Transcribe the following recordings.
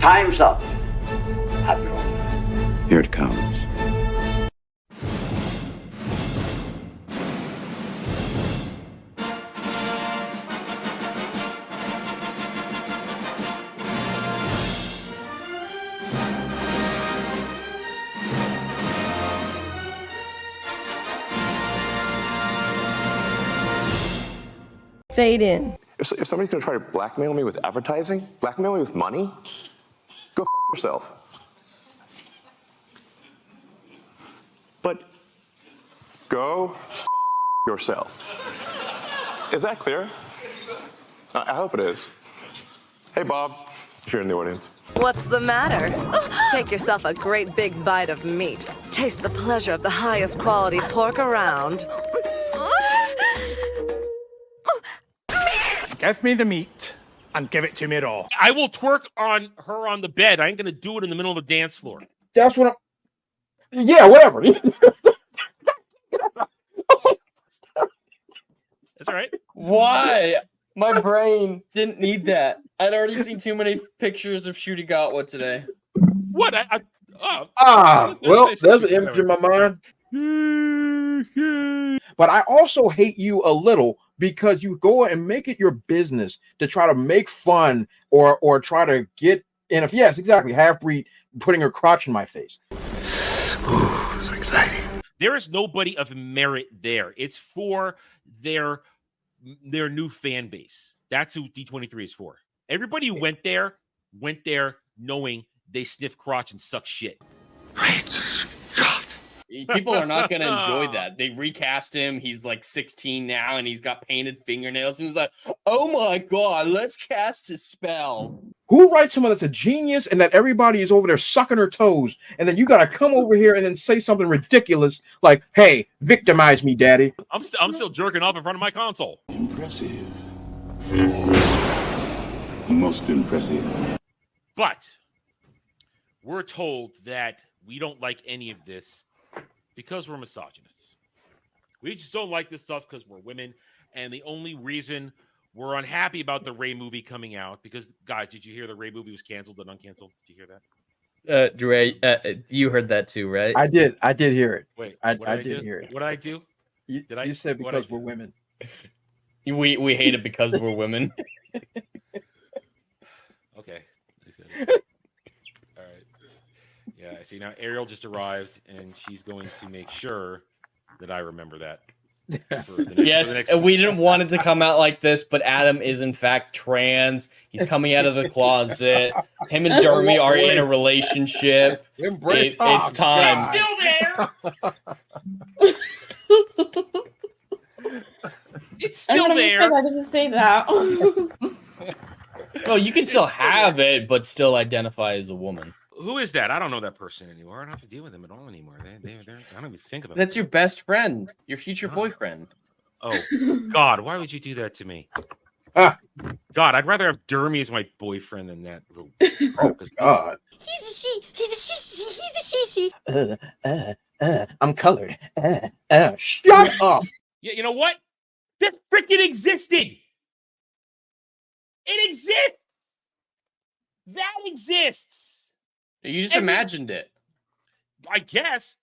Time's up, Admiral. Here it comes. Fade in. If somebody's gonna try to blackmail me with advertising, blackmail me with money, go f yourself. But go f yourself. Is that clear? I hope it is. Hey, Bob, if you're in the audience. What's the matter? Take yourself a great big bite of meat. Taste the pleasure of the highest quality pork around. Give me the meat and give it to me raw. I will twerk on her on the bed. I ain't gonna do it in the middle of the dance floor. That's what I'm... Yeah, whatever. That's all right. Why? My brain didn't need that. I'd already seen too many pictures of Shooty Gatwa today. What? Well, there's an image in my mind. But I also hate you a little because you go and make it your business to try to make fun or try to get in. Yes, exactly. Half-breed putting her crotch in my face. Ooh, so exciting. There is nobody of merit there. It's for their new fan base. That's who D23 is for. Everybody who went there knowing they sniff crotch and suck shit. Great Scott. People are not going to enjoy that. They recast him. He's like 16 now, and he's got painted fingernails. And he's like, oh my God, let's cast his spell. Who writes someone that's a genius and that everybody is over there sucking her toes, and then you got to come over here and then say something ridiculous like, hey, victimize me, daddy. I'm still jerking off in front of my console. Impressive. Most impressive. But we're told that we don't like any of this because we're misogynists. We just don't like this stuff because we're women. And the only reason we're unhappy about the Ray movie coming out, because, guys, did you hear the Ray movie was canceled and uncanceled? Did you hear that? Dre, you heard that too, right? I did hear it. Wait, I did hear it. What did I do? You said because we're women. We hate it because we're women. Okay. All right. Yeah, see, now Ariel just arrived, and she's going to make sure that I remember that. Yes, we didn't want it to come out like this, but Adam is in fact trans. He's coming out of the closet. Him and Dermy are in a relationship. It's time. It's still there. I didn't say that. Well, you can still have it, but still identify as a woman. Who is that? I don't know that person anymore. I don't have to deal with them at all anymore. They're I don't even think about. That's your best friend, your future boyfriend. Oh God, why would you do that to me? God, I'd rather have Dermy as my boyfriend than that. Oh God. He's a she. He's a she. I'm colored. Shut up. Yeah, you know what? This freaking existed. It exists. That exists. You just imagined it. I guess.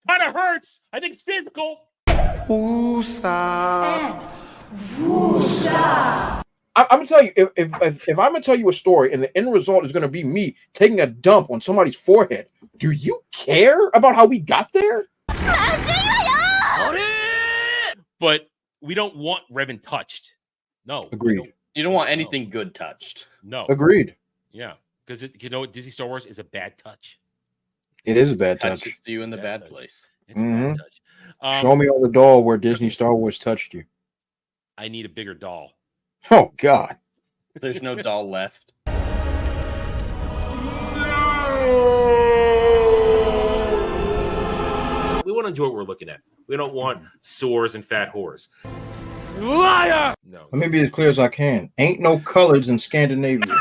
Kind of hurts. I think it's physical. I'm gonna tell you, if I'm gonna tell you a story and the end result is gonna be me taking a dump on somebody's forehead, do you care about how we got there? But we don't want Revan touched. No. Agreed. You don't want anything good touched. No. Agreed. Yeah. Because Disney Star Wars is a bad touch. It is a bad touch. Touches you in the bad place. It's a bad touch. Show me on the doll where Disney Star Wars touched you. I need a bigger doll. Oh God. There's no doll left. We want to enjoy what we're looking at. We don't want sores and fat whores. Liar! No. Let me be as clear as I can. Ain't no colors in Scandinavia.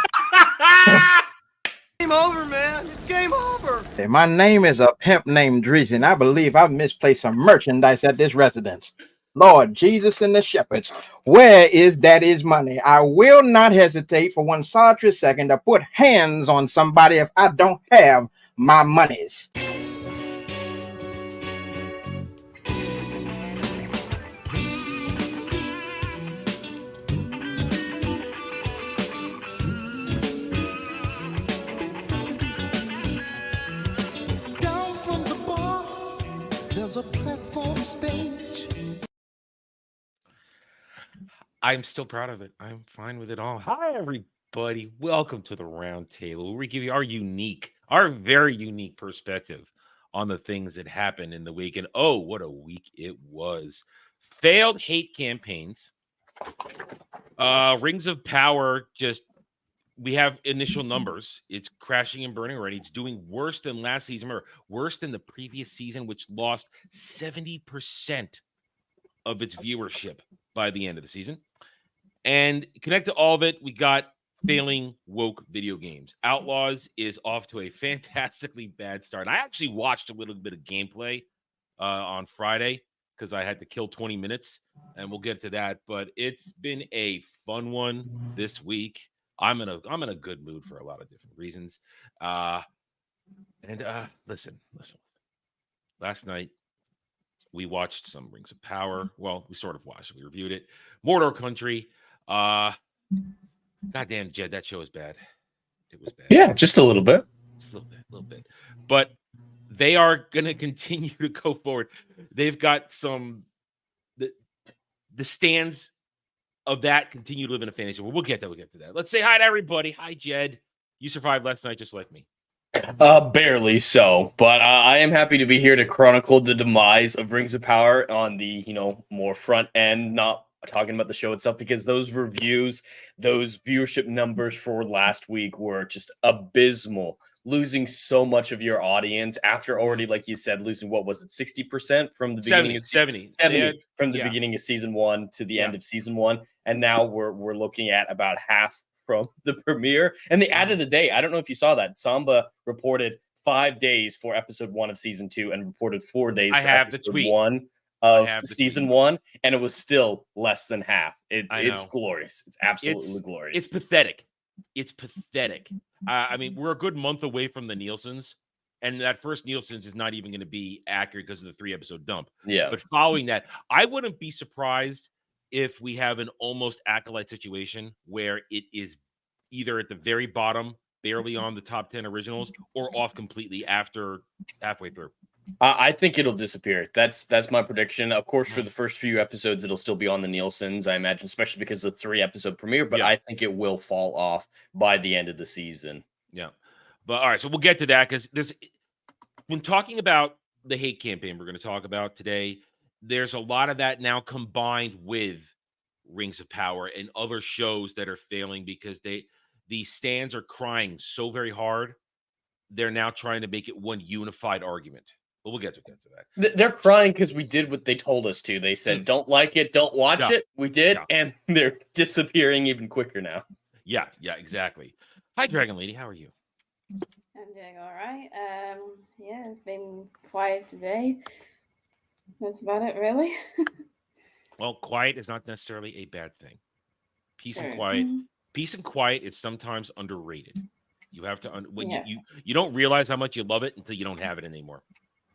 Game over, man. It's game over. Hey, my name is a pimp named Dries, and I believe I've misplaced some merchandise at this residence. Lord Jesus and the shepherds, where is daddy's money? I will not hesitate for one solitary second to put hands on somebody if I don't have my monies. Down from the bar, there's a platform stage. I'm still proud of it. I'm fine with it all. Hi, everybody. Welcome to the round table, where we give you our very unique perspective on the things that happened in the week. And oh, what a week it was. Failed hate campaigns. Rings of Power, we have initial numbers. It's crashing and burning already. It's doing worse than last season, or worse than the previous season, which lost 70% of its viewership by the end of the season. And connect to all of it, we got failing woke video games. Outlaws is off to a fantastically bad start. I actually watched a little bit of gameplay on Friday because I had to kill 20 minutes, and we'll get to that. But it's been a fun one this week. I'm in a good mood for a lot of different reasons. Listen. Last night, we watched some Rings of Power. Well, we sort of watched it. We reviewed it. Mordor Country. Goddamn, Jed, that show is bad. It was bad. Yeah, just a little bit. Just a little bit. But they are going to continue to go forward. They've got the stands of that continue to live in a fantasy world. We'll get to that. Let's say hi to everybody. Hi, Jed. You survived last night just like me. Barely so, but I am happy to be here to chronicle the demise of Rings of Power on the, more front end, not talking about the show itself, because those reviews, those viewership numbers for last week were just abysmal. Losing so much of your audience after already, like you said, losing, what was it, 60% from the beginning of 70 from the beginning of season 1 to the end of season 1, and now we're looking at about half from the premiere. And they added a day. I don't know if you saw that. Samba reported 5 days for episode 1 of season 2 and reported 4 days for episode 1 of season 1, and it was still less than half. It's glorious. It's absolutely glorious. It's pathetic. I mean, we're a good month away from the Nielsen's, and that first Nielsen's is not even going to be accurate because of the 3-episode dump. Yeah. But following that, I wouldn't be surprised if we have an almost Acolyte situation where it is either at the very bottom, barely on the top 10 originals, or off completely after halfway through. I think it'll disappear. That's my prediction. Of course, for the first few episodes, it'll still be on the Nielsen's, I imagine, especially because of the 3-episode premiere. But I think it will fall off by the end of the season. Yeah. But all right, so we'll get to that because when talking about the hate campaign we're going to talk about today, there's a lot of that now combined with Rings of Power and other shows that are failing because the stands are crying so very hard. They're now trying to make it one unified argument. But we'll get to that. They're crying because we did what they told us to. They said, don't like it, don't watch it. We did, and they're disappearing even quicker now. Yeah, exactly. Hi, Dragon Lady. How are you? I'm doing all right. Yeah, it's been quiet today. That's about it, really. Well, quiet is not necessarily a bad thing. Peace and quiet is sometimes underrated. You have to you don't realize how much you love it until you don't have it anymore.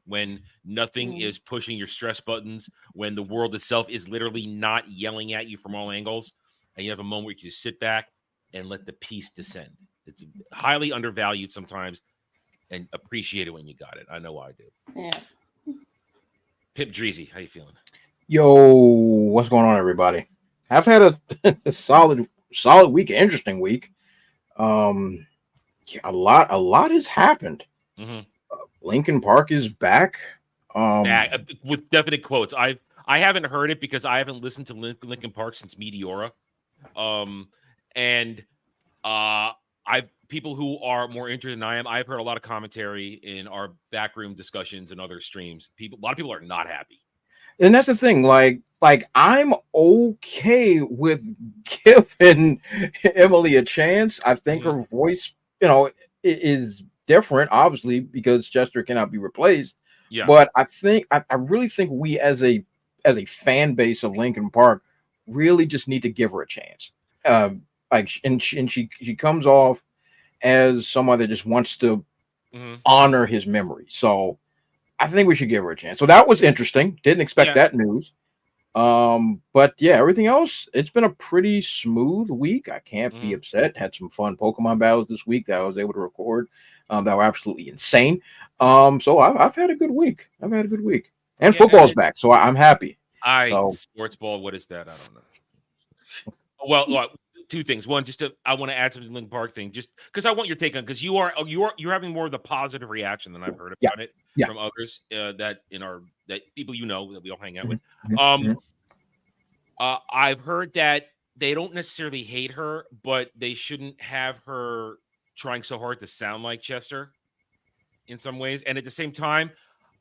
When nothing is pushing your stress buttons, when the world itself is literally not yelling at you from all angles, and you have a moment where you just sit back and let the peace descend. It's highly undervalued sometimes, and appreciate it when you got it. I know I do. Yeah. Pip Dreezy, how you feeling? Yo, what's going on, everybody? I've had a solid week, interesting week. A lot has happened. Mm-hmm. Linkin Park is back. Back with definite quotes. I haven't heard it because I haven't listened to Linkin Park since Meteora. People who are more interested than I am, I've heard a lot of commentary in our backroom discussions and other streams. A lot of people are not happy. And that's the thing, like I'm okay with giving Emily a chance. I think her voice, is different, obviously, because Chester cannot be replaced. Yeah. But I really think we as a as a fan base of Linkin Park, really just need to give her a chance. She comes off as someone that just wants to honor his memory. So I think we should give her a chance. So that was interesting. Didn't expect that news. But yeah, everything else, it's been a pretty smooth week. I can't be upset. Had some fun Pokemon battles this week that I was able to record. That were absolutely insane. So I've had a good week. And football's back, so I'm happy. Sports ball, what is that? I don't know. Well, two things. One, I want to add something to the Linkin Park thing, just because I want your take on, because you're having more of the positive reaction than I've heard about it from others that people that we all hang out with. I've heard that they don't necessarily hate her, but they shouldn't have her trying so hard to sound like Chester in some ways. And at the same time,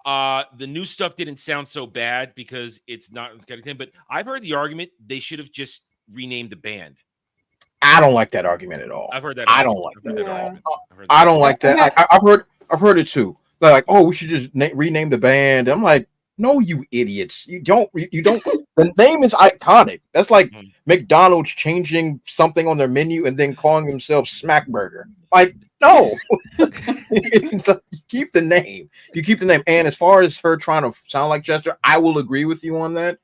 the new stuff didn't sound so bad because it's not getting him. But I've heard the argument they should have just renamed the band. I don't like that argument at all. I've heard that. I don't like that. I don't like that. I've heard it too. They're like, oh, we should just rename the band. I'm like, no, you idiots. You don't. The name is iconic. That's like McDonald's changing something on their menu and then calling themselves Smack Burger. Like, no. You keep the name. And as far as her trying to sound like Chester, I will agree with you on that.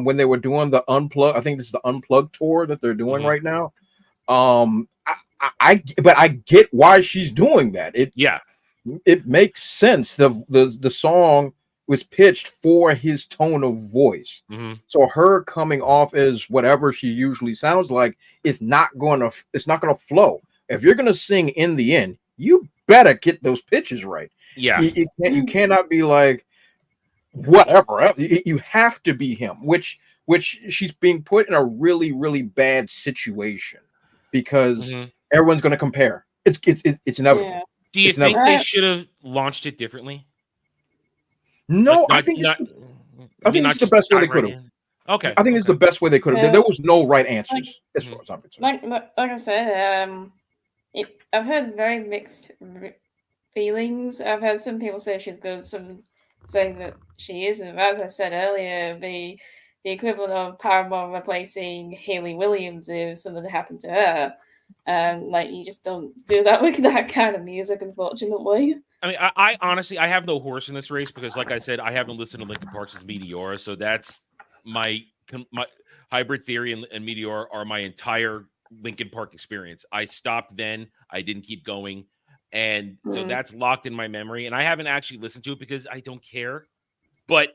When they were doing the Unplugged, I think this is the Unplugged tour that they're doing right now. But I get why she's doing that. It makes sense. The song was pitched for his tone of voice. So her coming off as whatever she usually sounds like it's not gonna flow. If you're gonna sing in the end, you better get those pitches right. You cannot be like whatever. You have to be him, which she's being put in a really, really bad situation because everyone's gonna compare. It's inevitable. Do you think they should have launched it differently? No, I think it's the best way they could have. Okay. I think it's the best way they could have. Yeah. There was no right answers as far as I'm concerned. Like I said, I've heard very mixed feelings. I've heard some people say she's good, some saying that she isn't. As I said earlier, the equivalent of Paramore replacing Hayley Williams if something happened to her. And like, you just don't do that with that kind of music, unfortunately. I mean, I honestly, I have no horse in this race because, like I said, I haven't listened to Linkin Park since Meteora, so that's my Hybrid Theory and Meteora are my entire Linkin Park experience. I stopped then, I didn't keep going, and so that's locked in my memory. And I haven't actually listened to it because I don't care. But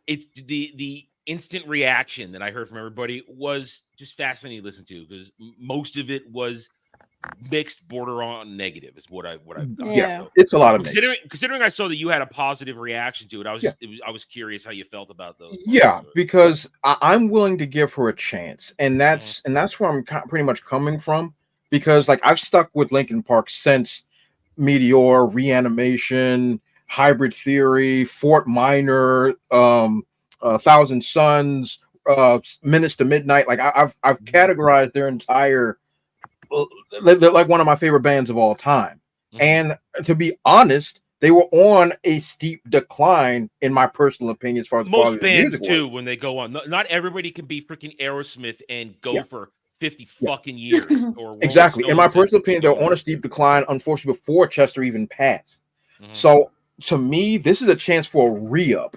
it's the instant reaction that I heard from everybody was just fascinating to listen to because most of it was mixed, border on negative is what I've got. Yeah, it's a lot of considering I saw that you had a positive reaction to it. I was curious how you felt about those. Yeah, because I'm willing to give her a chance, and that's where I'm pretty much coming from. Because like I've stuck with Linkin Park since Meteor, Reanimation, Hybrid Theory, Fort Minor, Thousand Suns, Minutes to Midnight. Like I've categorized their entire. They're like one of my favorite bands of all time. And to be honest, they were on a steep decline, in my personal opinion, as far as most bands too. When they go on, not everybody can be freaking Aerosmith and go for 50 fucking years. Or exactly. In my personal opinion, they're on a steep decline. Unfortunately, before Chester even passed. So to me, this is a chance for a re-up,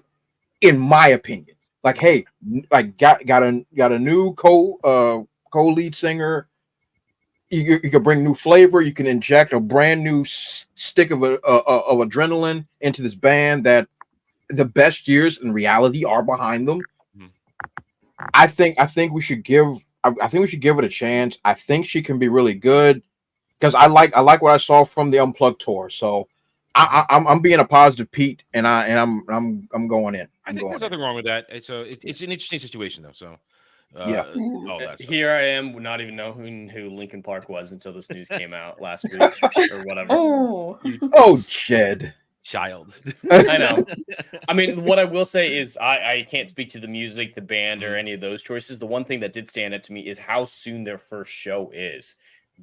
in my opinion. Like, hey, like got a new co-lead singer. You can bring new flavor. You can inject a brand new stick of adrenaline into this band that the best years in reality are behind them. I think we should give it a chance. I think she can be really good because I like what I saw from the Unplugged tour. So I'm being a positive Pete, and I'm going in. I think there's nothing wrong with that. It's an interesting situation though. So. Here I am, not even knowing who Linkin Park was until this news came out last week or whatever. Oh, Jed. Child. I know. I mean, what I will say is I can't speak to the music, the band, or any of those choices. The one thing that did stand out to me is how soon their first show is.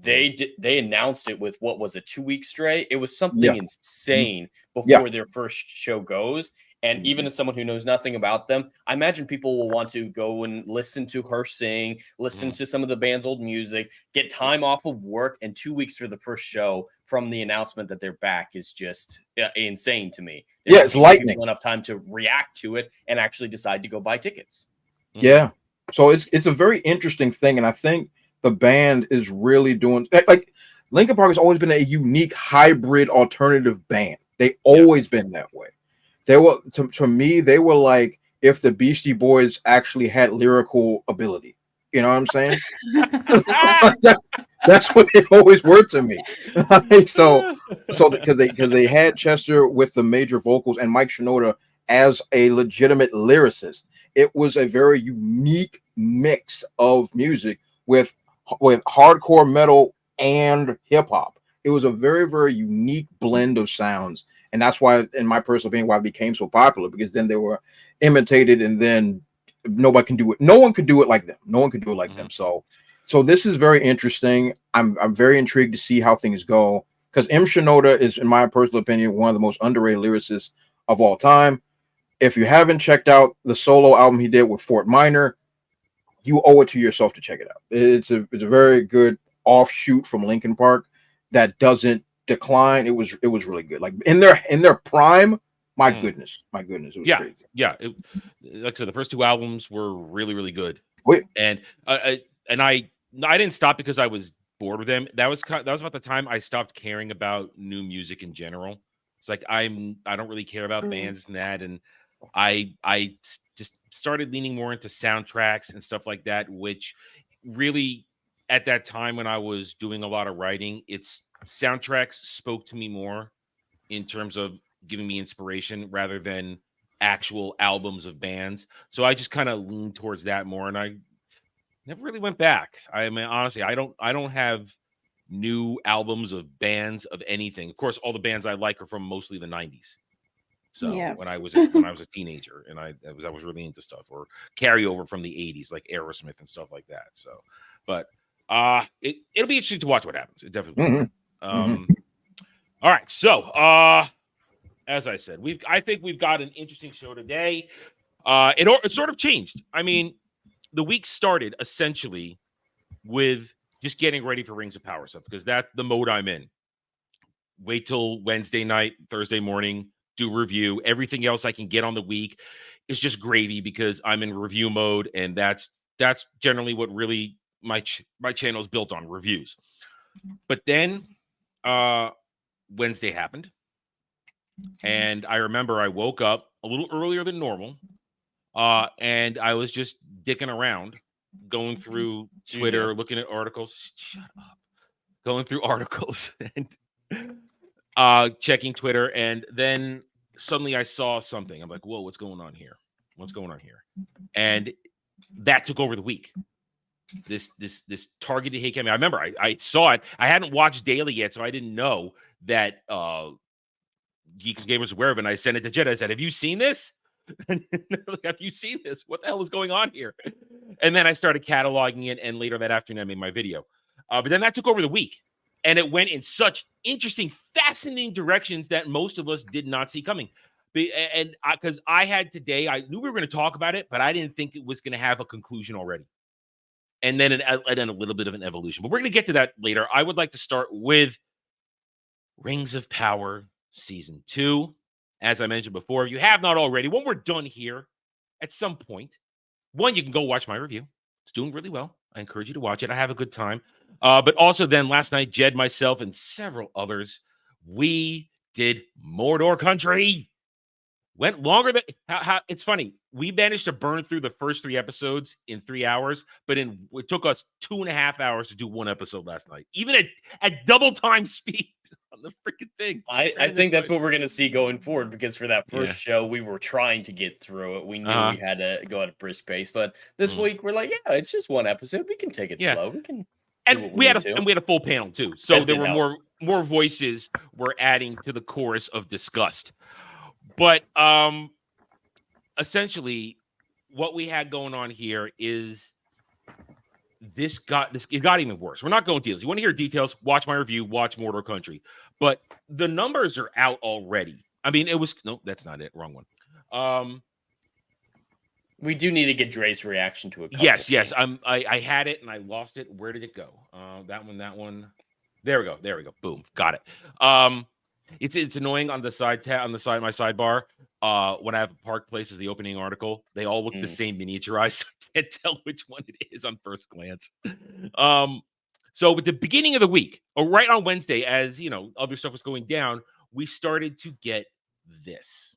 they announced it with what was a 2-week straight. It was something Yeah. insane Yeah. before their first show goes. And even as someone who knows nothing about them, I imagine people will want to go and listen to her sing, listen to some of the band's old music, get time off of work, and 2 weeks for the first show from the announcement that they're back is just insane to me. Yeah, it's lightning. People enough time to react to it and actually decide to go buy tickets. Yeah. So it's a very interesting thing, and I think the band is really doing like Linkin Park has always been a unique hybrid alternative band. They always been that way. They were to me, they were like if the Beastie Boys actually had lyrical ability. You know what I'm saying? That's what they always were to me. so because they had Chester with the major vocals and Mike Shinoda as a legitimate lyricist. It was a very unique mix of music with hardcore metal and hip hop. It was a very, very unique blend of sounds. And that's why, in my personal opinion, why it became so popular, because then they were imitated and then nobody can do it. No one could do it like them. No one could do it like them. So this is very interesting. I'm very intrigued to see how things go, because M. Shinoda is, in my personal opinion, one of the most underrated lyricists of all time. If you haven't checked out the solo album he did with Fort Minor, you owe it to yourself to check it out. It's a very good offshoot from Linkin Park that doesn't decline. It was really good. Like in their prime, my goodness, it was crazy. Yeah. Like I said, the first two albums were really, really good. Wait. And I didn't stop because I was bored with them. That was about the time I stopped caring about new music in general. It's like I don't really care about bands and that, and I just started leaning more into soundtracks and stuff like that, which really at that time when I was doing a lot of writing, it's soundtracks spoke to me more in terms of giving me inspiration rather than actual albums of bands. So I just kind of leaned towards that more, and I never really went back. I mean, honestly, I don't have new albums of bands of anything. Of course, all the bands I like are from mostly the 90s. So when I was a teenager and I was really into stuff, or carryover from the 80s like Aerosmith and stuff like that. So, but it'll be interesting to watch what happens. It definitely will. All right, so as I said, I think we've got an interesting show today. It sort of changed. I mean, the week started essentially with just getting ready for Rings of Power stuff, because that's the mode I'm in. Wait till Wednesday night, Thursday morning, do review. Everything else I can get on the week is just gravy, because I'm in review mode, and that's generally what really my channel is built on, reviews. But then Wednesday happened, and I remember I woke up a little earlier than normal, and I was just dicking around, going through Twitter, looking at articles. Shut up. Going through articles and checking Twitter, and then suddenly I saw something. I'm like, whoa, what's going on here? What's going on here? And that took over the week. This targeted hate campaign. I remember I saw it. I hadn't watched Daily yet, so I didn't know that Geeks and Gamers was aware of it. And I sent it to Jed. I said, have you seen this? Have you seen this? What the hell is going on here? And then I started cataloging it, and later that afternoon I made my video. But then that took over the week, and it went in such interesting, fascinating directions that most of us did not see coming. And because I had today, I knew we were going to talk about it, but I didn't think it was going to have a conclusion already. And then a little bit of an evolution. But we're going to get to that later. I would like to start with Rings of Power Season 2. As I mentioned before, if you have not already, when we're done here, at some point, one, you can go watch my review. It's doing really well. I encourage you to watch it. I have a good time. But also then last night, Jed, myself, and several others, we did Mordor Country. Went longer than how it's funny. We managed to burn through the first 3 episodes in 3 hours, but it took us 2.5 hours to do one episode last night, even at double time speed on the freaking thing. I think that's what we're going to see going forward, because for that first show, we were trying to get through it. We knew we had to go at a brisk pace, but this week we're like, yeah, it's just one episode. We can take it slow. We can. And we had a full panel too, so there were more voices were adding to the chorus of disgust. But essentially, what we had going on here is it got even worse. We're not going details. You want to hear details? Watch my review. Watch Mortal Country. But the numbers are out already. I mean, that's not it. Wrong one. We do need to get Dre's reaction to a couple Yes. things. I had it and I lost it. Where did it go? That one. There we go. Boom. Got it. It's annoying on the side tab on the side of my sidebar. When I have Park Place as the opening article, they all look the same miniaturized, so I can't tell which one it is on first glance. So at the beginning of the week, or right on Wednesday, as you know, other stuff was going down, we started to get this.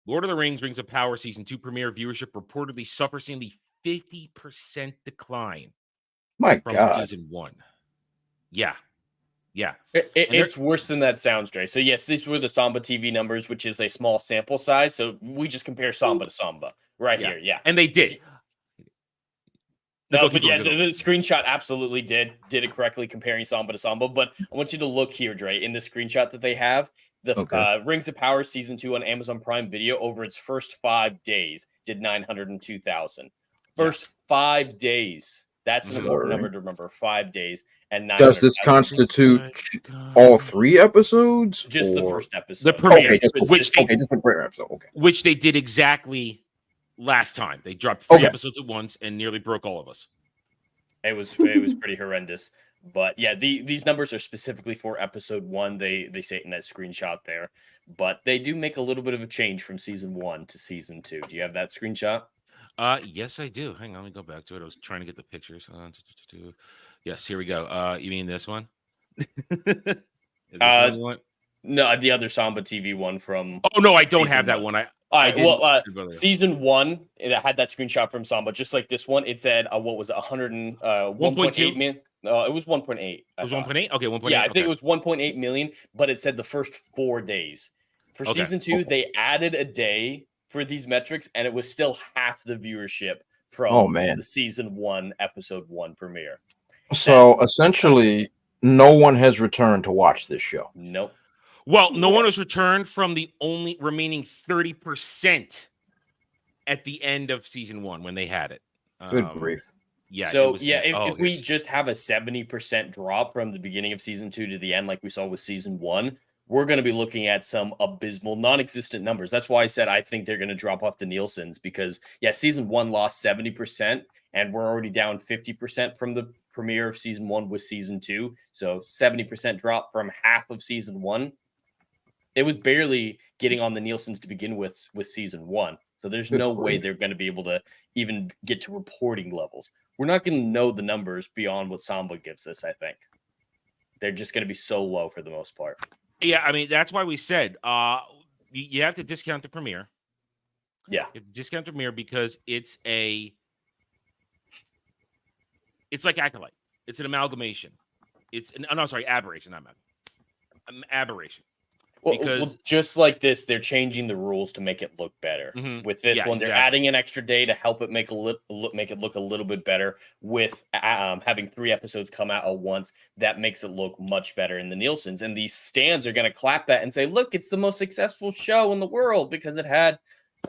Lord of the Rings: Rings of Power Season 2 premiere viewership reportedly suffers in the 50% decline My from God. Season 1. Yeah. It's worse than that sounds, Dre. So yes, these were the Samba TV numbers, which is a small sample size. So we just compare Samba to Samba here. Yeah. And they did. No, but yeah, the screenshot absolutely did it correctly comparing Samba to Samba. But I want you to look here, Dre, in the screenshot that they have. The Rings of Power Season 2 on Amazon Prime Video over its first 5 days did 902,000. First 5 days. That's an important number to remember. 5 days and 900,000. Does this constitute all 3 episodes? Just the first episode. The premiere, just the premiere episode. Okay. Which they did exactly last time. They dropped 3 episodes at once and nearly broke all of us. It was pretty horrendous. But yeah, these numbers are specifically for episode 1. They say it in that screenshot there. But they do make a little bit of a change from season 1 to season 2. Do you have that screenshot? Yes, I do. Hang on, let me go back to it. I was trying to get the pictures. Yes, here we go. You mean this one? Is this one you want? No, the other Samba TV one from. Oh no, I don't have that one. All right. Season 1, it had that screenshot from Samba, just like this one. It said, what was it, 1.8 million? No, it was 1.8. It was 1.8? Okay, 1.8. Yeah, I think it was 1.8 million, but it said the first 4 days. For season 2, they added a day for these metrics, and it was still half the viewership from the season 1, episode 1 premiere. So essentially, no one has returned to watch this show. Nope. Well, no one has returned from the only remaining 30% at the end of season 1 when they had it. Good grief. Yeah. So if we just have a 70% drop from the beginning of season 2 to the end, like we saw with season 1, we're going to be looking at some abysmal, non-existent numbers. That's why I said I think they're going to drop off the Nielsen's because, season 1 lost 70%, and we're already down 50% from the premiere of season 1 with season 2. So 70% drop from half of season 1. It was barely getting on the Nielsen's to begin with season 1. So there's no way they're going to be able to even get to reporting levels. We're not going to know the numbers beyond what Samba gives us, I think. They're just going to be so low for the most part. Yeah, I mean, that's why we said you have to discount the premiere. Yeah. You have to discount the premiere because it's like Acolyte. It's an amalgamation. Aberration, not aberration. Well, just like this, they're changing the rules to make it look better. With this one, they're adding an extra day to help it make it look a little bit better. With having 3 episodes come out at once, that makes it look much better in the Nielsen's. And these stands are going to clap that and say, "Look, it's the most successful show in the world because it had,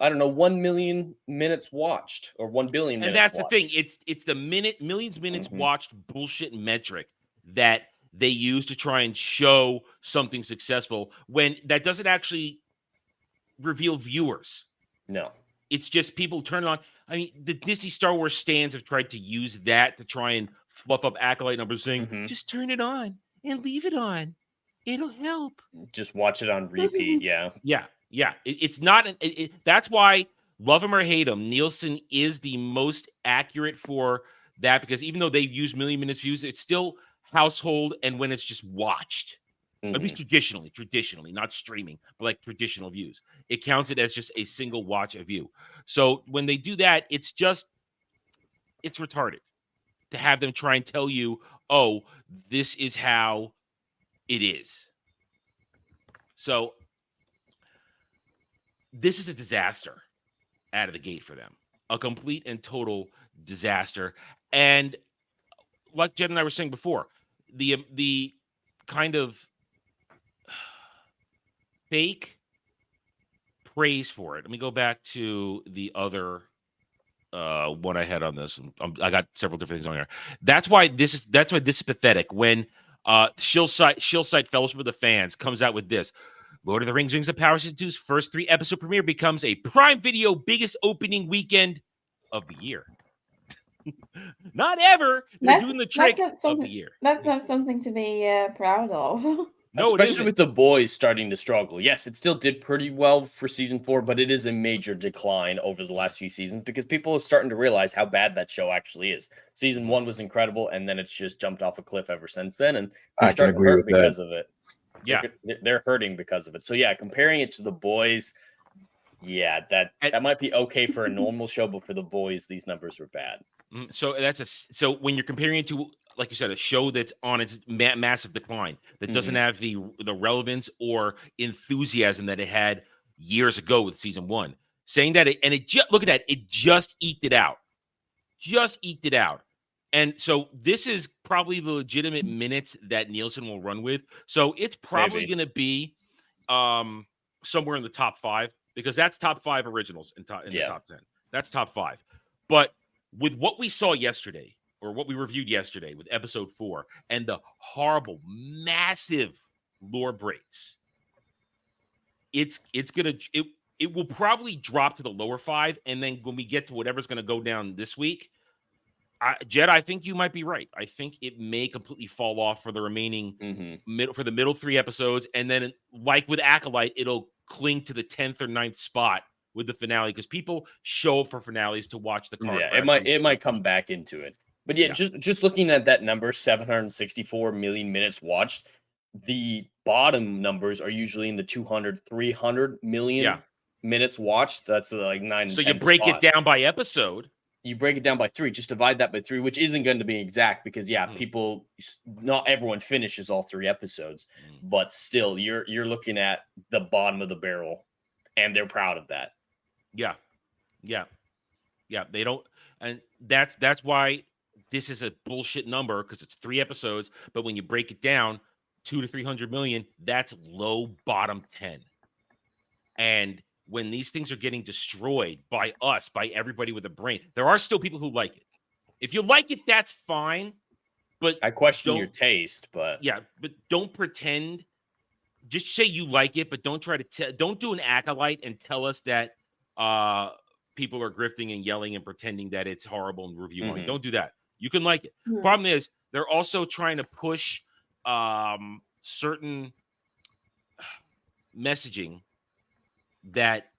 1 million minutes watched or 1 billion minutes." And that's watched. the thing. It's the millions minutes watched bullshit metric that they use to try and show something successful when that doesn't actually reveal viewers. No. It's just people turn it on. I mean, the Disney Star Wars stands have tried to use that to try and fluff up Acolyte numbers saying, just turn it on and leave it on. It'll help. Just watch it on repeat, yeah. Yeah. It's not, that's why, love him or hate him, Nielsen is the most accurate for that because even though they use million minutes views, it's still household and when it's just watched, at least traditionally, not streaming, but like traditional views, it counts it as just a single watch a view. So when they do that, it's retarded to have them try and tell you, oh, this is how it is. So this is a disaster out of the gate for them, a complete and total disaster. And like Jed and I were saying before, the kind of fake praise for it. Let me go back to the other one I had on this. I got several different things on here. That's why this is pathetic. When Shills site Fellowship of the Fans comes out with this. Lord of the Rings: Rings of Power Season 2's first 3-episode premiere becomes a Prime Video biggest opening weekend of the year. Not ever. They're doing the trick of the year. That's not something to be proud of. No, especially with The Boys starting to struggle. Yes, it still did pretty well for season 4, but it is a major decline over the last few seasons because people are starting to realize how bad that show actually is. Season 1 was incredible, and then it's just jumped off a cliff ever since then, and they're starting to hurt because of it. Yeah, they're hurting because of it. So yeah, comparing it to The Boys, yeah, that might be okay for a normal show, but for The Boys, these numbers were bad. So so when you're comparing it to, like you said, a show that's on its massive decline, that doesn't have the relevance or enthusiasm that it had years ago with season 1, saying that look at that, it just eked it out, and so this is probably the legitimate minutes that Nielsen will run with. So it's probably going to be somewhere in the top 5, because that's top 5 originals in the top 10. That's top 5. But with what we saw yesterday, or what we reviewed yesterday with episode 4, and the horrible, massive lore breaks, it will probably drop to the lower 5, and then when we get to whatever's going to go down this week, Jed, I think you might be right. I think it may completely fall off for the remaining middle 3 episodes, and then like with Acolyte, it'll cling to the 10th or 9th spot with the finale, because people show up for finales to watch the card. Yeah, it might come back into it. But yeah, just looking at that number, 764 million minutes watched, the bottom numbers are usually in the 200, 300 million minutes watched. That's like 9. So you break it down by episode. You break it down by 3, just divide that by 3, which isn't going to be exact because people, not everyone finishes all 3 episodes, but still you're looking at the bottom of the barrel, and they're proud of that. Yeah. They don't, and that's why this is a bullshit number, because it's 3 episodes. But when you break it down, 200 to 300 million, that's low bottom 10. And when these things are getting destroyed by us, by everybody with a brain, there are still people who like it. If you like it, that's fine. But I question your taste, but but don't pretend. Just say you like it, but don't try to don't do an Acolyte and tell us that people are grifting and yelling and pretending that it's horrible and reviewing it. Don't do that. You can like it. Problem is, they're also trying to push certain messaging that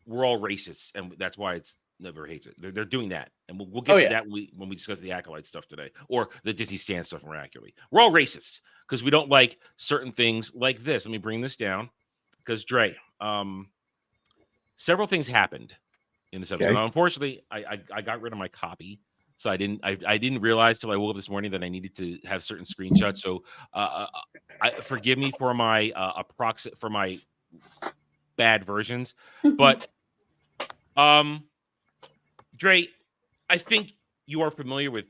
we're all racists, and that's why it's never hates it. They're doing that, and we'll get to that when we discuss the Acolyte stuff today, or the Disney Stan stuff more accurately. We're all racists because we don't like certain things like this. Let me bring this down, because Dre, several things happened in this episode. Okay. Now, unfortunately, I got rid of my copy, so I didn't realize till I woke up this morning that I needed to have certain screenshots. So, forgive me for my for my bad versions, but Dre, I think you are familiar with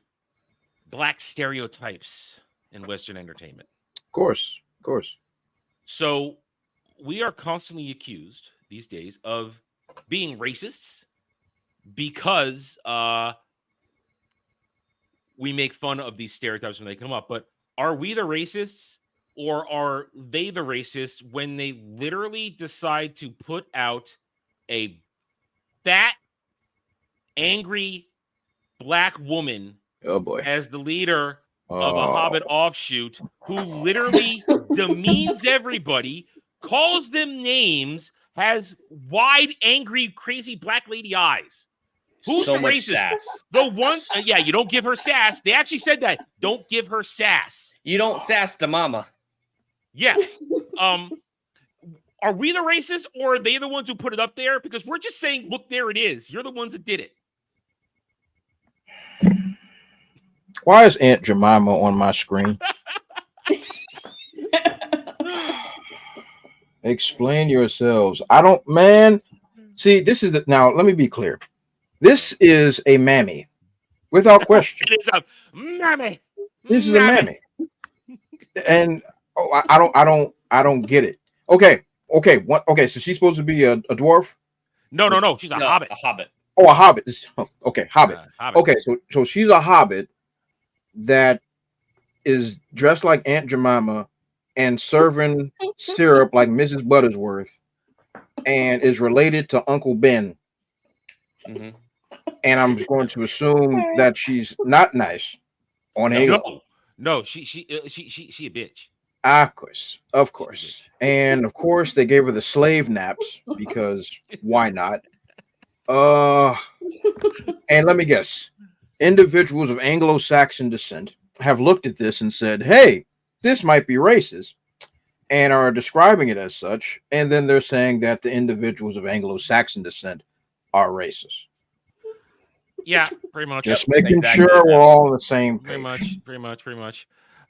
black stereotypes in Western entertainment. Of course. So we are constantly accused these days of being racists because we make fun of these stereotypes when they come up. But are we the racists, or are they the racists when they literally decide to put out a fat, angry black woman as the leader of a Hobbit offshoot, who literally demeans everybody, calls them names, has wide, angry, crazy black lady eyes? Who's so the much racist? sass. The one, you don't give her sass. They actually said that. Don't give her sass. You don't sass the mama. Yeah. Are we the racists, or are they the ones who put it up there? Because we're just saying, look, there it is. You're the ones that did it. Why is Aunt Jemima on my screen? Explain yourselves. I don't, man. See, this is now. Let me be clear. This is a mammy, without question. It is a mammy. This is a mammy, and I don't get it. Okay. So she's supposed to be a dwarf. No. She's a hobbit. A hobbit. Oh, a hobbit. Okay, hobbit. Hobbit. Okay, so she's a hobbit that is dressed like Aunt Jemima and serving syrup like Mrs. Buttersworth, and is related to Uncle Ben. Mhm. And I'm going to assume that she's not nice on Halo. No, she a bitch. Of course. And of course they gave her the slave naps because why not? And let me guess. Individuals of Anglo-Saxon descent have looked at this and said, "Hey, this might be racist," and are describing it as such, and then they're saying that the individuals of Anglo-Saxon descent are racist. Yeah, pretty much. Just making sure we're all on the same page. Pretty much.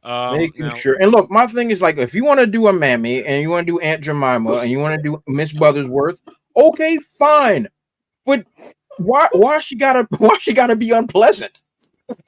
Making sure. And look, my thing is like, if you want to do a Mammy and you want to do Aunt Jemima and you want to do Miss Buttersworth, okay, fine. But why she gotta be unpleasant?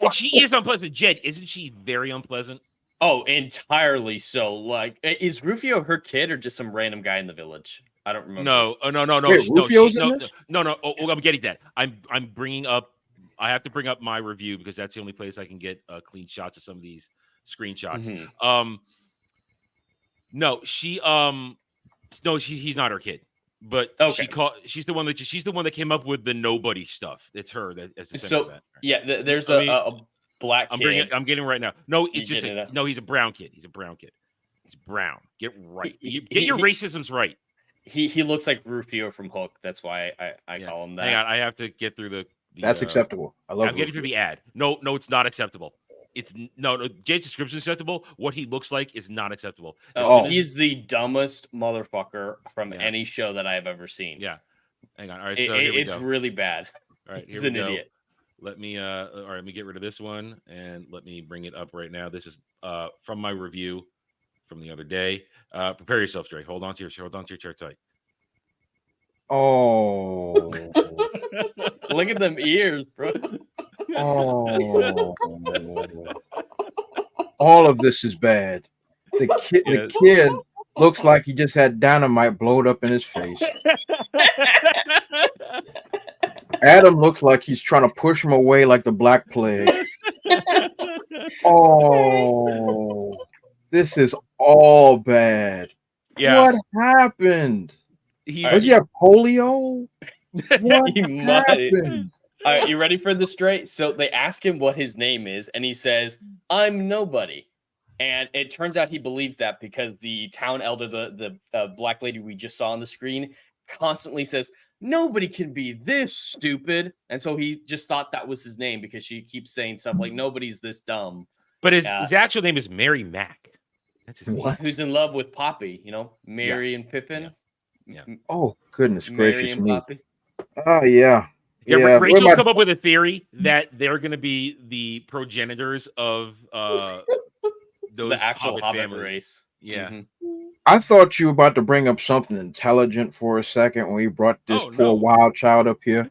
And she is unpleasant. Jed, isn't she very unpleasant? Oh, entirely so. Like, is Rufio her kid or just some random guy in the village? I don't remember. No. Wait, Rufio's in this? No. Oh, I'm getting that. I'm bringing up. I have to bring up my review because that's the only place I can get clean shots of some of these screenshots. Mm-hmm. No, he's not her kid. But okay. she's the one that came up with the nobody stuff. It's her that's the so that. Yeah, there's a black kid. I'm getting it right now. No, it's just he's a brown kid. He's a brown kid. He's brown. Get right. Get your racisms right. He looks like Rufio from Hook. That's why I call him that. Hang on, I have to get through the That's acceptable. I'm getting through the ad. No, it's not acceptable. It's no. Jay's description is acceptable. What he looks like is not acceptable. He's the dumbest motherfucker from any show that I've ever seen. Yeah. Hang on. All right. So here we go. It's really bad. All right. He's an idiot. Let me all right, let me get rid of this one and let me bring it up right now. This is from my review from the other day. Prepare yourself, Dre. Hold on to your chair tight. Oh. Look at them ears, bro. Oh. All of this is bad. The kid looks like he just had dynamite blowed up in his face. Adam looks like he's trying to push him away like the Black Plague. Oh, this is all bad. Yeah. What happened? Does he have polio? What happened? All right, you ready for this, Straight? So they ask him what his name is, and he says, "I'm nobody." And it turns out he believes that because the town elder, the black lady we just saw on the screen, constantly says, "Nobody can be this stupid." And so he just thought that was his name because she keeps saying stuff like, "Nobody's this dumb." But his actual name is Mary Mack. That's his name. Who's in love with Poppy, Mary and Pippin. Yeah. Oh, goodness Mary gracious and me. Poppy. Oh, yeah. Yeah, Rachel's come up with a theory that they're going to be the progenitors of the actual Hobbit race. Yeah. Mm-hmm. I thought you were about to bring up something intelligent for a second when you brought this poor wild child up here.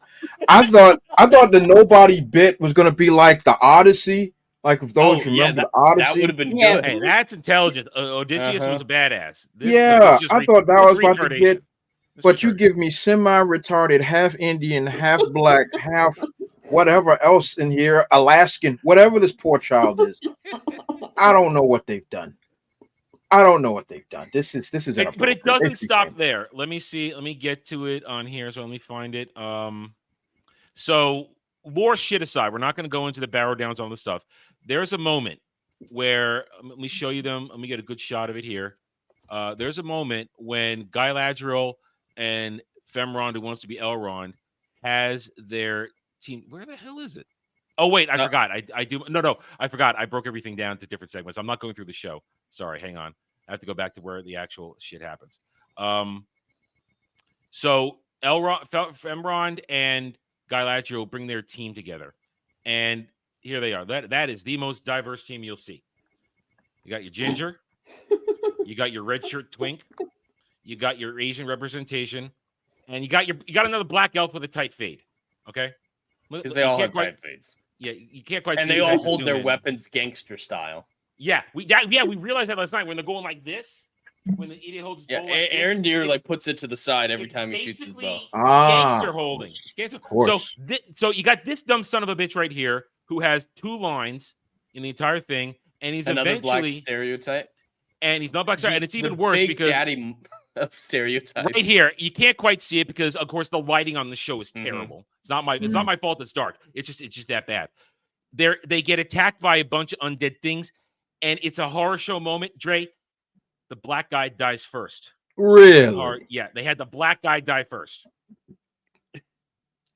I thought the nobody bit was going to be like the Odyssey. Like if those remember the Odyssey. That would have been good. Hey, that's intelligent. Odysseus was a badass. I thought that was about to get. But you give me semi-retarded, half Indian, half black, half whatever else in here, Alaskan, whatever this poor child is. I don't know what they've done. This is but it doesn't stop there. Let me see. Let me get to it on here. So let me find it. So lore shit aside, we're not going to go into the barrow downs on the stuff. There's a moment where let me show you them. Let me get a good shot of it here. There's a moment when Galadriel and Femron, who wants to be Elrond, has their team. Where the hell is it? Oh, wait, I forgot. I do. No, I forgot. I broke everything down to different segments. I'm not going through the show. Sorry, hang on. I have to go back to where the actual shit happens. So Femron and Galadriel bring their team together. And here they are. That is the most diverse team you'll see. You got your ginger. You got your red shirt twink. You got your Asian representation. And you got another black elf with a tight fade. Okay? Because they all have tight fades. Yeah, you can't quite and see. And they all hold their weapons gangster style. Yeah, we realized that last night when they're going like this. when the idiot holds his Yeah, bow like this, Aaron Deere it's- like puts it to the side every it's time he shoots his bow. basically Ah, gangster holding. It's gangster. of course. So you got this dumb son of a bitch right here who has 2 lines in the entire thing, and he's Another black eventually stereotype. and he's not black, and it's even The worse big because daddy of stereotypes. right here you can't quite see it because of course the lighting on the show is Mhm. terrible. It's not my fault. It's dark. It's just that bad. They get attacked by a bunch of undead things, and it's a horror show moment. Dre, the black guy dies first. Really? Yeah, they had the black guy die first.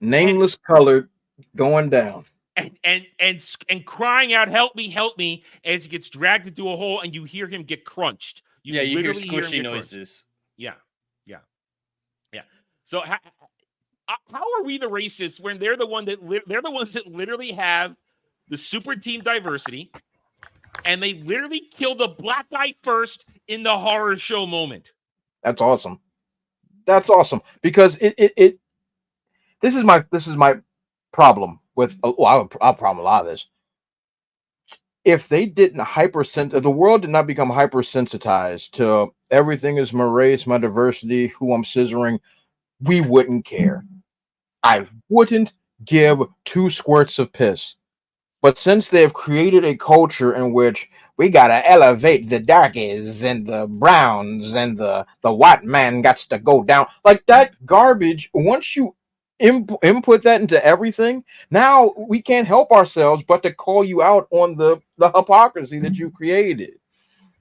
Nameless colored going down. And crying out, help me, as he gets dragged into a hole, and you hear him get crunched. You hear literally him squishy get noises. crunched. Yeah. So how are we the racists when they're the ones that literally have the super team diversity, and they literally kill the black guy first in the horror show moment? That's awesome. That's awesome because it this is my problem with I'll problem a lot of this. If they didn't if the world did not become hypersensitized to everything is my race, my diversity, who I'm scissoring, we wouldn't care. I wouldn't give 2 squirts of piss. But since they have created a culture in which we gotta elevate the darkies and the browns and the white man got to go down, like that garbage, once you input that into everything, now we can't help ourselves but to call you out on the hypocrisy that you created.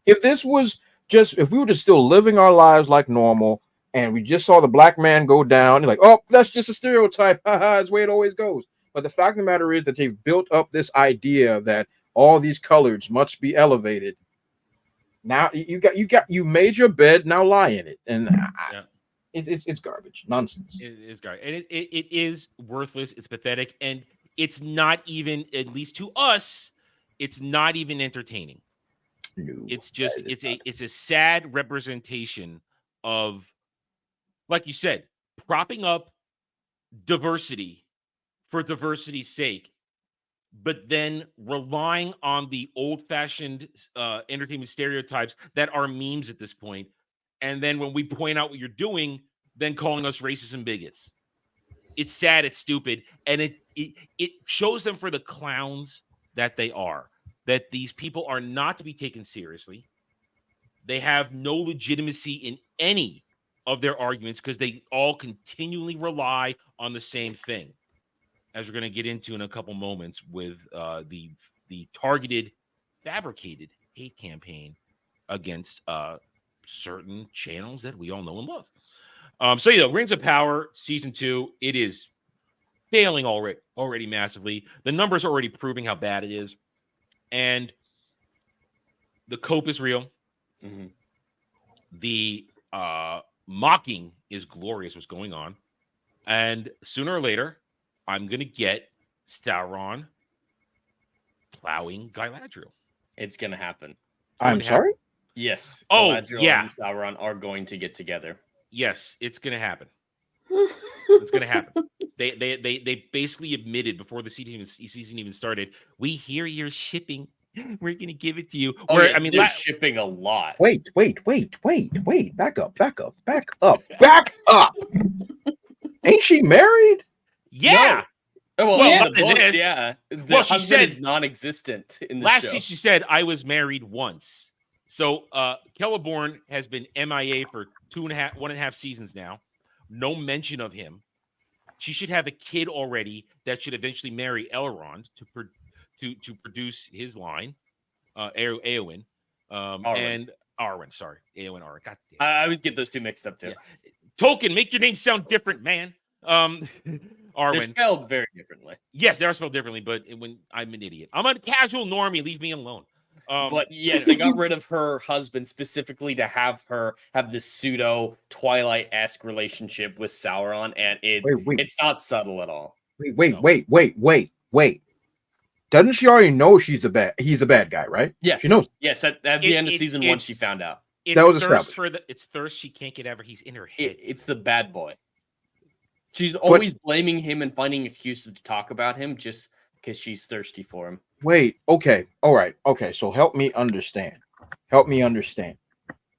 If we were just still living our lives like normal and we just saw the black man go down, you're like, oh, that's just a stereotype. That's the way it always goes. But the fact of the matter is that they've built up this idea that all these colors must be elevated. Now you made your bed, now lie in it. And it's garbage, nonsense. It is garbage, and it is worthless. It's pathetic, and it's not even, at least to us, it's not even entertaining. No, it's just it's a sad representation of, like you said, propping up diversity for diversity's sake, but then relying on the old-fashioned entertainment stereotypes that are memes at this point. And then when we point out what you're doing, then calling us racist and bigots. It's sad, it's stupid, and it shows them for the clowns that they are, that these people are not to be taken seriously. They have no legitimacy in any of their arguments because they all continually rely on the same thing, as we're going to get into in a couple moments with the targeted, fabricated hate campaign against certain channels that we all know and love. So Rings of Power Season 2, it is failing already massively. The numbers are already proving how bad it is. And the cope is real. Mm-hmm. The mocking is glorious, what's going on. And sooner or later, I'm going to get Sauron plowing Galadriel. It's going to happen. I'm sorry? Yes. Oh, Galadriel yeah. and Sauron are going to get together. Yes, it's going to happen. It's going to happen. They basically admitted before the season even started, we hear you're shipping. We're going to give it to you. Oh, yeah, they're shipping a lot. Wait. Back up. Ain't she married? Yeah. No. Well, Well, in the books, this, yeah. The well, she husband said is non-existent in the last show. season. She said, "I was married once." So Celeborn has been MIA for 1.5 seasons now. No mention of him. She should have a kid already that should eventually marry Elrond to produce his line, Eowyn, and Arwen. Sorry, Eowyn, Arwen. God damn. I always get those two mixed up too. Yeah. Tolkien, make your name sound different, man. Arwen. They're spelled very differently. Yes, they are spelled differently, but when I'm an idiot, I'm a casual normie. Leave me alone. But yes, they got rid of her husband specifically to have her have this pseudo Twilight-esque relationship with Sauron, and it's not subtle at all. Wait. Doesn't she already know he's the bad guy, right? Yes. She knows. Yes, at the end of season 1, she found out. It's that was thirst established. it's thirst she can't get ever. He's in her head. It's the bad boy. She's always blaming him and finding excuses to talk about him just because she's thirsty for him. Wait, okay, all right, okay. So help me understand.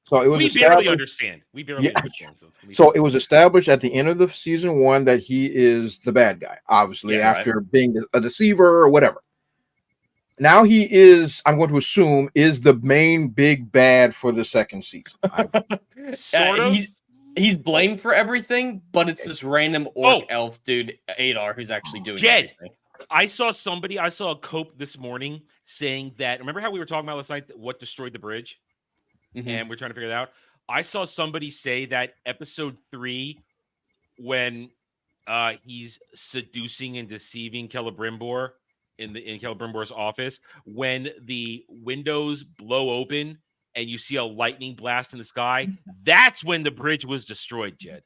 So it was We barely established. understand. We barely Yeah. understand. So, it's gonna be So fun. it was established at the end of the season 1 that he is the bad guy, obviously, Yeah, right. after being a deceiver or whatever. Now he is, I'm going to assume, is the main big bad for the second season. Sort of. He's blamed for everything, but it's this random orc elf dude, Adar, who's actually doing Jed. everything. I saw a cope this morning saying that. Remember how we were talking about last night? What destroyed the bridge? Mhm. And we're trying to figure it out. I saw somebody say that episode 3, when he's seducing and deceiving Celebrimbor in Celebrimbor's office, when the windows blow open and you see a lightning blast in the sky, that's when the bridge was destroyed, Jed.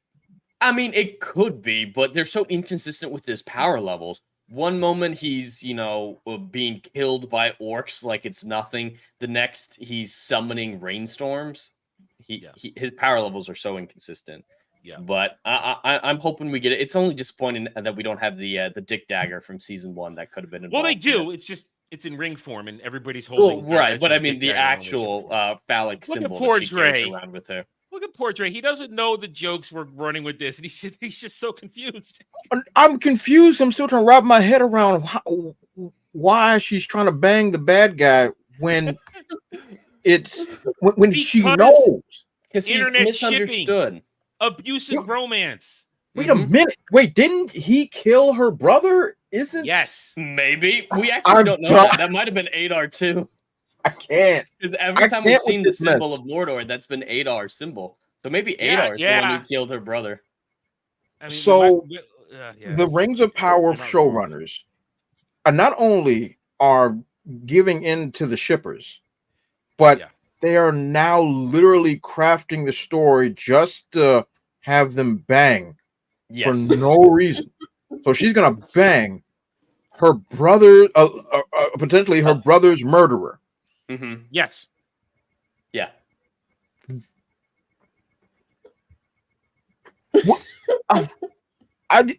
I mean, it could be, but they're so inconsistent with his power levels. One moment he's, being killed by orcs like it's nothing. The next he's summoning rainstorms. His power levels are so inconsistent. Yeah, but I'm hoping we get it. It's only disappointing that we don't have the dick dagger from season 1 that could have been involved. Well, they do. It's in ring form, and everybody's holding. Well, right, but I mean the actual phallic symbol that she carries around with her. Look at poor Dre. He doesn't know the jokes we're running with this, and he's just so confused. I'm confused. I'm still trying to wrap my head around why she's trying to bang the bad guy when when she knows. Because he's misunderstood. Shipping, abusive romance. Wait a minute. Wait, didn't he kill her brother? Isn't? Yes. Maybe. We actually don't know that. That might have been Adar too. I can't. Because every time we've seen the symbol of Mordor, that's been Adar's symbol. So maybe Adar is the one who killed her brother. I mean, the Rings of Power showrunners not only are giving in to the shippers, but they are now literally crafting the story just to have them bang for no reason. So she's gonna bang her brother, potentially her brother's murderer. Mm-hmm. Yes. Yeah. What? And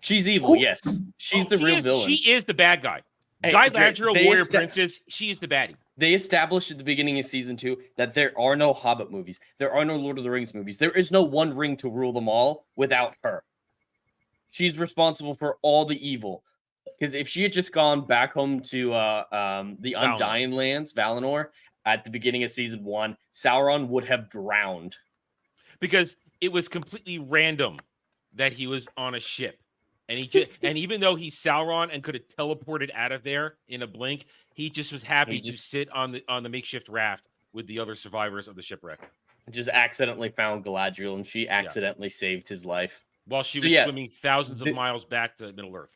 she's evil. Yes, she's the real villain. She is the bad guy. Hey, Galadriel, warrior princess. She is the baddie. They established at the beginning of season 2 that there are no Hobbit movies. There are no Lord of the Rings movies. There is no one ring to rule them all without her. She's responsible for all the evil. Because if she had just gone back home to the Undying Lands, Valinor, at the beginning of season 1, Sauron would have drowned. Because it was completely random that he was on a ship. And and even though he's Sauron and could have teleported out of there in a blink, he just was happy to sit on the makeshift raft with the other survivors of the shipwreck. Just accidentally found Galadriel, and she accidentally saved his life. While she was swimming thousands of miles back to Middle-earth.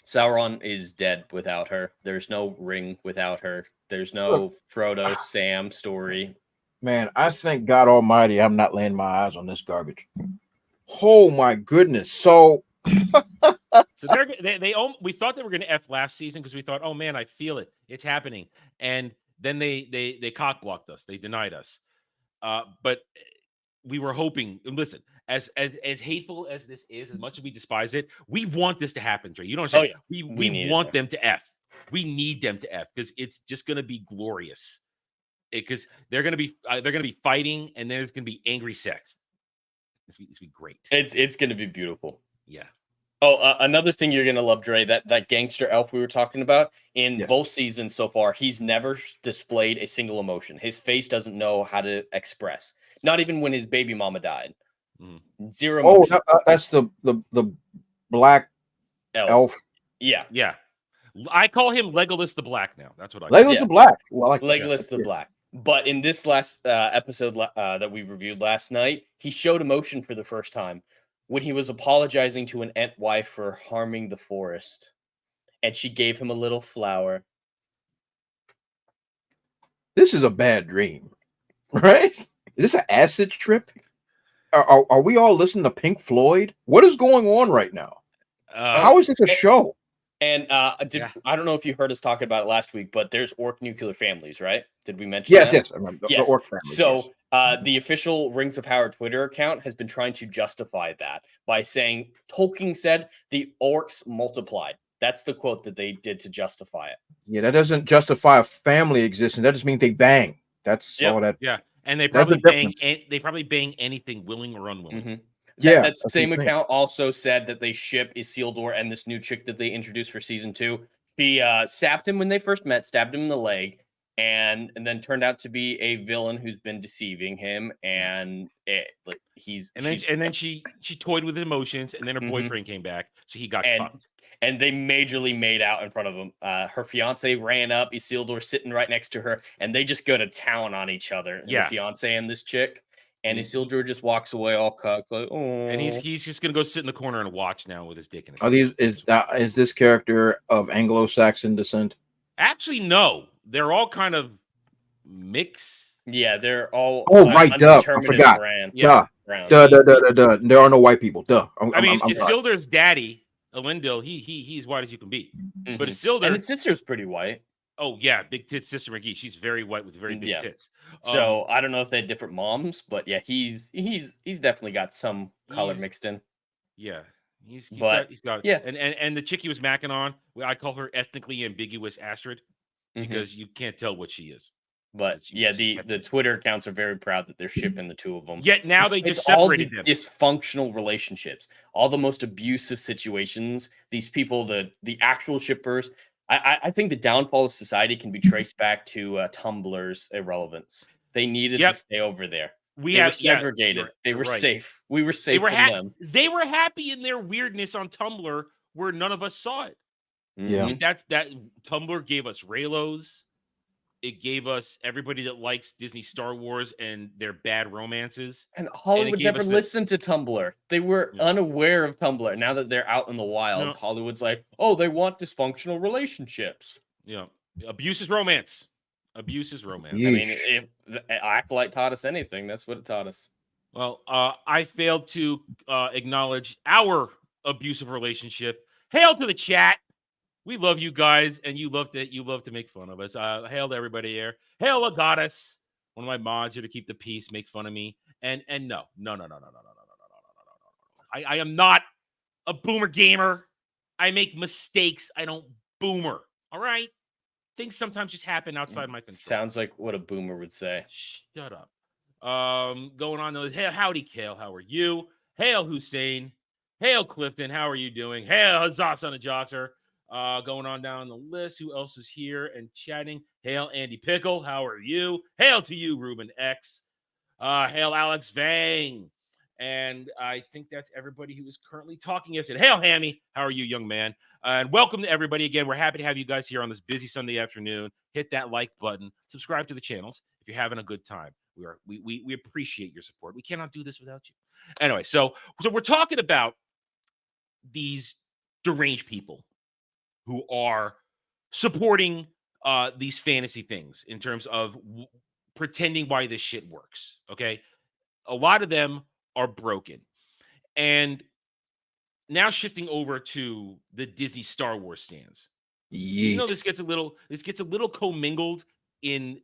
Sauron is dead without her. There's no ring without her. There's no Frodo, Sam story. Man, I thank God Almighty I'm not laying my eyes on this garbage. Oh my goodness. So we thought they were going to F last season because we thought, oh man, I feel it. It's happening. And then they cock blocked us. They denied us. But we were hoping, and listen, as hateful as this is, as much as we despise it, we want this to happen, Dre. You don't understand. Oh, yeah. We want them to F. We need them to F because it's just going to be glorious. Because they're going to be fighting, and then there's going to be angry sex. It's going to be great. It's going to be beautiful. Yeah. Oh, another thing you're going to love, Dre, that gangster elf we were talking about, in both seasons so far, he's never displayed a single emotion. His face doesn't know how to express. Not even when his baby mama died. Zero emotion. Oh, that's the black elf. Yeah. Yeah. I call him Legolas the Black now. That's what I call him. Legolas the Black. Well, I like Legolas the Black. But in this last episode that we reviewed last night, he showed emotion for the first time when he was apologizing to an Ent wife for harming the forest. And she gave him a little flower. This is a bad dream, right? Is this an acid trip? Are we all listening to Pink Floyd? What is going on right now? How is this a show? And I don't know if you heard us talking about it last week, but there's orc nuclear families, right? Did we mention that? Yes, I remember. The orc families. So the official Rings of Power Twitter account has been trying to justify that by saying Tolkien said the orcs multiplied. That's the quote that they did to justify it. Yeah, that doesn't justify a family existence. That just means they bang. That's all that. Yeah, and they That's probably the bang. difference. They probably bang anything, willing or unwilling. Mm-hmm. Yeah, That that's the same thing. account also said that they ship Isildur and this new chick that they introduced for season 2. She sapped him when they first met, stabbed him in the leg, and then turned out to be a villain who's been deceiving him. And then she toyed with his emotions, and then her Mhm. boyfriend came back, so he got and fucked. and they majorly made out in front of him. Her fiance ran up, Isildur sitting right next to her, and they just go to town on each other. Yeah. The fiance and this chick. And Isildur just walks away all cucked, like, oh. And he's just gonna go sit in the corner and watch now with his dick in his Are these is this character of Anglo-Saxon descent? Actually, no. They're all kind of mix. Yeah, they're all. Right, duh. I forgot. Yeah. Duh. There are no white people. Duh. I'm Isildur's daddy, Elendil, he's white as you can be. But Isildur and his sister's pretty white. Oh yeah, big tits sister McGee. She's very white with very big tits. So I don't know if they had different moms, but yeah, he's definitely got some color mixed in. Yeah, he's got yeah. And the chick he was macking on, I call her ethnically ambiguous Astrid because you can't tell what she is. But yeah, the Twitter accounts are very proud that they're shipping the two of them. Yet now they just all separated them. Dysfunctional relationships, all the most abusive situations. These people, the actual shippers. I think the downfall of society can be traced back to Tumblr's irrelevance. They needed to stay over there. They were segregated. They were safe. We were safe from them. They were happy in their weirdness on Tumblr where none of us saw it. Yeah. I mean, that Tumblr gave us Raylos. It gave us everybody that likes Disney Star Wars and their bad romances. And Hollywood never listened to Tumblr. They were unaware of Tumblr. Now that they're out in the wild, Hollywood's like, oh, they want dysfunctional relationships. Yeah. Abuse is romance. Abuse is romance. I mean, if Acolyte taught us anything, that's what it taught us. Well, I failed to acknowledge our abusive relationship. Hail to the chat. We love you guys, and you love to make fun of us. Hail to everybody here. Hail to Goddess, one of my mods here to keep the peace, make fun of me. And no. I am not a boomer gamer. I make mistakes. I don't boomer. All right? Things sometimes just happen outside my control. Sounds like what a boomer would say. Shut up. Going on to howdy, Kale. How are you? Hail Hussein. Hail Clifton. How are you doing? Hail Huzzah, son of Joxer. Going on down the list. Who else is here and chatting? Hail Andy Pickle. How are you? Hail to you, Ruben X. Hail Alex Vang. And I think that's everybody who is currently talking yesterday. Hail Hammy. How are you, young man? And welcome to everybody again. We're happy to have you guys here on this busy Sunday afternoon. Hit that like button. Subscribe to the channels if you're having a good time. We appreciate your support. We cannot do this without you. Anyway, so we're talking about these deranged people who are supporting these fantasy things in terms of pretending why this shit works. Okay, a lot of them are broken, and now shifting over to the Disney Star Wars stands. You know, this gets a little commingled in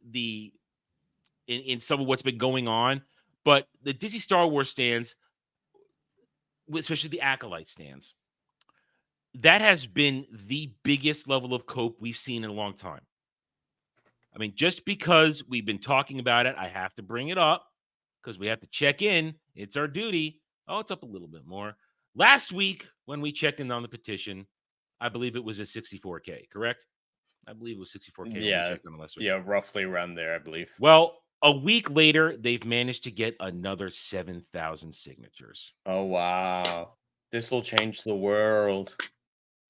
some of what's been going on, but the Disney Star Wars stands, especially the Acolyte stands, that has been the biggest level of cope we've seen in a long time. I mean, just because we've been talking about it, I have to bring it up because we have to check in. It's our duty. Oh, it's up a little bit more. Last week, when we checked in on the petition, I believe it was a 64K, correct? I believe it was 64K. Yeah, roughly around there, I believe. Well, a week later, they've managed to get another 7,000 signatures. Oh, wow. This will change the world.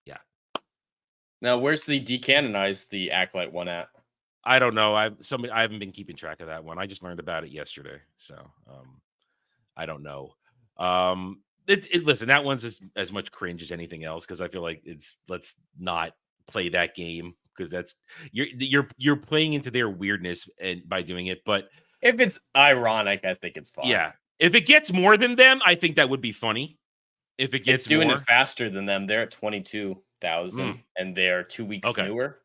Yeah. Now, where's the decanonize the Acolyte one at? I don't know. I haven't been keeping track of that one. I just learned about it yesterday, so I don't know. Listen, that one's as much cringe as anything else because I feel like let's not play that game because that's you're playing into their weirdness and by doing it. But if it's ironic, I think it's fine. Yeah, if it gets more than them, I think that would be funny. If it gets doing more. It faster than them, they're at 22,000 and they're 2 weeks newer.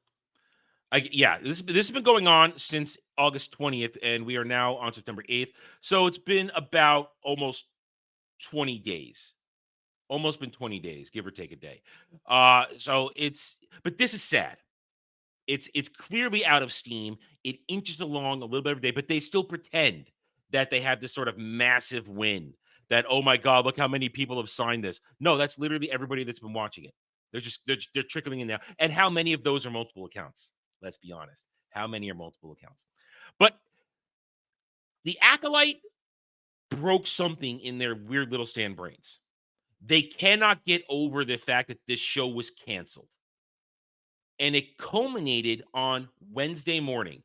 This has been going on since August 20th, and we are now on September 8th. So it's been about almost 20 days. Almost been 20 days, give or take a day. So but this is sad. It's clearly out of steam. It inches along a little bit every day, but they still pretend that they have this sort of massive win. That, oh my God, look how many people have signed this. No, that's literally everybody that's been watching it. They're trickling in now. And how many of those are multiple accounts? Let's be honest. How many are multiple accounts? But the Acolyte broke something in their weird little stand brains. They cannot get over the fact that this show was canceled. And it culminated on Wednesday morning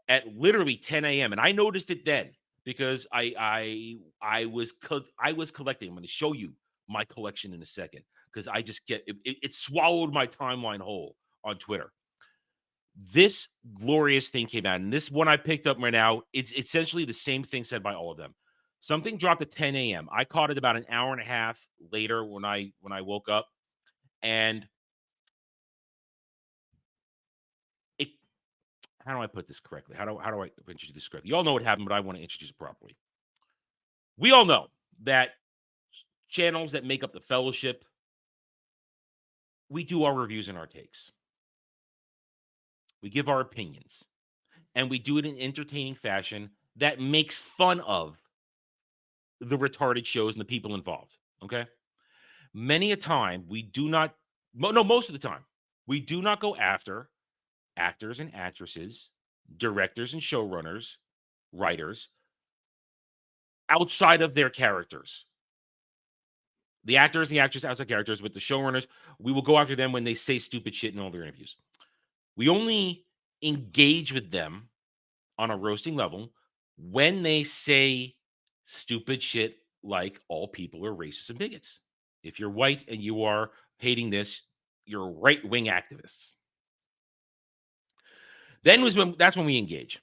at literally 10 a.m. And I noticed it then because I was collecting. I'm going to show you my collection in a second because I just it swallowed my timeline whole on Twitter. This glorious thing came out, and this one I picked up right now, it's essentially the same thing said by all of them. Something dropped at 10 a.m. I caught it about an hour and a half later when I woke up, and how do I put this correctly? How do I introduce this correctly? You all know what happened, but I want to introduce it properly. We all know that channels that make up the Fellowship, we do our reviews and our takes. We give our opinions, and we do it in entertaining fashion that makes fun of the retarded shows and the people involved, okay? Many a time, most of the time, we do not go after actors and actresses, directors and showrunners, writers, outside of their characters. The actors and the actresses outside characters, with the showrunners, we will go after them when they say stupid shit in all their interviews. We only engage with them on a roasting level when they say stupid shit like all people are racist and bigots. If you're white and you are hating this, you're right-wing activists. That's when we engage.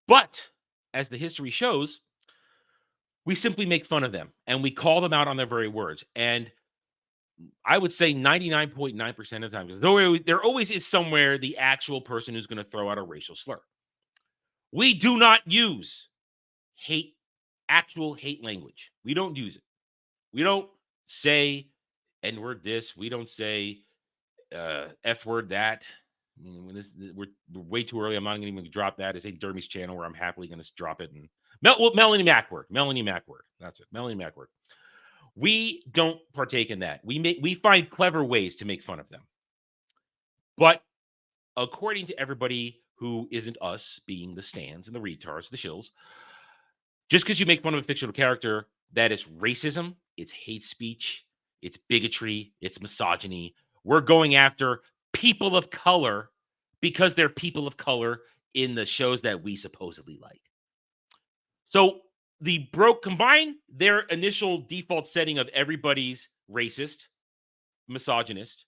But as the history shows, we simply make fun of them and we call them out on their very words. And I would say 99.9% of the time, there always is somewhere the actual person who's going to throw out a racial slur. We do not use actual hate language. We don't use it. We don't say N-word this. We don't say F-word that. We're way too early. I'm not going to even drop that. It's a Dermy's channel where I'm happily going to drop it. And Melanie Macword. That's it. Melanie Macword. We don't partake in that. We find clever ways to make fun of them. But according to everybody who isn't us, being the stands and the retards, the shills, just because you make fun of a fictional character, that is racism, it's hate speech, it's bigotry, it's misogyny. We're going after people of color because they're people of color in the shows that we supposedly like. So combine their initial default setting of everybody's racist, misogynist,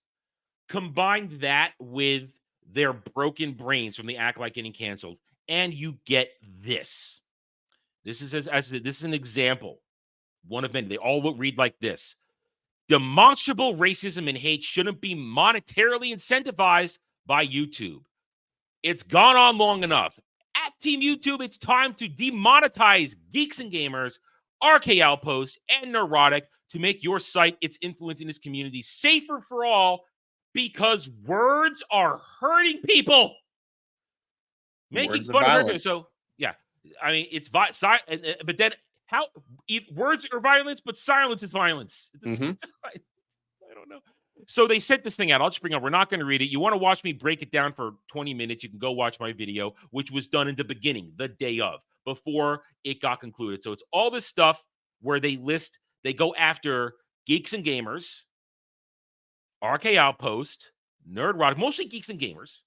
combine that with their broken brains from the Acolyte getting canceled, and you get this. This is this is an example, one of many. They all read like this. Demonstrable racism and hate shouldn't be monetarily incentivized by YouTube. It's gone on long enough. At Team YouTube, it's time to demonetize Geeks and Gamers, RK Outpost, and Neurotic to make your site, its influence in this community, safer for all, because words are hurting people. Making fun of her. So, yeah. I mean, it's but then how words are violence, but silence is violence. I don't know. So they sent this thing out. I'll just bring up. We're not going to read it. You want to watch me break it down for 20 minutes? You can go watch my video, which was done in the beginning, the day of, before it got concluded. So it's all this stuff where they go after Geeks and Gamers, RK Outpost, Nerd Rock, mostly Geeks and Gamers,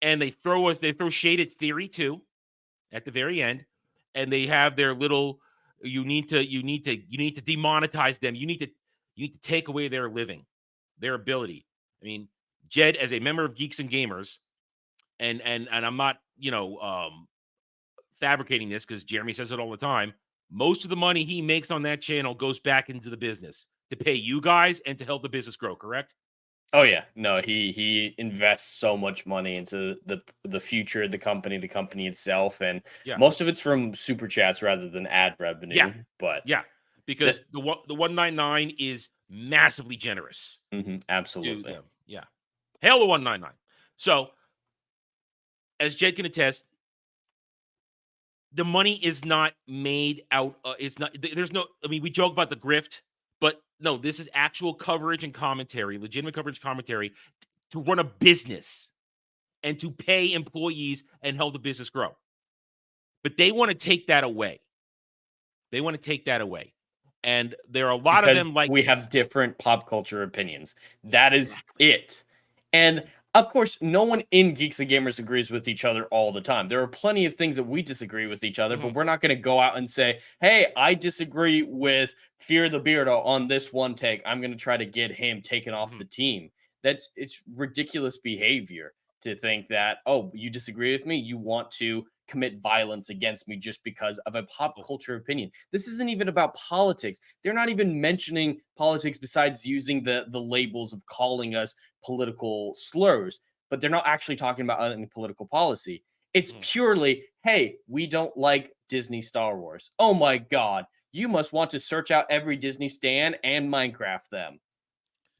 and they throw shade at Theory too. At the very end, and they have their little. You need to demonetize them. You need to take away their living, their ability. I mean, Jed, as a member of Geeks and Gamers, and I'm not fabricating this because Jeremy says it all the time. Most of the money he makes on that channel goes back into the business to pay you guys and to help the business grow. Correct? Oh yeah, no, he invests so much money into the future of the company itself, and most of it's from super chats rather than ad revenue. Yeah, but yeah, because the 199 is massively generous. Absolutely. To them. Yeah. Hail the 199. So, as Jed can attest, the money is not made out. It's not. There's no. I mean, we joke about the grift, but no, this is actual coverage and commentary, legitimate coverage commentary to run a business and to pay employees and help the business grow. But they want to take that away. They want to take that away. And there are a lot of them like we have different pop culture opinions. That is it. And of course, no one in Geeks and Gamers agrees with each other all the time. There are plenty of things that we disagree with each other, but we're not going to go out and say, hey, I disagree with Fear the Beardo on this one take. I'm going to try to get him taken off the team. It's ridiculous behavior to think that, oh, you disagree with me? You want to commit violence against me just because of a pop culture opinion. This isn't even about politics. They're not even mentioning politics besides using the labels of calling us political slurs, but they're not actually talking about any political policy. It's purely, hey, we don't like Disney Star Wars. Oh my God, you must want to search out every Disney stan and Minecraft them.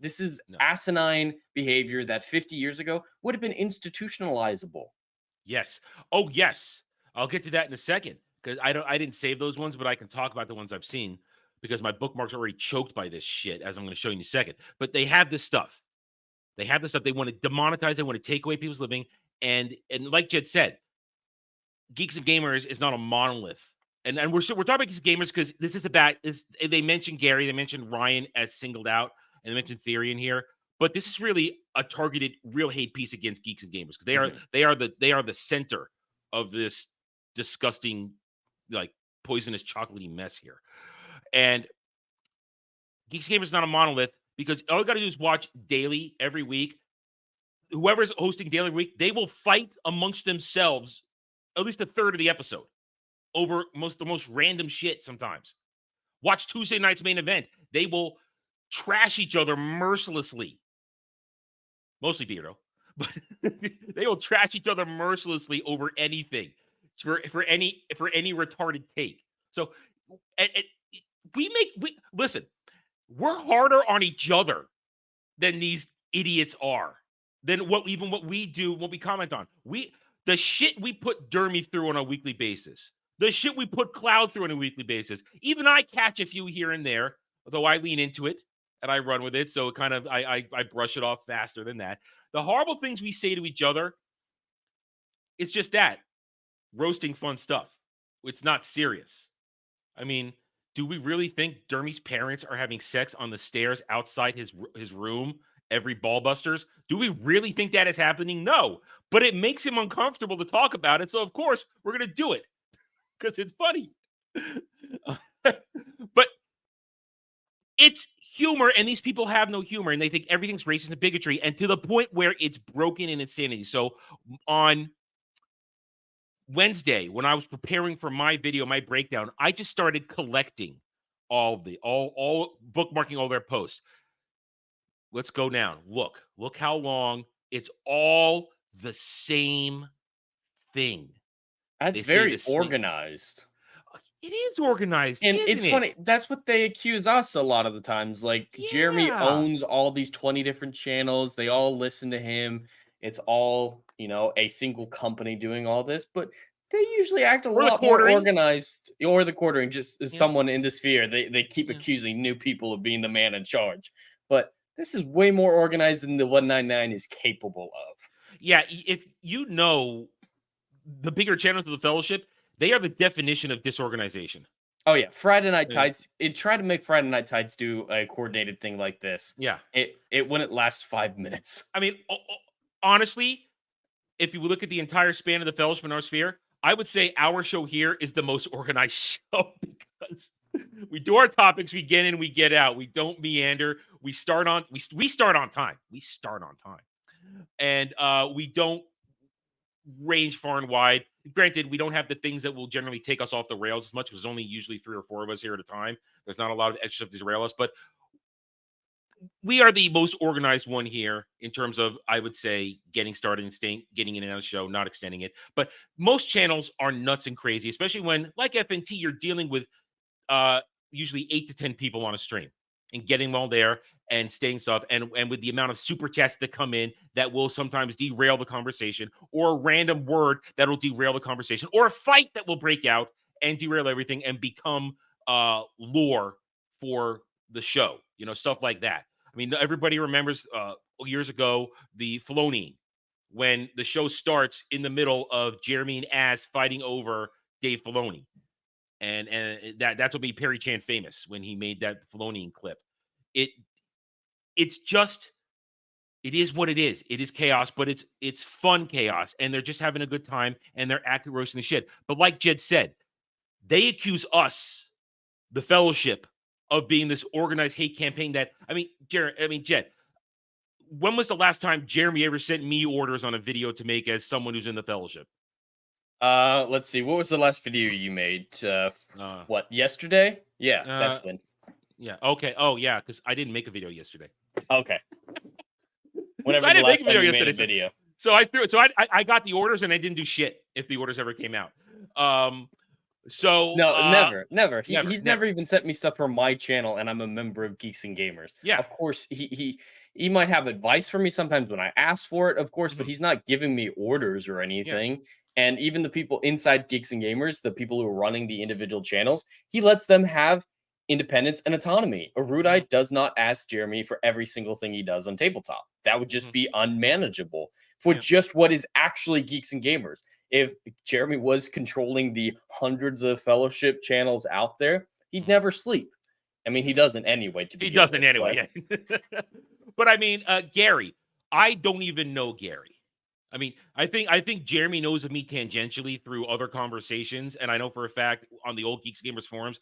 This is asinine behavior that 50 years ago would have been institutionalizable. Yes. Oh, yes. I'll get to that in a second because I didn't save those ones, but I can talk about the ones I've seen because my bookmarks are already choked by this shit, as I'm going to show you in a second. But they have this stuff. They have this stuff. They want to demonetize. They want to take away people's living. And like Jed said, Geeks and Gamers is not a monolith. And we're talking about Geeks and Gamers because this is about they mentioned Gary, they mentioned Ryan as singled out, and they mentioned Theory in here. But this is really a targeted, real hate piece against Geeks and Gamers because they are the center of this disgusting, like poisonous, chocolatey mess here. And Geeks and Gamers is not a monolith because all you got to do is watch daily every week. Whoever's hosting daily week, they will fight amongst themselves at least a third of the episode over the most random shit. Sometimes watch Tuesday night's main event; they will trash each other mercilessly. Mostly Beardo, but they will trash each other mercilessly over anything for any retarded take. So listen, we're harder on each other than these idiots are, than what we do, what we comment on. The shit we put Dermy through on a weekly basis, the shit we put Cloud through on a weekly basis. Even I catch a few here and there, although I lean into it. And I run with it, so it kind of I brush it off faster than that. The horrible things we say to each other, it's just that roasting fun stuff. It's not serious. I mean, do we really think Dermy's parents are having sex on the stairs outside his room every Ballbusters? Do we really think that is happening? No, but it makes him uncomfortable to talk about it. So of course we're gonna do it because it's funny. But it's humor, and these people have no humor, and they think everything's racist and bigotry, and to the point where it's broken in insanity. So on Wednesday, when I was preparing for my video, my breakdown, I just started collecting all bookmarking all their posts. Let's go down. Look how long. It's all the same thing. That's very organized. It is organized, and it's funny. That's what they accuse us a lot of the times. Like Jeremy owns all these 20 different channels. They all listen to him. It's all, a single company doing all this, but they usually act a lot more organized. Or the quartering, just someone in the sphere. They keep accusing new people of being the man in charge. But this is way more organized than the 199 is capable of. Yeah, if you know the bigger channels of the Fellowship, they are the definition of disorganization. Oh yeah, Friday Night Tights. It tried to make Friday Night Tights do a coordinated thing like this. Yeah, it wouldn't last 5 minutes. I mean, honestly, if you look at the entire span of the Fellowship in our sphere, I would say our show here is the most organized show because we do our topics, we get in, we get out, we don't meander, we start on time, and we don't range far and wide. Granted, we don't have the things that will generally take us off the rails as much because there's only usually 3 or 4 of us here at a time. There's not a lot of extra stuff to derail us, but we are the most organized one here in terms of, I would say, getting started and getting in and out of the show, not extending it. But most channels are nuts and crazy, especially when, like FNT, you're dealing with usually 8 to 10 people on a stream and getting them all there and staying stuff. And with the amount of super chats that come in that will sometimes derail the conversation, or a random word that will derail the conversation, or a fight that will break out and derail everything and become lore for the show, stuff like that. I mean, everybody remembers years ago the Filoni, when the show starts in the middle of Jeremy and Az fighting over Dave Filoni. And that's what made Perry Chan famous when he made that Filoni clip. It's just, it is what it is. It is chaos, but it's fun chaos, and they're just having a good time, and they're acting roasting the shit. But like Jed said, they accuse us, the Fellowship, of being this organized hate campaign that, Jed, when was the last time Jeremy ever sent me orders on a video to make as someone who's in the Fellowship? Let's see. What was the last video you made? What, yesterday? Yeah, that's when. Yeah. Okay. Oh, yeah, because I didn't make a video yesterday. Okay. Whenever So I the didn't last make a video time you yesterday. made a video. So I threw it. So I got the orders and I didn't do shit if the orders ever came out. So Never. He's never even sent me stuff from my channel, and I'm a member of Geeks and Gamers. Yeah. Of course, he might have advice for me sometimes when I ask for it, of course, but he's not giving me orders or anything. Yeah. And even the people inside Geeks and Gamers, the people who are running the individual channels, he lets them have independence and autonomy. Erudite does not ask Jeremy for every single thing he does on tabletop. That would just be unmanageable for just what is actually Geeks and Gamers. If Jeremy was controlling the hundreds of Fellowship channels out there, he'd never sleep. I mean, he doesn't anyway. He doesn't anyway. Yeah. But I mean, Gary, I don't even know Gary. I mean, I think Jeremy knows of me tangentially through other conversations, and I know for a fact on the old Geeks Gamers forums,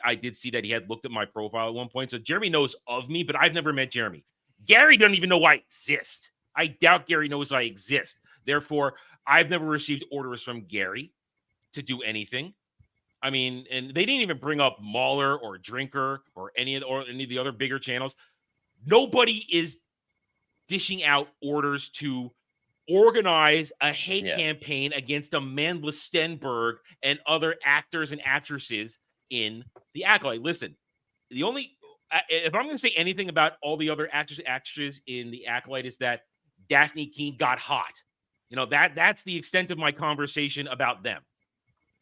I did see that he had looked at my profile at one point. So Jeremy knows of me, but I've never met Jeremy. Gary doesn't even know I exist. I doubt Gary knows I exist. Therefore, I've never received orders from Gary to do anything. I mean, and they didn't even bring up Mauler or Drinker or any of the other bigger channels. Nobody is dishing out orders to organize a hate campaign against Amanda Stenberg and other actors and actresses in the Acolyte. Listen, if I'm going to say anything about all the other actors and actresses in the Acolyte, is that Daphne Keene got hot. That's the extent of my conversation about them.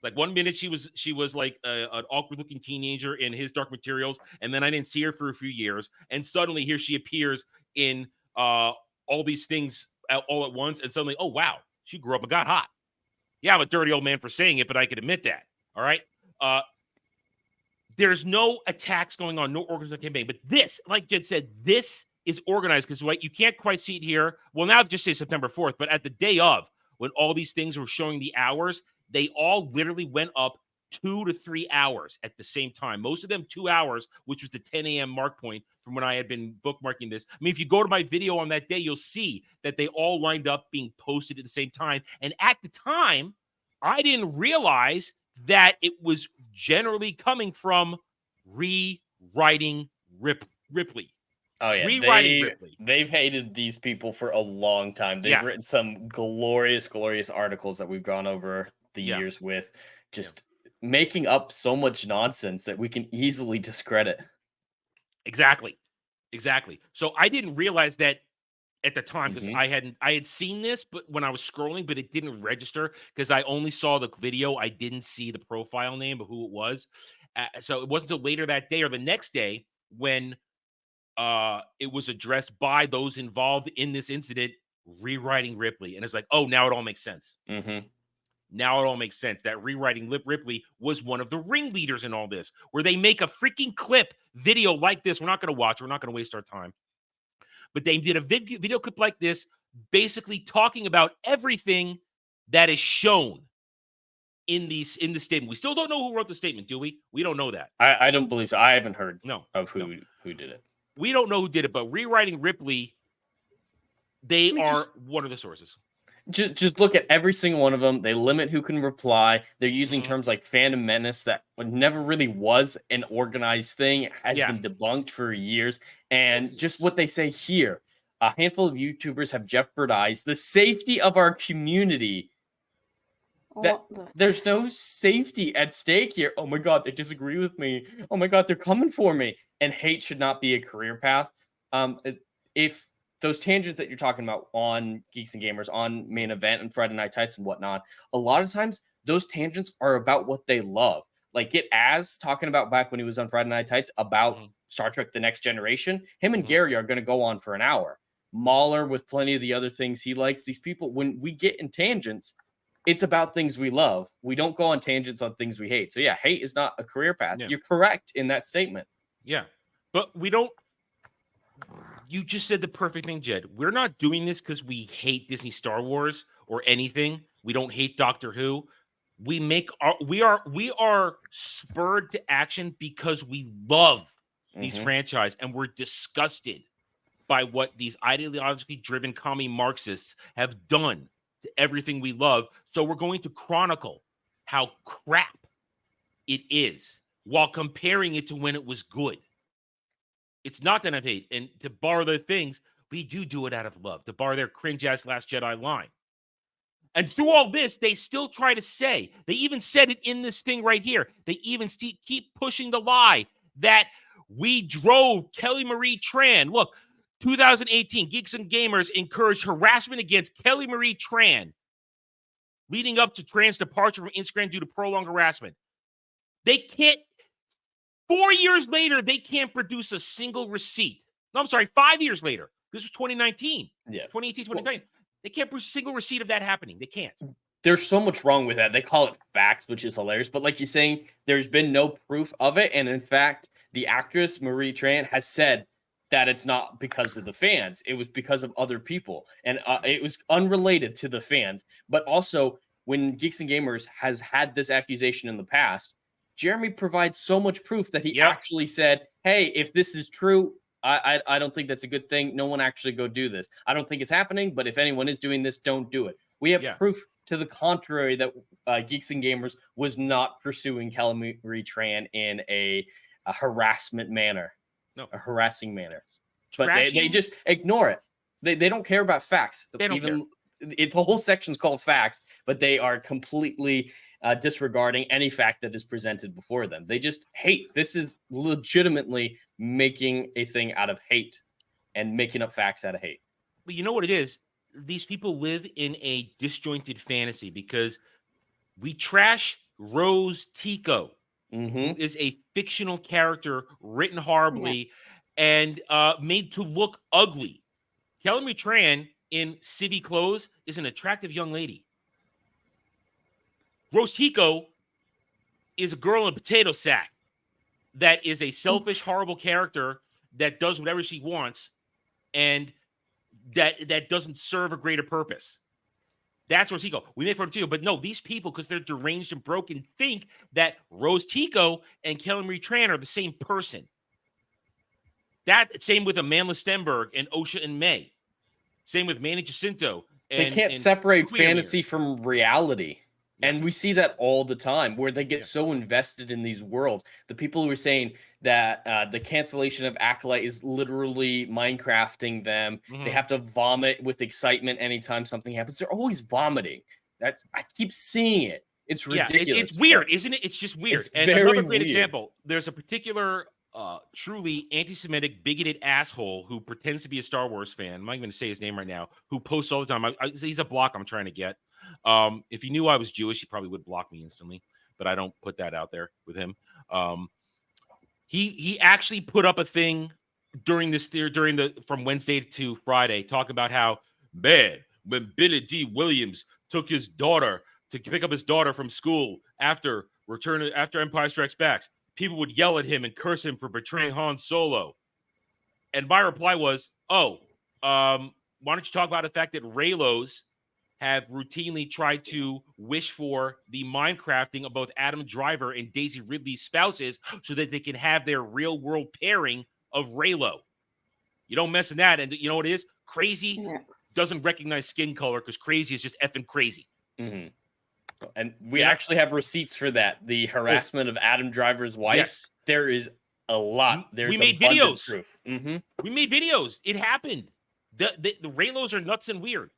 Like, one minute she was like an awkward looking teenager in His Dark Materials, and then I didn't see her for a few years, and suddenly here she appears in all these things all at once, and suddenly, oh wow, she grew up and got hot. Yeah, I'm a dirty old man for saying it, but I can admit that. All right. There's no attacks going on, no organized campaign, but this, like Jed said, this is organized because you can't quite see it here. Well, now just say September 4th, but at the day of, when all these things were showing the hours, they all literally went up 2 to 3 hours at the same time. Most of them 2 hours, which was the 10 a.m. mark point from when I had been bookmarking this. I mean, if you go to my video on that day, you'll see that they all lined up being posted at the same time. And at the time, I didn't realize that it was generally coming from rewriting Ripley. Oh yeah, rewriting Ripley. They've hated these people for a long time. They've written some glorious articles that we've gone over the years with, just making up so much nonsense that we can easily discredit. Exactly. So I didn't realize that at the time, because I had seen this, but when I was scrolling, but it didn't register because I only saw the video. I didn't see the profile name of who it was. So it wasn't until later that day or the next day when it was addressed by those involved in this incident, rewriting Ripley. And it's like, oh, now it all makes sense. Now it all makes sense that rewriting Ripley was one of the ringleaders in all this, where they make a freaking clip video like this. We're not going to watch. We're not going to waste our time. But they did a video clip like this, basically talking about everything that is shown in the statement. We still don't know who wrote the statement, do we? We don't know that. I don't believe so. I haven't heard of who did it. We don't know who did it, but rewriting Ripley, they are one of the sources. Just look at every single one of them. They limit who can reply. They're using terms like Phantom Menace that never really was an organized thing. It has been debunked for years. And just what they say here, a handful of YouTubers have jeopardized the safety of our community that there's no safety at stake here. Oh my god, they disagree with me. Oh my god, they're coming for me. And hate should not be a career path. If those tangents that you're talking about on Geeks and Gamers, on Main Event and Friday Night Tights and whatnot, a lot of times those tangents are about what they love. Like Get Az talking about back when he was on Friday Night Tights about Star Trek The Next Generation. Him and Gary are going to go on for an hour. Mahler with plenty of the other things he likes. These people, when we get in tangents, it's about things we love. We don't go on tangents on things we hate. So yeah, hate is not a career path. Yeah. You're correct in that statement. Yeah, but we don't. You just said the perfect thing, Jed. We're not doing this because we hate Disney Star Wars or anything. We don't hate Doctor Who. We are spurred to action because we love these franchise, and we're disgusted by what these ideologically driven commie Marxists have done to everything we love. So we're going to chronicle how crap it is while comparing it to when it was good. It's not that I hate. And to borrow their things, we do it out of love. To borrow their cringe-ass Last Jedi line. And through all this, they still try to say, they even said it in this thing right here, they even keep pushing the lie that we drove Kelly Marie Tran. Look, 2018, Geeks and Gamers encouraged harassment against Kelly Marie Tran, leading up to Tran's departure from Instagram due to prolonged harassment. They can't, 4 years later, they can't produce a single receipt. No, I'm sorry, 5 years later. This was 2019. Yeah. 2018, 2019. They can't produce a single receipt of that happening. They can't. There's so much wrong with that. They call it facts, which is hilarious. But like you're saying, there's been no proof of it. And in fact, the actress, Marie Tran, has said that it's not because of the fans. It was because of other people. And it was unrelated to the fans. But also, when Geeks and Gamers has had this accusation in the past, Jeremy provides so much proof that he actually said, hey, if this is true, I don't think that's a good thing. No one actually go do this. I don't think it's happening, but if anyone is doing this, don't do it. We have proof to the contrary that Geeks and Gamers was not pursuing Kelly Marie Tran in a harassment manner. No. A harassing manner. But they just ignore it. They don't care about facts. They don't care. The whole section's called facts, but they are completely disregarding any fact that is presented before them. They just hate. This is legitimately making a thing out of hate and making up facts out of hate. But you know what it is? These people live in a disjointed fantasy because we trash Rose Tico, who is a fictional character written horribly and made to look ugly. Kelly Marie Tran in civvy clothes is an attractive young lady. Rose Tico is a girl in a potato sack that is a selfish, horrible character that does whatever she wants and that doesn't serve a greater purpose. That's Rose Tico. We make fun of Tico, but no, these people, because they're deranged and broken, think that Rose Tico and Kelly Marie Tran are the same person. That same with Amanda Stenberg and Osha and May. Same with Manny Jacinto. They can't separate fantasy from reality. And we see that all the time where they get so invested in these worlds. The people who are saying that the cancellation of Acolyte is literally Minecrafting them. They have to vomit with excitement anytime something happens. They're always vomiting. I keep seeing it. It's ridiculous. It's weird, isn't it? It's just weird. It's and very another great weird. example, there's a particular truly anti-Semitic, bigoted asshole who pretends to be a Star Wars fan. I'm not even going to say his name right now, who posts all the time. He's a block I'm trying to get. If he knew I was Jewish, he probably would block me instantly, but I don't put that out there with him. He actually put up a thing from Wednesday to Friday, talking about how bad when Billy D. Williams took his daughter to pick up his daughter from school after Empire Strikes Back. People would yell at him and curse him for betraying Han Solo. And my reply was, why don't you talk about the fact that Raylos have routinely tried to wish for the Minecrafting of both Adam Driver and Daisy Ridley's spouses so that they can have their real-world pairing of Raylo. You don't mess in that. And you know what it is? Crazy doesn't recognize skin color because crazy is just effing crazy. Mm-hmm. And we actually have receipts for that. The harassment of Adam Driver's wife. Yes. There is a lot. We made videos. Proof. We made videos. It happened. The Raylos are nuts and weird.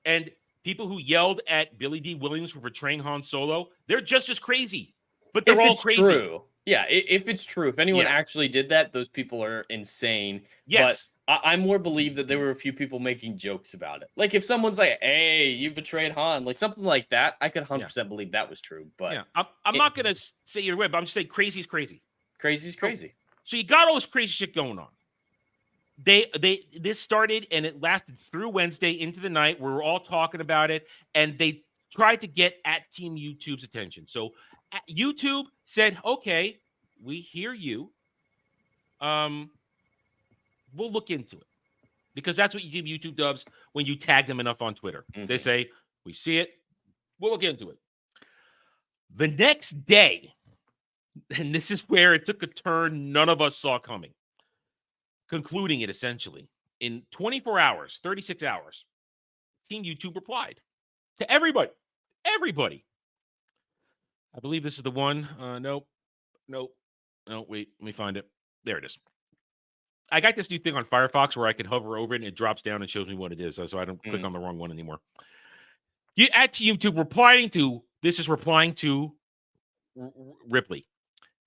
And people who yelled at Billy D. Williams for portraying Han Solo, they're just as crazy. But they're all crazy. True. Yeah, if it's true, if anyone actually did that, those people are insane. Yes. But I more believe that there were a few people making jokes about it. Like if someone's like, "Hey, you betrayed Han," like something like that, I could 100% believe that was true. But I'm not gonna say you're right, but I'm just saying crazy is crazy. Crazy is crazy. So you got all this crazy shit going on. This started and it lasted through Wednesday into the night. We were all talking about it, and they tried to get at Team YouTube's attention. So YouTube said, "Okay, we hear you. We'll look into it," because that's what YouTube does when you tag them enough on Twitter. They say, "We see it. We'll look into it." The next day, and this is where it took a turn none of us saw coming, concluding it essentially in 24 hours, 36 hours, Team YouTube replied to everybody. Everybody. I believe this is the one. Nope. No, wait, let me find it. There it is. I got this new thing on Firefox where I can hover over it and it drops down and shows me what it is, so I don't click on the wrong one anymore. At YouTube replying to Ripley.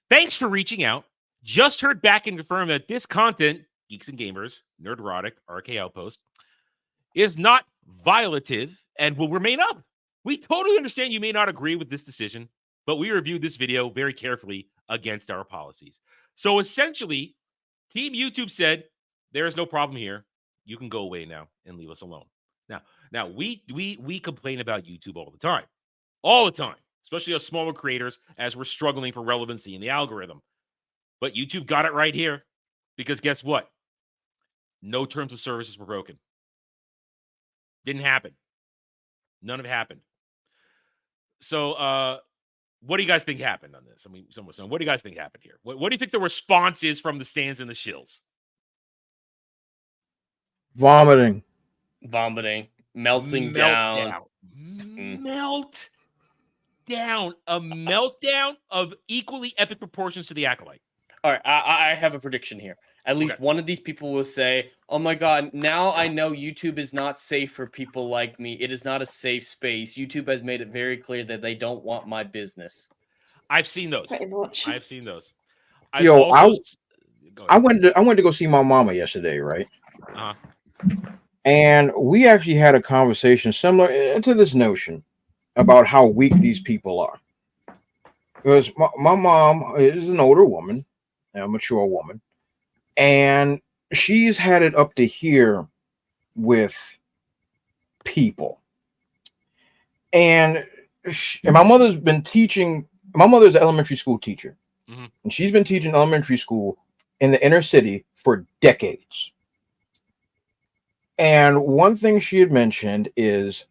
"Thanks for reaching out. Just heard back and confirmed that this content, Geeks and Gamers, Nerderotic, RK Outpost, is not violative and will remain up. We totally understand you may not agree with this decision, but we reviewed this video very carefully against our policies." So essentially, Team YouTube said, "There is no problem here. You can go away now and leave us alone." Now we complain about YouTube all the time, especially us smaller creators as we're struggling for relevancy in the algorithm. But YouTube got it right here, because guess what? No terms of services were broken. Didn't happen. None of it happened. So, what do you guys think happened on this? I mean, what do you guys think happened here? What do you think the response is from the stands and the shills? Vomiting. Melting down. Melt down. A meltdown of equally epic proportions to the Acolyte. All right, I have a prediction here. At least one of these people will say, "Oh my God, now I know YouTube is not safe for people like me. It is not a safe space. YouTube has made it very clear that they don't want my business." I've seen those. I've seen those. I went to go see my mama yesterday, right? Uh-huh. And we actually had a conversation similar to this notion about how weak these people are. Because my mom is an older woman, a mature woman, and she's had it up to here with people. And my mother's been teaching. My mother's an elementary school teacher, and she's been teaching elementary school in the inner city for decades. And one thing she had mentioned is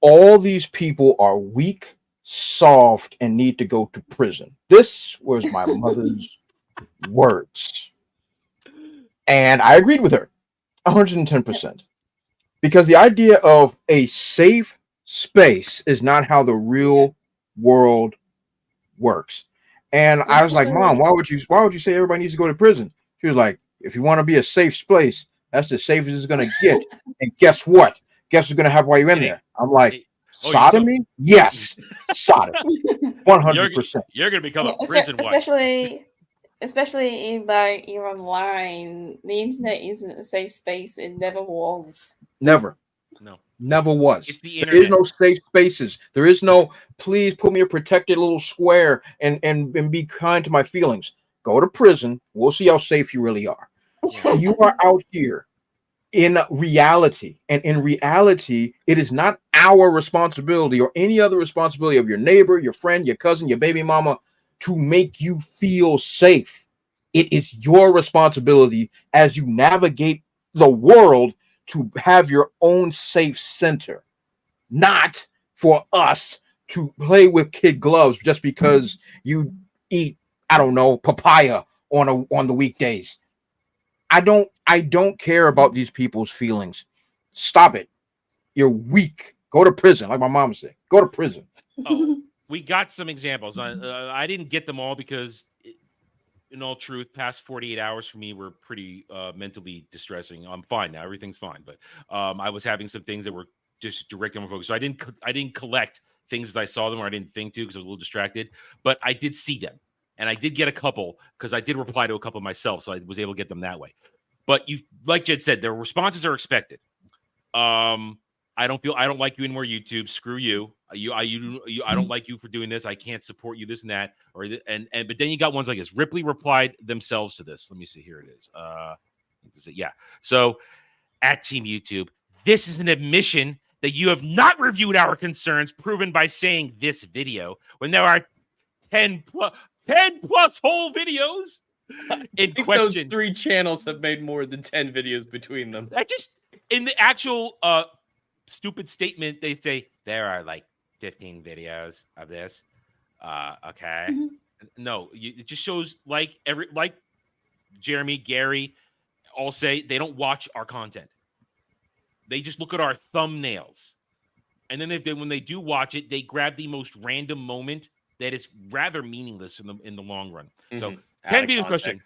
all these people are weak, soft, and need to go to prison. This was my mother's words. And I agreed with her 110%. Because the idea of a safe space is not how the real world works. And I was like, "Mom, why would you say everybody needs to go to prison?" She was like, "If you want to be a safe place, that's the safest it's going to get. And guess what? Guess what's going to happen while you're in there?" I'm like, "Sodomy? Yes, sodomy, 100%." You're going to become a prison wife. Especially if you're online, the internet isn't a safe space. It never was. Never. No. Never was. It's the internet. There is no safe spaces. There is no, "Please put me in a protected little square and be kind to my feelings." Go to prison. We'll see how safe you really are. You are out here in reality. And in reality, it is not our responsibility or any other responsibility of your neighbor, your friend, your cousin, your baby mama to make you feel safe. It is your responsibility as you navigate the world to have your own safe center, not for us to play with kid gloves just because you eat, I don't know, papaya on the weekdays. I don't care about these people's feelings. Stop it. You're weak. Go to prison, like my mom said. Go to prison. Oh, we got some examples. I didn't get them all because, in all truth, past 48 hours for me were pretty mentally distressing. I'm fine now. Everything's fine. But I was having some things that were just direct them focus. So I didn't collect things as I saw them, or I didn't think to because I was a little distracted. But I did see them, and I did get a couple because I did reply to a couple myself, so I was able to get them that way. But you, like Jed said, their responses are expected. I don't like you anymore, YouTube. Screw you. I don't like you for doing this. I can't support you. This and that. But then you got ones like this. Ripley replied themselves to this. Let me see. Here it is. Yeah. So at Team YouTube, this is an admission that you have not reviewed our concerns, proven by saying this video when there are 10 plus whole videos in question. Those 3 channels have made more than 10 videos between them. I just in the actual stupid statement, they say there are like 15 videos of this. Okay. No, it just shows like Jeremy, Gary all say they don't watch our content. They just look at our thumbnails. And then when they do watch it, they grab the most random moment that is rather meaningless in the long run. So 10 videos question.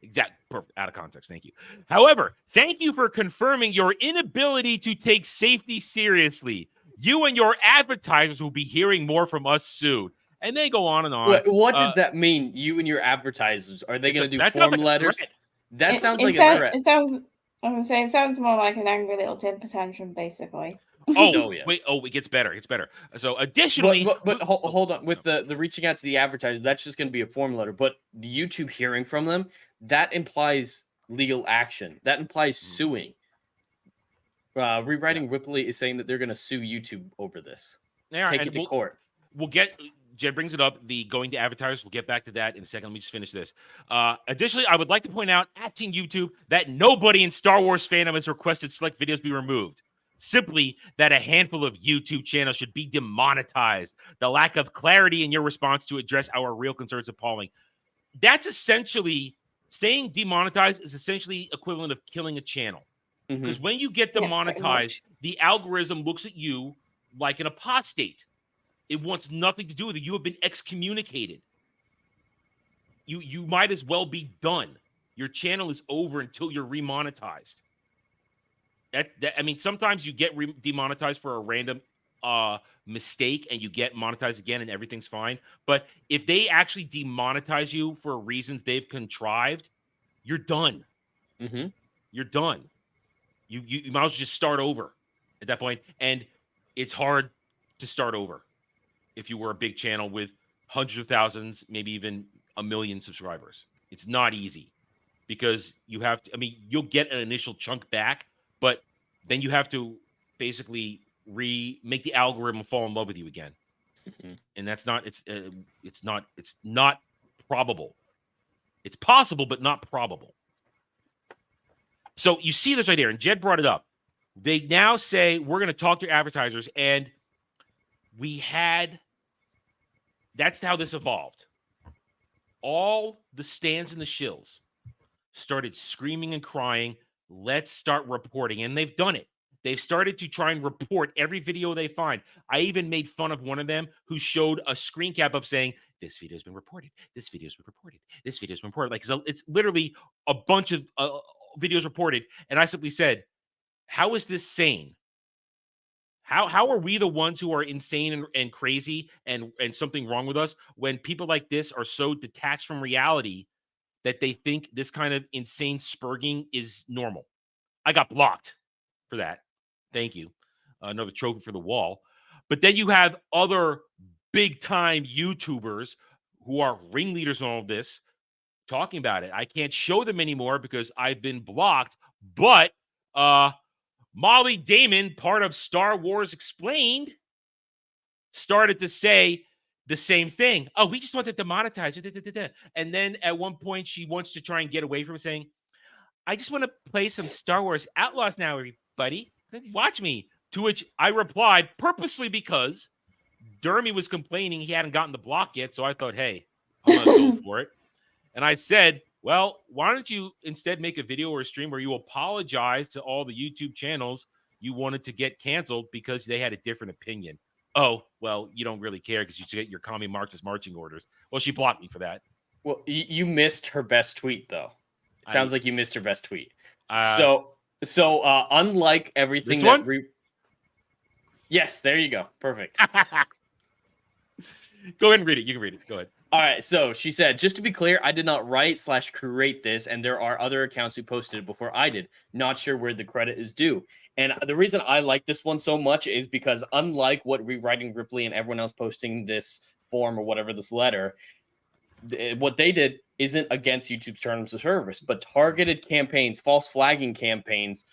Exact, perfect, out of context. Thank you. However, thank you for confirming your inability to take safety seriously. You and your advertisers will be hearing more from us soon. And they go on and on. What does that mean? You and your advertisers, are they going to do form letters? That sounds like a threat. It sounds. I was gonna say it sounds more like an angry little temper tantrum, basically. Wait, it gets better. It's better. So additionally, but hold on. With the reaching out to the advertisers, that's just going to be a form letter. But the YouTube hearing from them, that implies legal action. That implies suing. Rewriting Ripley is saying that they're going to sue YouTube over this. Take it to court. We'll get. Jed brings it up, the going to advertisers. We'll get back to that in a second. Let me just finish this. Additionally, I would like to point out at Team YouTube that nobody in Star Wars fandom has requested select videos be removed. Simply that a handful of YouTube channels should be demonetized. The lack of clarity in your response to address our real concerns appalling. That's essentially, staying demonetized is essentially equivalent of killing a channel. Because when you get demonetized, the algorithm looks at you like an apostate. It wants nothing to do with it. You have been excommunicated. You might as well be done. Your channel is over until you're remonetized. I mean, sometimes you get demonetized for a random mistake and you get monetized again and everything's fine. But if they actually demonetize you for reasons they've contrived, you're done. You're done. You might as well just start over at that point. And it's hard to start over if you were a big channel with hundreds of thousands, maybe even 1 million subscribers. It's not easy because you have to, I mean, you'll get an initial chunk back, but then you have to basically make the algorithm fall in love with you again. And that's not, it's not probable. It's possible, but not probable. So you see this right here, and Jed brought it up. They now say, we're going to talk to advertisers, and that's how this evolved. All the stands and the shills started screaming and crying, let's start reporting. And they've done it. They've started to try and report every video they find. I even made fun of one of them who showed a screen cap of saying, this video has been reported. This video has been reported. This video has been reported. Like, it's literally a bunch of videos reported. And I simply said, how is this sane? How are we the ones who are insane and crazy and something wrong with us when people like this are so detached from reality that they think this kind of insane spurging is normal? I got blocked for that. Thank you. Another trophy for the wall. But then you have other big-time YouTubers who are ringleaders in all of this talking about it. I can't show them anymore because I've been blocked, but Molly Damon, part of Star Wars Explained, started to say the same thing. Oh, we just want to demonetize it. And then at one point, she wants to try and get away from saying, I just want to play some Star Wars Outlaws now, everybody. Watch me. To which I replied, purposely because Dermy was complaining he hadn't gotten the block yet. So I thought, hey, I'm going to go for it. And I said, well, why don't you instead make a video or a stream where you apologize to all the YouTube channels you wanted to get canceled because they had a different opinion? Oh, well, you don't really care because you get your commie Marxist marching orders. Well, she blocked me for that. Well, you missed her best tweet, though. It sounds like you missed her best tweet. So unlike everything this one? Yes, there you go. Perfect. Go ahead and read it. You can read it. Go ahead. All right, so she said, just to be clear, I did not write/create this, and there are other accounts who posted it before I did. Not sure where the credit is due. And the reason I like this one so much is because unlike what Rewriting Ripley and everyone else posting this form or whatever, this letter, what they did isn't against YouTube's terms of service, but targeted campaigns, false flagging campaigns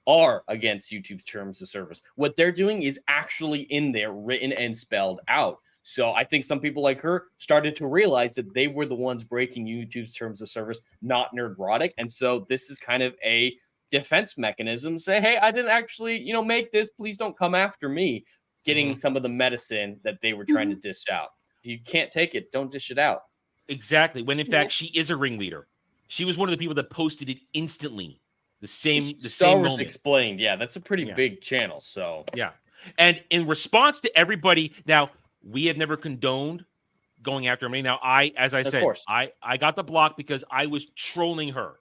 are against YouTube's terms of service. What they're doing is actually in there, written and spelled out. So I think some people like her started to realize that they were the ones breaking YouTube's terms of service, not Nerdrotic. And so this is kind of a defense mechanism. Say, hey, I didn't actually, make this. Please don't come after me. Getting some of the medicine that they were trying to dish out. If you can't take it, don't dish it out. Exactly. When in fact she is a ringleader. She was one of the people that posted it instantly. The same moment. Explained. Yeah, that's a pretty big channel. So yeah. And in response to everybody, now we have never condoned going after me. Now, as I said, I got the block because I was trolling her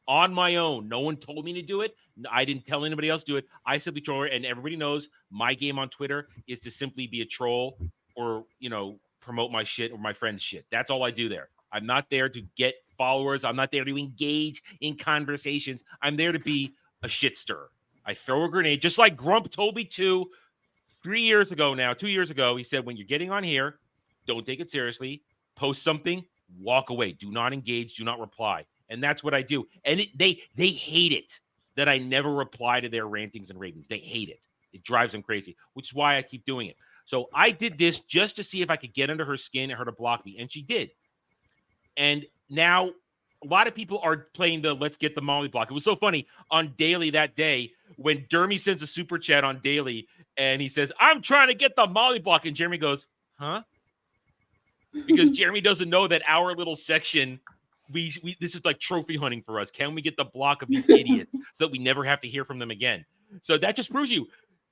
on my own. No one told me to do it. I didn't tell anybody else to do it. I simply troll her, and everybody knows my game on Twitter is to simply be a troll or, promote my shit or my friend's shit. That's all I do there. I'm not there to get followers. I'm not there to engage in conversations. I'm there to be a shit stirrer. I throw a grenade, just like Grump told me to 2 years ago. He said, when you're getting on here, don't take it seriously. Post something, walk away. Do not engage. Do not reply. And that's what I do. And they hate it that I never reply to their rantings and ravings. They hate it. It drives them crazy, which is why I keep doing it. So I did this just to see if I could get under her skin and her to block me. And she did. And now a lot of people are playing the let's get the Molly block. It was so funny on Daily that day when Dermy sends a super chat on Daily and he says, I'm trying to get the Molly block. And Jeremy goes, huh? Because Jeremy doesn't know that our little section, we this is like trophy hunting for us. Can we get the block of these idiots so that we never have to hear from them again? So that just proves you.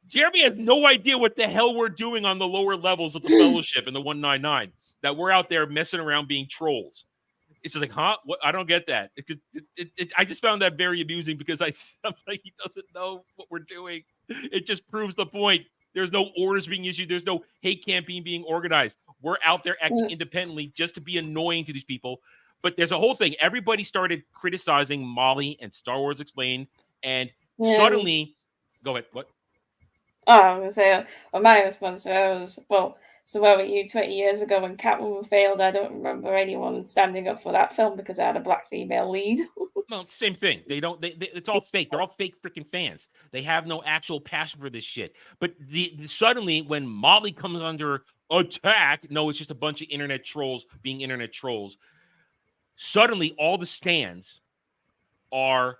Jeremy has no idea what the hell we're doing on the lower levels of the Fellowship and the 199, that we're out there messing around being trolls. It's just like, huh? What? I don't get that. I just found that very amusing because I'm like, he doesn't know what we're doing. It just proves the point. There's no orders being issued. There's no hate campaign being organized. We're out there acting independently just to be annoying to these people. But there's a whole thing. Everybody started criticizing Molly and Star Wars Explained, and suddenly, go ahead. What? Oh, I was going to say, my response to that was, so where were you 20 years ago when Catwoman failed? I don't remember anyone standing up for that film because I had a black female lead. Well, same thing. It's all fake. They're all fake freaking fans. They have no actual passion for this shit. But suddenly when Molly comes under attack, no, it's just a bunch of internet trolls being internet trolls. Suddenly all the stands are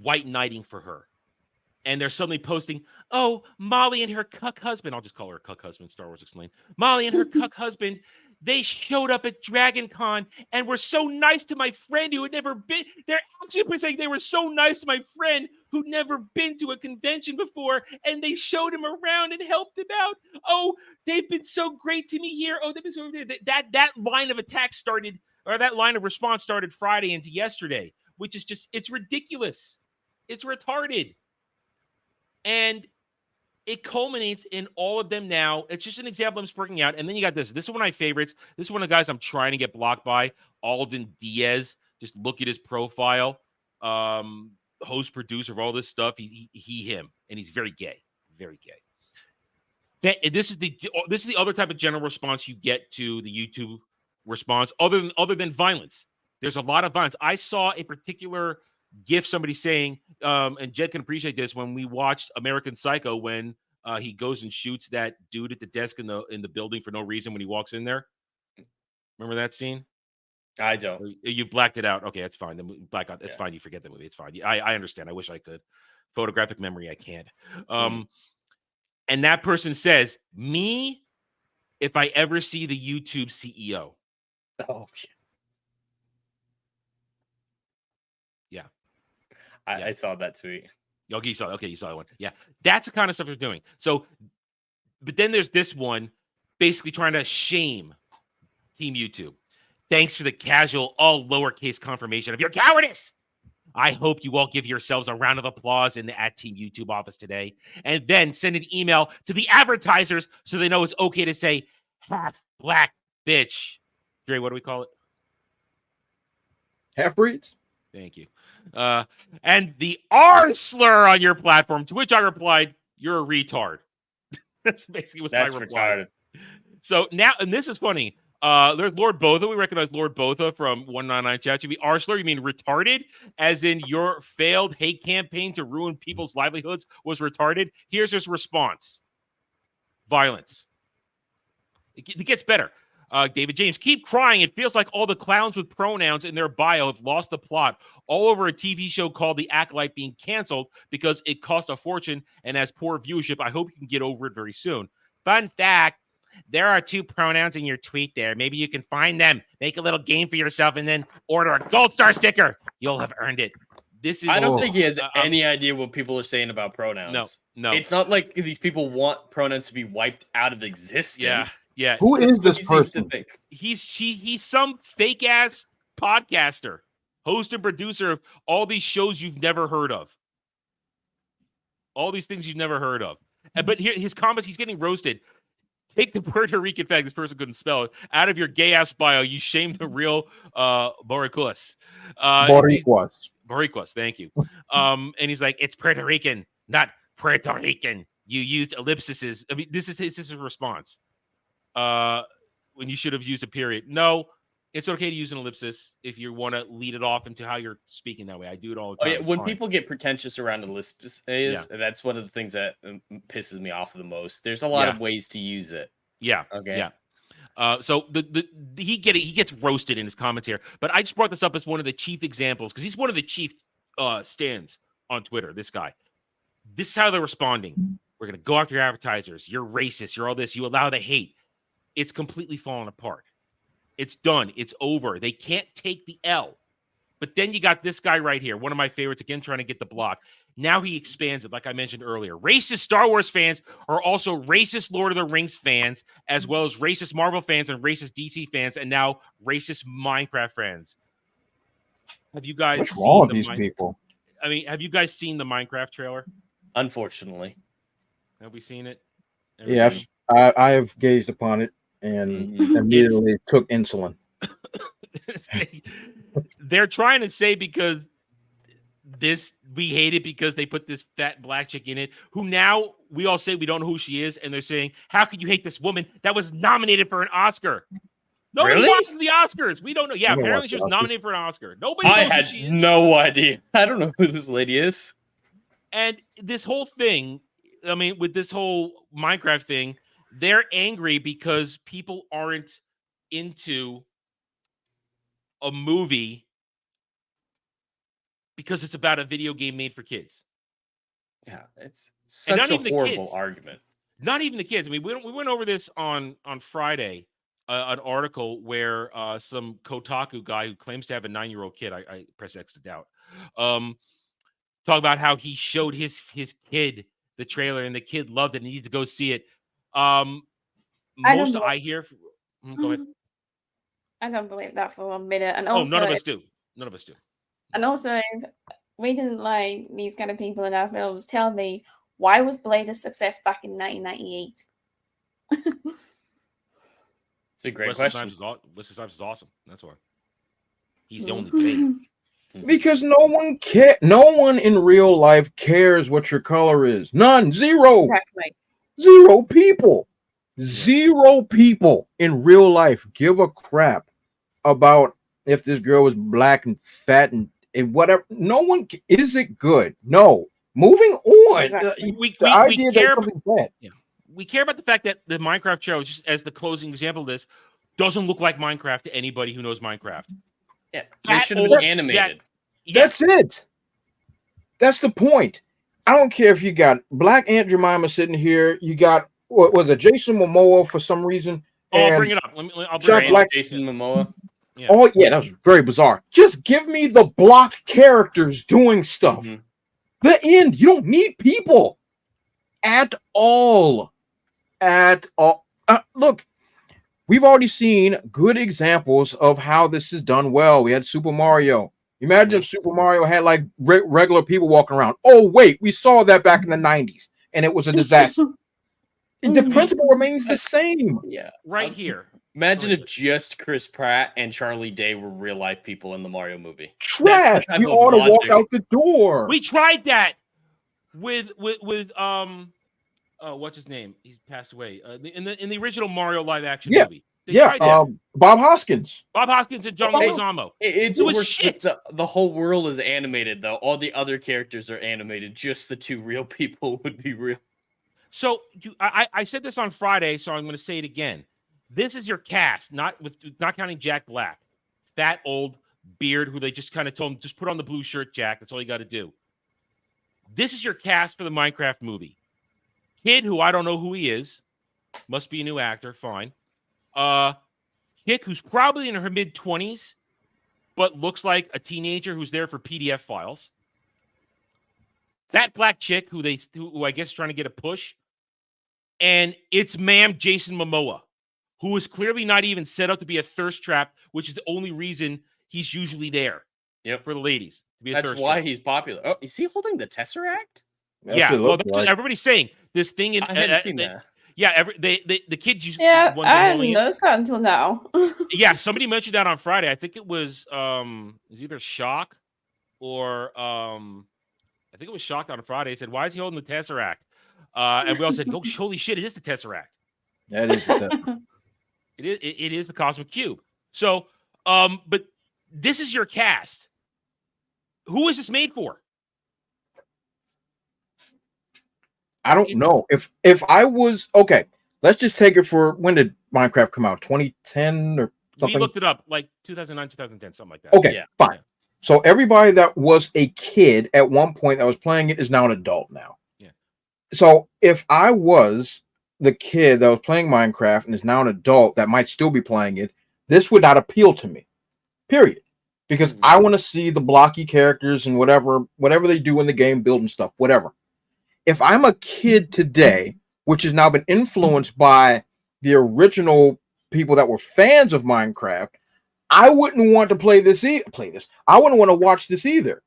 white knighting for her. And they're suddenly posting, oh, Molly and her cuck husband. I'll just call her cuck husband, Star Wars Explained. Molly and her cuck husband, they showed up at Dragon Con and were so nice to my friend who had never been. They're actually saying they were so nice to my friend who'd never been to a convention before, and they showed him around and helped him out. Oh, they've been so great to me here. Oh, they've been so that line of attack started, or that line of response started Friday into yesterday, which is just, it's ridiculous. It's retarded. And it culminates in all of them now. It's just an example I'm sparking out. And then you got this. This is one of my favorites. This is one of the guys I'm trying to get blocked by. Alden Diaz. Just look at his profile. Host, producer of all this stuff. Him. And he's very gay. Very gay. This is the other type of general response you get to the YouTube response, other than violence. There's a lot of violence. I saw a particular GIF, somebody saying, and Jed can appreciate this, when we watched American Psycho, when he goes and shoots that dude at the desk in the building for no reason when he walks in there. Remember that scene? I don't. You blacked it out. Okay, that's fine. Then black out. It's fine. You forget the movie. It's fine. I understand. I wish I could. Photographic memory, I can't. And that person says, me, if I ever see the YouTube CEO. Oh, shit. Yeah. I saw that tweet. Okay, you saw that one. Yeah. That's the kind of stuff they're doing. So, but then there's this one basically trying to shame Team YouTube. Thanks for the casual, all lowercase confirmation of your cowardice. I hope you all give yourselves a round of applause in the @Team YouTube office today, and then send an email to the advertisers so they know it's okay to say half black bitch. Dre, what do we call it? Half breeds. Thank you. And the R slur on your platform, to which I replied, "You're a retard." That's basically my reply. Retarded. So now, and this is funny. There's Lord Botha. We recognize Lord Botha from 199 chat. You mean R slur? You mean retarded? As in your failed hate campaign to ruin people's livelihoods was retarded? Here's his response. Violence. It gets better. David James, keep crying. It feels like all the clowns with pronouns in their bio have lost the plot. All over a TV show called The Acolyte being canceled because it cost a fortune and has poor viewership. I hope you can get over it very soon. Fun fact, there are 2 pronouns in your tweet there. Maybe you can find them. Make a little game for yourself and then order a gold star sticker. You'll have earned it. I don't think he has any idea what people are saying about pronouns. No. It's not like these people want pronouns to be wiped out of existence. Yeah. Who is this person? He's some fake ass podcaster, host and producer of all these shows you've never heard of. All these things you've never heard of. But here, his comments, he's getting roasted. Take the Puerto Rican fact, this person couldn't spell it, out of your gay ass bio. You shame the real Boricuas. Boricuas, thank you. And he's like, it's Puerto Rican, not Puerto Rican. You used ellipses. I mean, this is his response. When you should have used a period. No, it's okay to use an ellipsis if you want to lead it off into how you're speaking that way. I do it all the time. Yeah, when people get pretentious around ellipsis, that's one of the things that pisses me off the most. There's a lot of ways to use it. Yeah. Okay. Yeah. So he gets roasted in his comments here, but I just brought this up as one of the chief examples because he's one of the chief stands on Twitter. This guy. This is how they're responding. We're gonna go after your advertisers. You're racist. You're all this. You allow the hate. It's completely fallen apart. It's done. It's over. They can't take the L. But then you got this guy right here, one of my favorites, again, trying to get the block. Now he expands it, like I mentioned earlier. Racist Star Wars fans are also racist Lord of the Rings fans, as well as racist Marvel fans and racist DC fans, and now racist Minecraft fans. Have you guys What's wrong with these people? I mean, have you guys seen the Minecraft trailer? Unfortunately. Have we seen it? Yes, I have gazed upon it and immediately took insulin. They're trying to say because we hate it because they put this fat black chick in it, who now we all say we don't know who she is, and they're saying, how could you hate this woman that was nominated for an Oscar? Nobody watches the Oscars. We don't know. Yeah, apparently she was nominated for an Oscar. Nobody knows who she is. No idea. I don't know who this lady is. And this whole thing, I mean, with this whole Minecraft thing, they're angry because people aren't into a movie because it's about a video game made for kids. Yeah, it's such a horrible argument. Not even the kids. I mean, we went over this on Friday, an article where some Kotaku guy who claims to have a 9-year-old kid, I press X to doubt, talk about how he showed his kid the trailer and the kid loved it and needed to go see it. Most I hear. Go ahead. I don't believe that for 1 minute. And also, none of us do. None of us do. And also, if we didn't like these kind of people in our films, tell me, why was Blade a success back in 1998? It's a great question. Wesley Snipes is awesome. That's why. He's the only Blade. Because no one no one in real life cares what your color is. None. Zero. Exactly. 0 people. 0 people in real life give a crap about if this girl was black and fat and whatever. No one. Is it good? No. Moving on. Exactly. We care about the fact that the Minecraft show, just as the closing example of this, doesn't look like Minecraft to anybody who knows Minecraft. Yeah, they should have been animated. That's it. That's the point. I don't care if you got Black Aunt Jemima sitting here. You got what was it, Jason Momoa for some reason. I'll bring it up. I'll bring it up. Jason Momoa. Yeah. Oh yeah, that was very bizarre. Just give me the block characters doing stuff. Mm-hmm. The end. You don't need people at all. At all. Look, we've already seen good examples of how this is done well. We had Super Mario. Imagine if Super Mario had like regular people walking around. Oh wait, we saw that back in the 90s, and it was a disaster. The principle remains the same. Yeah, right here. Imagine if just Chris Pratt and Charlie Day were real life people in the Mario movie. Trash. That's the type We of ought to walk logic. out the door. We tried that with what's his name? He's passed away. In the original Mario live action movie. They tried that. Bob Hoskins. Bob Hoskins and John Leguizamo. It was worse shit. The whole world is animated though. All the other characters are animated. Just the two real people would be real. So I said this on Friday, so I'm going to say it again. This is your cast, not counting Jack Black, fat old beard who they just kind of told him just put on the blue shirt, Jack. That's all you got to do. This is your cast for the Minecraft movie. Kid who I don't know who he is, must be a new actor. Fine. Chick who's probably in her mid-20s, but looks like a teenager who's there for PDF files. That black chick who I guess is trying to get a push. And it's ma'am Jason Momoa, who is clearly not even set up to be a thirst trap, which is the only reason he's usually there. Yep. For the ladies. To be a That's thirst why trap. He's popular. Oh, is he holding the Tesseract? Yeah, well, that's what everybody's saying. This thing in I hadn't seen that. Yeah, the kids used Yeah, one I holding hadn't it. noticed that until now. Yeah, somebody mentioned that on Friday. I think it was either Shock or I think it was Shock on Friday. He said, "Why is he holding the Tesseract?" And we all said, "Oh, holy shit! It is the Tesseract." That is the Tesseract. It is the Cosmic Cube. So, but this is your cast. Who is this made for? I don't know. If I was okay, let's just take it for when did Minecraft come out? 2010 or something? We looked it up, like 2009, 2010, something like that. Okay, Yeah. fine. Yeah. So everybody that was a kid at one point that was playing it is now an adult now. Yeah. So if I was the kid that was playing Minecraft and is now an adult that might still be playing it, this would not appeal to me. Period. Because I want to see the blocky characters and whatever they do in the game, building stuff, whatever. If I'm a kid today, which has now been influenced by the original people that were fans of Minecraft, I wouldn't want to play this. I wouldn't want to watch this either.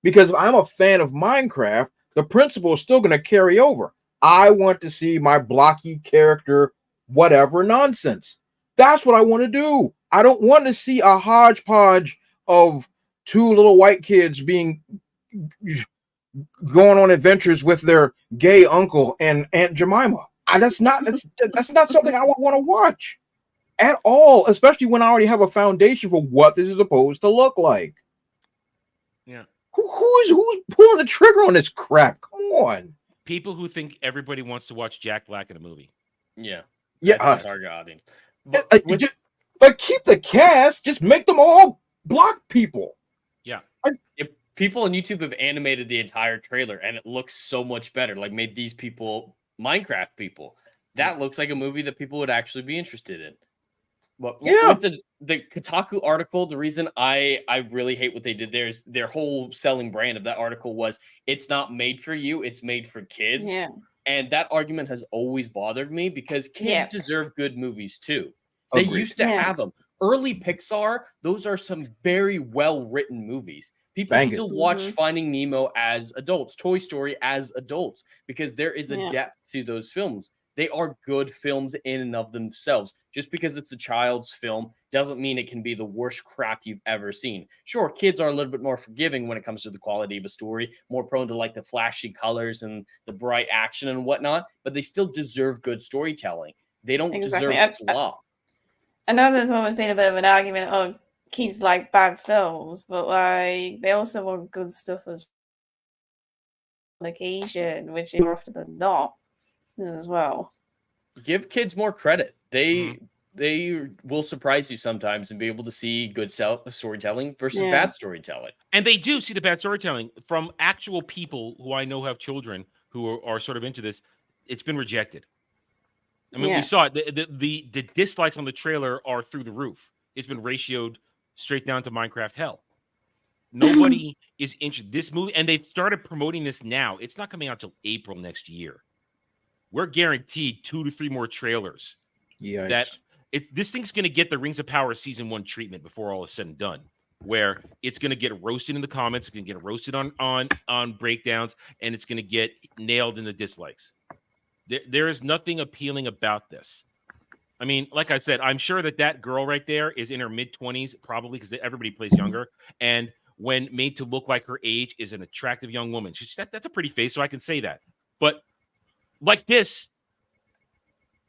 Because if I'm a fan of Minecraft, the principle is still going to carry over. I want to see my blocky character, whatever nonsense. That's what I want to do. I don't want to see a hodgepodge of two little white kids going on adventures with their gay uncle and Aunt Jemima. That's not something I would want to watch at all, especially when I already have a foundation for what this is supposed to look like. Yeah. Who's pulling the trigger on this crap? Come on. People who think everybody wants to watch Jack Black in a movie. Yeah. Yeah. That's the target audience. But keep the cast. Just make them all block people. Yeah. People on YouTube have animated the entire trailer and it looks so much better. Like made these people Minecraft people. That looks like a movie that people would actually be interested in. But with the Kotaku article, the reason I really hate what they did there is their whole selling brand of that article was it's not made for you, it's made for kids. Yeah. And that argument has always bothered me because kids deserve good movies too. They used to have them. Early Pixar, those are some very well-written movies. People still watch Finding Nemo as adults, Toy Story as adults, because there is a depth to those films. They are good films in and of themselves. Just because it's a child's film doesn't mean it can be the worst crap you've ever seen. Sure, kids are a little bit more forgiving when it comes to the quality of a story, more prone to like the flashy colors and the bright action and whatnot, but they still deserve good storytelling. They don't deserve slop. I know there's always been a bit of an argument, oh, kids like bad films, but like they also want good stuff as on occasion, which is more often than not as well. Give kids more credit. They will surprise you sometimes and be able to see good storytelling versus bad storytelling. And they do see the bad storytelling from actual people who I know have children who are sort of into this. It's been rejected. I mean, we saw it. The dislikes on the trailer are through the roof. It's been ratioed straight down to Minecraft hell. Nobody is interested. This movie, and they've started promoting this now. It's not coming out till April next year. We're guaranteed 2 to 3 more trailers. Yeah. This thing's going to get the Rings of Power season 1 treatment before all is said and done. where it's going to get roasted in the comments, it's going to get roasted on breakdowns, and it's going to get nailed in the dislikes. There is nothing appealing about this. I mean, like I said, I'm sure that girl right there is in her mid-20s, probably because everybody plays younger. And when made to look like her age, is an attractive young woman. That's a pretty face, so I can say that. But like this,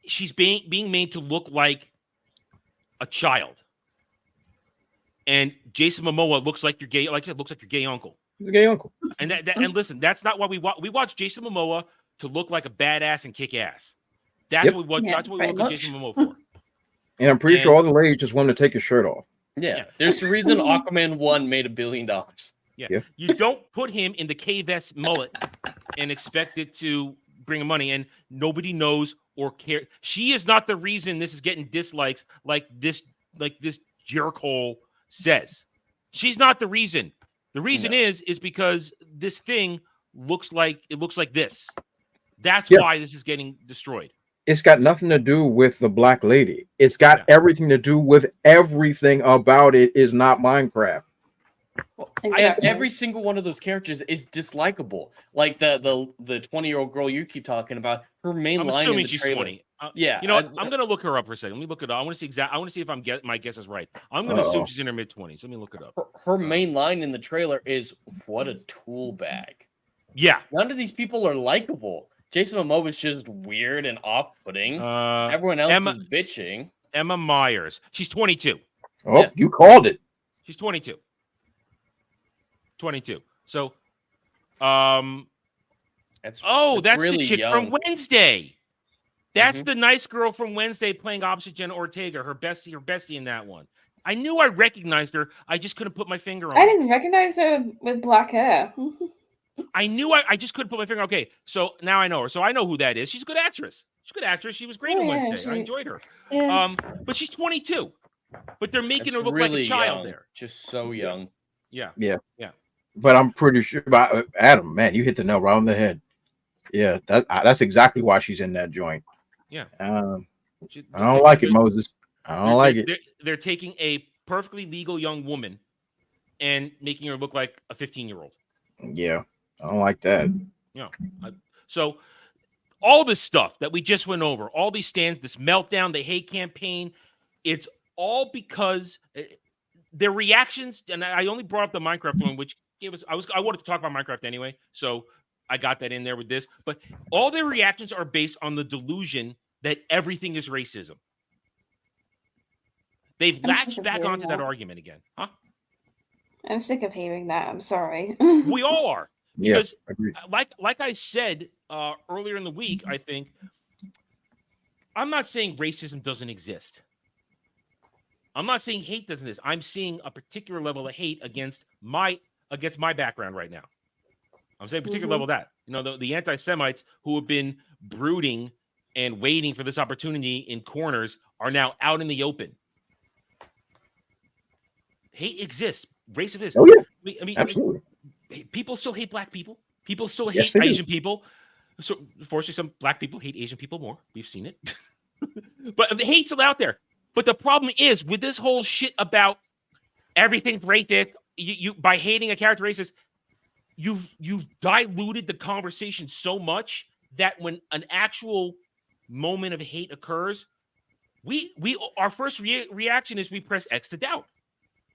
she's being made to look like a child. And Jason Momoa looks like your gay, like I said, looks like your gay uncle. He's a gay uncle. And and listen, that's not why we watch Jason Momoa to look like a badass and kick ass. That's what we that's what we look at Jason Momoa for. And I'm pretty sure all the ladies just want to take his shirt off. Yeah. There's the reason Aquaman 1 made $1 billion. Yeah. You don't put him in the K-Vest mullet and expect it to bring him money, and nobody knows or care. She is not the reason this is getting dislikes like this jerkhole says. She's not the reason. The reason is because this thing looks like this. That's why this is getting destroyed. It's got nothing to do with the black lady. It's got everything to do with everything about it is not Minecraft. And every single one of those characters is dislikable. Like the 20-year-old girl you keep talking about, her main line in the she's trailer. 20. You know what? I'm gonna look her up for a second. Let me look it up. I want to see if my guess is right. I'm gonna assume she's in her mid-20s. Let me look it up. Her main line in the trailer is, "What a tool bag." Yeah. None of these people are likable. Jason Momoa is just weird and off-putting. Everyone else is bitching. Emma Myers. She's 22. Oh, you called it. She's 22. 22. So, that's really the chick from Wednesday. That's the nice girl from Wednesday playing opposite Jenna Ortega, her bestie in that one. I knew I recognized her. I just couldn't put my finger on I didn't recognize her with black hair. I knew I just couldn't put my finger. Okay, so now I know her. So I know who that is. She's a good actress. She was great on Wednesday. I enjoyed her. Yeah. But she's 22. But they're making her look like a child there. Just so young. Yeah. But I'm pretty sure about Adam, man, you hit the nail right on the head. Yeah, that's exactly why she's in that joint. Yeah. I don't like it, Moses. I don't like it. They're taking a perfectly legal young woman and making her look like a 15-year-old. Yeah, I don't like that. So all this stuff that we just went over, all these stands, this meltdown, the hate campaign, it's all because their reactions, and I only brought up the Minecraft one, which gave us, I wanted to talk about Minecraft anyway, so I got that in there with this, but all their reactions are based on the delusion that everything is racism. They've latched back onto that argument again. Huh? I'm sick of hearing that. I'm sorry. We all are. Because like I said earlier in the week, I think, I'm not saying racism doesn't exist. I'm not saying hate doesn't exist. I'm seeing a particular level of hate against my background right now. I'm saying a particular level of that. You know, the anti-Semites who have been brooding and waiting for this opportunity in corners are now out in the open. Hate exists. Racism exists. Oh, yeah. I mean, absolutely. People still hate black people. People still hate Asian people. So, unfortunately, some black people hate Asian people more. We've seen it. But the hate's still out there. But the problem is with this whole shit about everything's racist, you by hating a character racist, you've diluted the conversation so much that when an actual moment of hate occurs, our first reaction is we press X to doubt.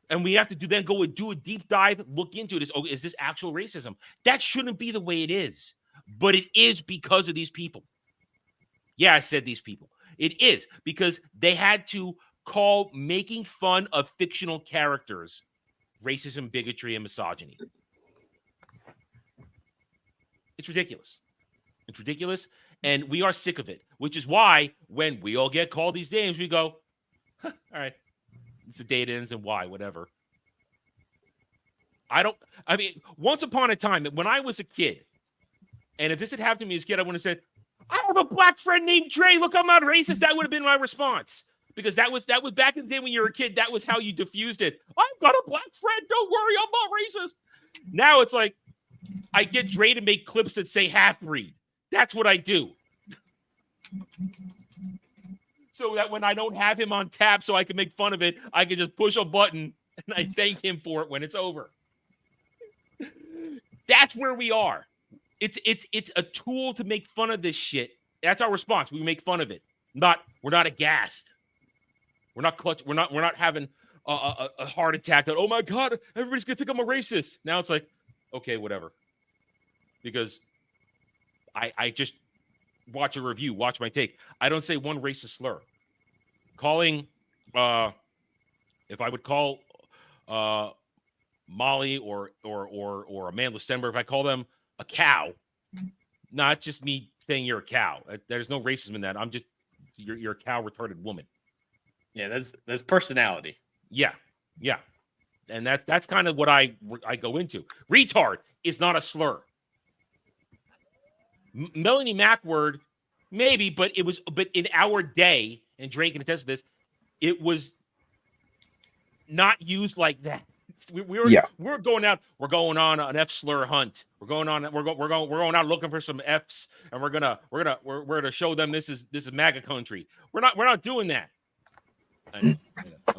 And we have to then go and do a deep dive, look into it. Is this actual racism? That shouldn't be the way it is. But it is because of these people. Yeah, I said these people. It is because they had to call making fun of fictional characters racism, bigotry, and misogyny. It's ridiculous. It's ridiculous. And we are sick of it, which is why when we all get called these names, we go, all right. It's the date ends and why, whatever. I mean, once upon a time, when I was a kid, and if this had happened to me as a kid, I would have said, I have a black friend named Dre. Look, I'm not racist. That would have been my response. Because that was back in the day when you were a kid, that was how you diffused it. I've got a black friend. Don't worry, I'm not racist. Now it's like, I get Dre to make clips that say half-breed. That's what I do. So that when I don't have him on tap so I can make fun of it, I can just push a button and I thank him for it when it's over. That's where we are. It's a tool to make fun of this shit. That's our response. We make fun of it. We're not aghast. We're not clutch. We're not having a heart attack that, oh my God, everybody's gonna think I'm a racist. Now it's like, okay, whatever. Because I just watch a review, watch my take. I don't say one racist slur. Calling, if I would call Molly or Amanda Stenberg, if I call them a cow, not just me saying you're a cow. There's no racism in that. I'm just you're a cow retarded woman. Yeah, that's personality. Yeah, and that's kind of what I go into. Retard is not a slur. Melanie Mack word, maybe, but in our day, and Drake can attest to this, it was not used like that. We're going out. We're going on an F slur hunt. We're going out looking for some Fs, and we're gonna show them this is MAGA country. We're not doing that. I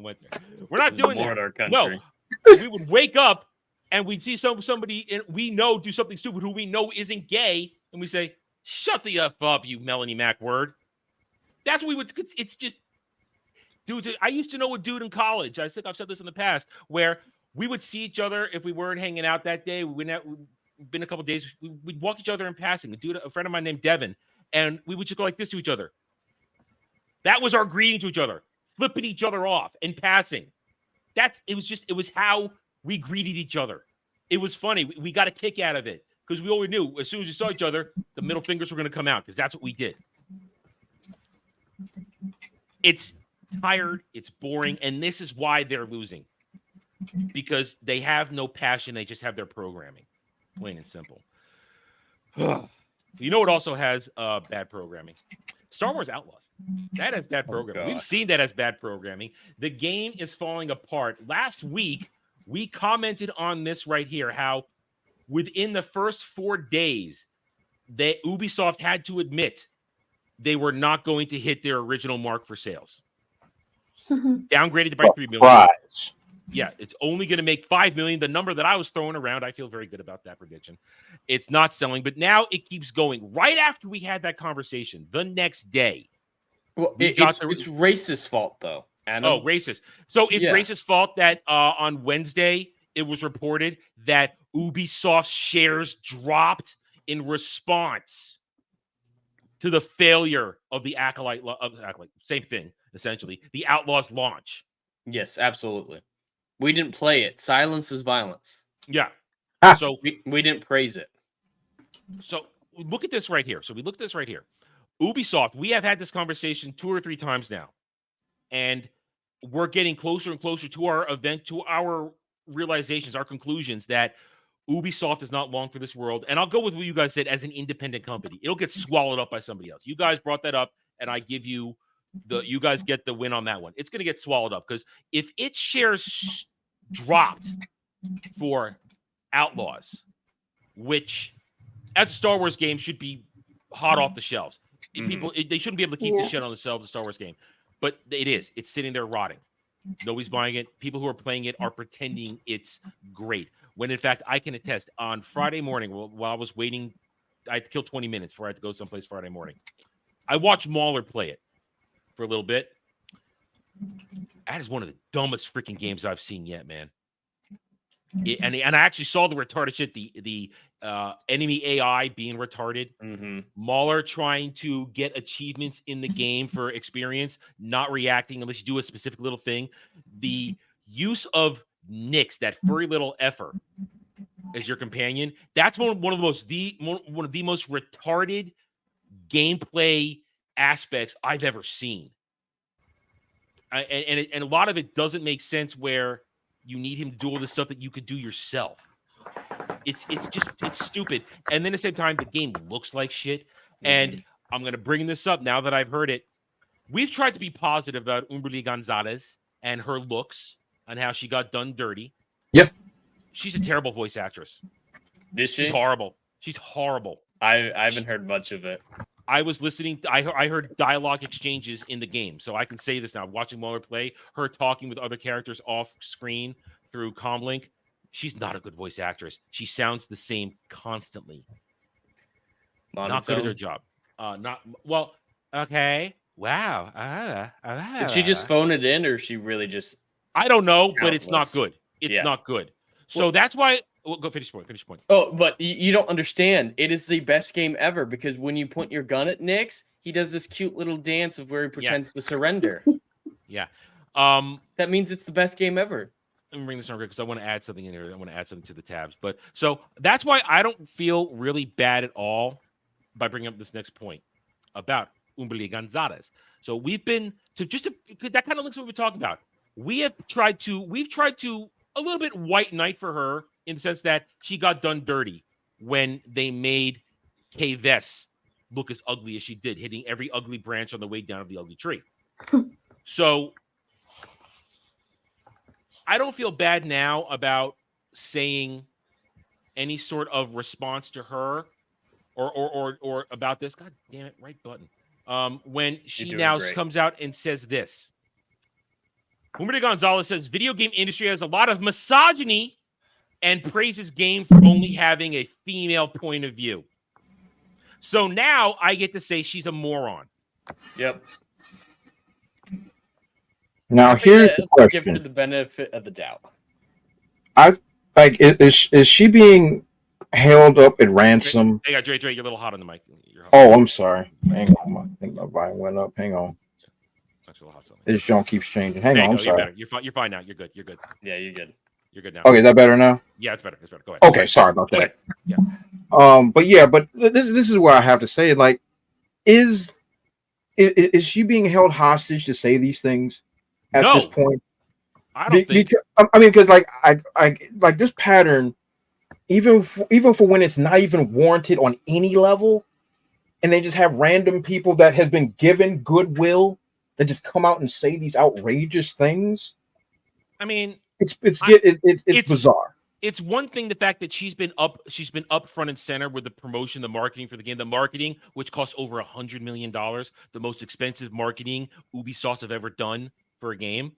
went there. We're not doing that. No, we would wake up and we'd see somebody we know do something stupid who we know isn't gay, and we say, "Shut the F up, you Melanie Mack word." That's what we would. It's just, dude. I used to know a dude in college. I think I've said this in the past, where we would see each other if we weren't hanging out that day. We've been a couple of days. We'd walk each other in passing. A friend of mine named Devin, and we would just go like this to each other. That was our greeting to each other, flipping each other off in passing. It was how we greeted each other. It was funny. We got a kick out of it because we always knew as soon as we saw each other, the middle fingers were going to come out because that's what we did. It's tired. It's boring. And this is why they're losing. Because they have no passion. They just have their programming. Plain and simple. You know what also has bad programming? Star Wars Outlaws. That has bad programming. We've seen that as bad programming. The game is falling apart. Last week, we commented on this right here, how within the first 4 days, Ubisoft had to admit they were not going to hit their original mark for sales. Downgraded by 3 million. Yeah, it's only going to make 5 million. The number that I was throwing around, I feel very good about that prediction. It's not selling, but now it keeps going. Right after we had that conversation, the next day. Well, it's racist fault, though. Adam. Oh, racist. So it's racist fault that on Wednesday, it was reported that Ubisoft shares dropped in response to the failure of the Acolyte. Same thing, essentially. The Outlaws launch. Yes, absolutely. We didn't play it. Silence is violence. Yeah. So we didn't praise it. So look at this right here. Ubisoft, we have had this conversation 2 or 3 times now. And we're getting closer and closer to our event, to our realizations, our conclusions that Ubisoft is not long for this world. And I'll go with what you guys said as an independent company. It'll get swallowed up by somebody else. You guys brought that up, and I give you you guys get the win on that one. It's going to get swallowed up because if its shares dropped for Outlaws, which as a Star Wars game should be hot off the shelves. People, they shouldn't be able to keep the shit on the shelves of Star Wars game, but it is. It's sitting there rotting. Nobody's buying it. People who are playing it are pretending it's great. When in fact, I can attest. On Friday morning, while I was waiting, I had to kill 20 minutes before I had to go someplace Friday morning. I watched Mauler play it for a little bit. That is one of the dumbest freaking games I've seen yet, man. And I actually saw the retarded shit, the enemy AI being retarded. Mauler trying to get achievements in the game for experience, not reacting unless you do a specific little thing. The use of Nyx, that furry little effer, as your companion, that's one of the most retarded gameplay aspects I've ever seen. And a lot of it doesn't make sense where you need him to do all this stuff that you could do yourself. It's stupid. And then at the same time, the game looks like shit. And I'm going to bring this up now that I've heard it. We've tried to be positive about Umberly Gonzalez and her looks and how she got done dirty. Yep. She's a terrible voice actress. Is she? She's horrible. She's horrible. I haven't heard much of it. I was listening. I heard dialogue exchanges in the game, so I can say this now. Watching Mueller play, her talking with other characters off screen through comlink. She's not a good voice actress. She sounds the same constantly. Not good at her job. Not well. Okay. Wow. Did she just phone it in, or she really just? I don't know, but it's not good. It's not good. So that's why. Well, go finish your point. Finish your point. Oh, but you don't understand. It is the best game ever because when you point your gun at Nyx, he does this cute little dance of where he pretends to surrender. Yeah. That means it's the best game ever. Let me bring this on because I want to add something in here. I want to add something to the tabs. But so that's why I don't feel really bad at all by bringing up this next point about Umberly Gonzalez. So we've been that kind of links what we're talking about. We've tried to a little bit white knight for her in the sense that she got done dirty when they made Kay Vess look as ugly as she did, hitting every ugly branch on the way down of the ugly tree. So I don't feel bad now about saying any sort of response to her or about this. God damn it, right button. When she now comes out and says this. Humberto Gonzalez says video game industry has a lot of misogyny and praises game for only having a female point of view. So now I get to say she's a moron. Yep. Now here's the question. Give her the benefit of the doubt. Is she being held up at ransom? Hey, Dre, you're a little hot on the mic. Oh, I'm sorry. Hang on. I think my volume went up. Hang on. This junk keeps changing. Hang on. I'm sorry. You're fine now. You're good. Yeah, you're good. You're good now. Okay, is that better now? Yeah, it's better. Go ahead. Okay, sorry about that. Yeah. But this is what I have to say. Like, is she being held hostage to say these things at this point? I don't think. Because like I like this pattern, even for when it's not even warranted on any level, and they just have random people that have been given goodwill that just come out and say these outrageous things. I mean, it's bizarre. It's one thing the fact that she's been up front and center with the promotion, the marketing for the game, the marketing, which costs over $100 million, the most expensive marketing Ubisoft have ever done for a game.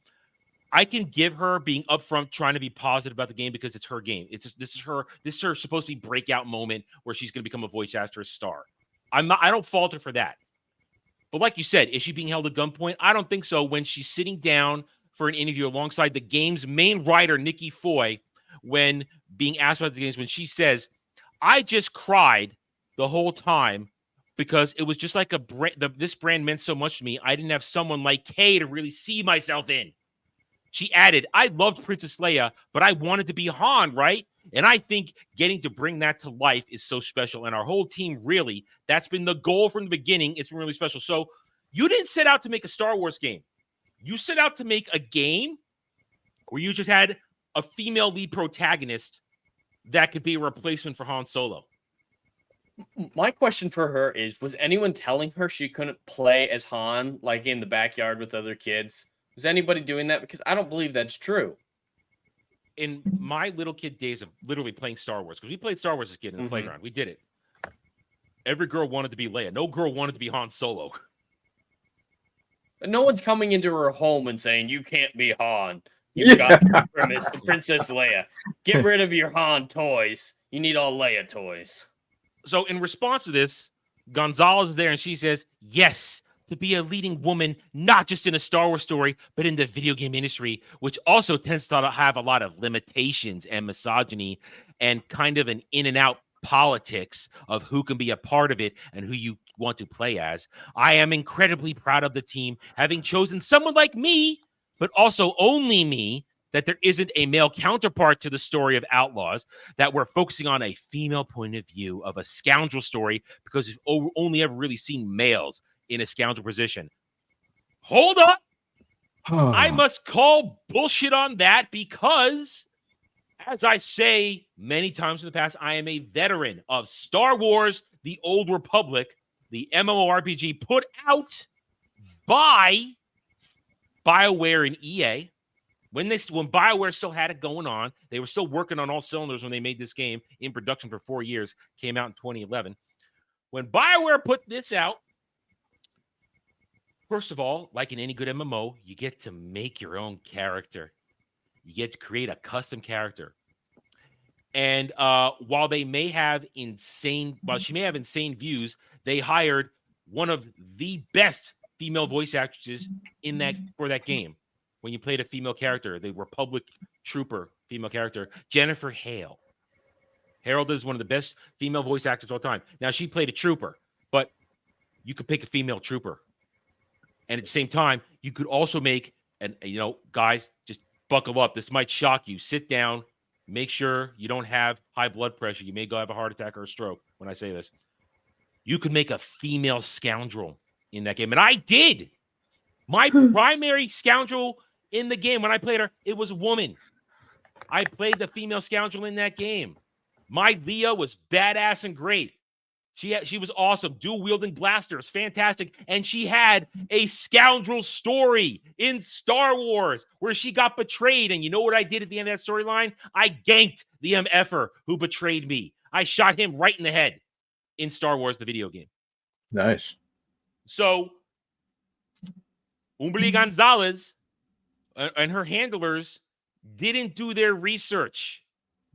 I can give her being upfront, trying to be positive about the game because it's her game. This is her supposed to be breakout moment where she's going to become a voice actress star. I don't fault her for that. But like you said, is she being held at gunpoint? I don't think so. When she's sitting down for an interview alongside the game's main writer, Nikki Foy, when being asked about the games, when she says, I just cried the whole time because it was just like this brand meant so much to me. I didn't have someone like Kay to really see myself in. She added, I loved Princess Leia, but I wanted to be Han, right? And I think getting to bring that to life is so special. And our whole team, really, that's been the goal from the beginning. It's been really special. So you didn't set out to make a Star Wars game. You set out to make a game where you just had a female lead protagonist that could be a replacement for Han Solo. My question for her is, was anyone telling her she couldn't play as Han, like in the backyard with other kids? Was anybody doing that? Because I don't believe that's true. In my little kid days of literally playing Star Wars, because we played Star Wars as a kid in the playground. We did it. Every girl wanted to be Leia. No girl wanted to be Han Solo. But no one's coming into her home and saying, you can't be Han. You've got Princess Leia. Get rid of your Han toys. You need all Leia toys. So in response to this, Gonzalez is there and she says, yes, to be a leading woman, not just in a Star Wars story, but in the video game industry, which also tends to have a lot of limitations and misogyny and kind of an in and out politics of who can be a part of it and who you want to play as. I am incredibly proud of the team having chosen someone like me, but also only me, that there isn't a male counterpart to the story of Outlaws, that we're focusing on a female point of view of a scoundrel story because we've only ever really seen males in a scoundrel position. Hold up. I must call bullshit on that because, as I say many times in the past, I am a veteran of Star Wars, The Old Republic, the MMORPG put out by BioWare and EA. When BioWare still had it going on, they were still working on all cylinders when they made this game in production for 4 years, came out in 2011. when BioWare put this out, first of all, like in any good MMO, you get to make your own character. You get to create a custom character. And while she may have insane views, they hired one of the best female voice actresses for that game. When you played a female character, the Republic Trooper female character, Jennifer Hale. Harold is one of the best female voice actors of all time. Now, she played a trooper, but you could pick a female trooper. And at the same time, you could also make, and guys, just buckle up. This might shock you. Sit down. Make sure you don't have high blood pressure. You may go have a heart attack or a stroke when I say this. You could make a female scoundrel in that game. And I did. My primary scoundrel in the game, when I played her, it was a woman. I played the female scoundrel in that game. My Leah was badass and great. She was awesome. Dual-wielding blasters, fantastic. And she had a scoundrel story in Star Wars where she got betrayed. And you know what I did at the end of that storyline? I ganked the MFer who betrayed me. I shot him right in the head in Star Wars, the video game. Nice. So, Umbly Gonzalez and her handlers didn't do their research.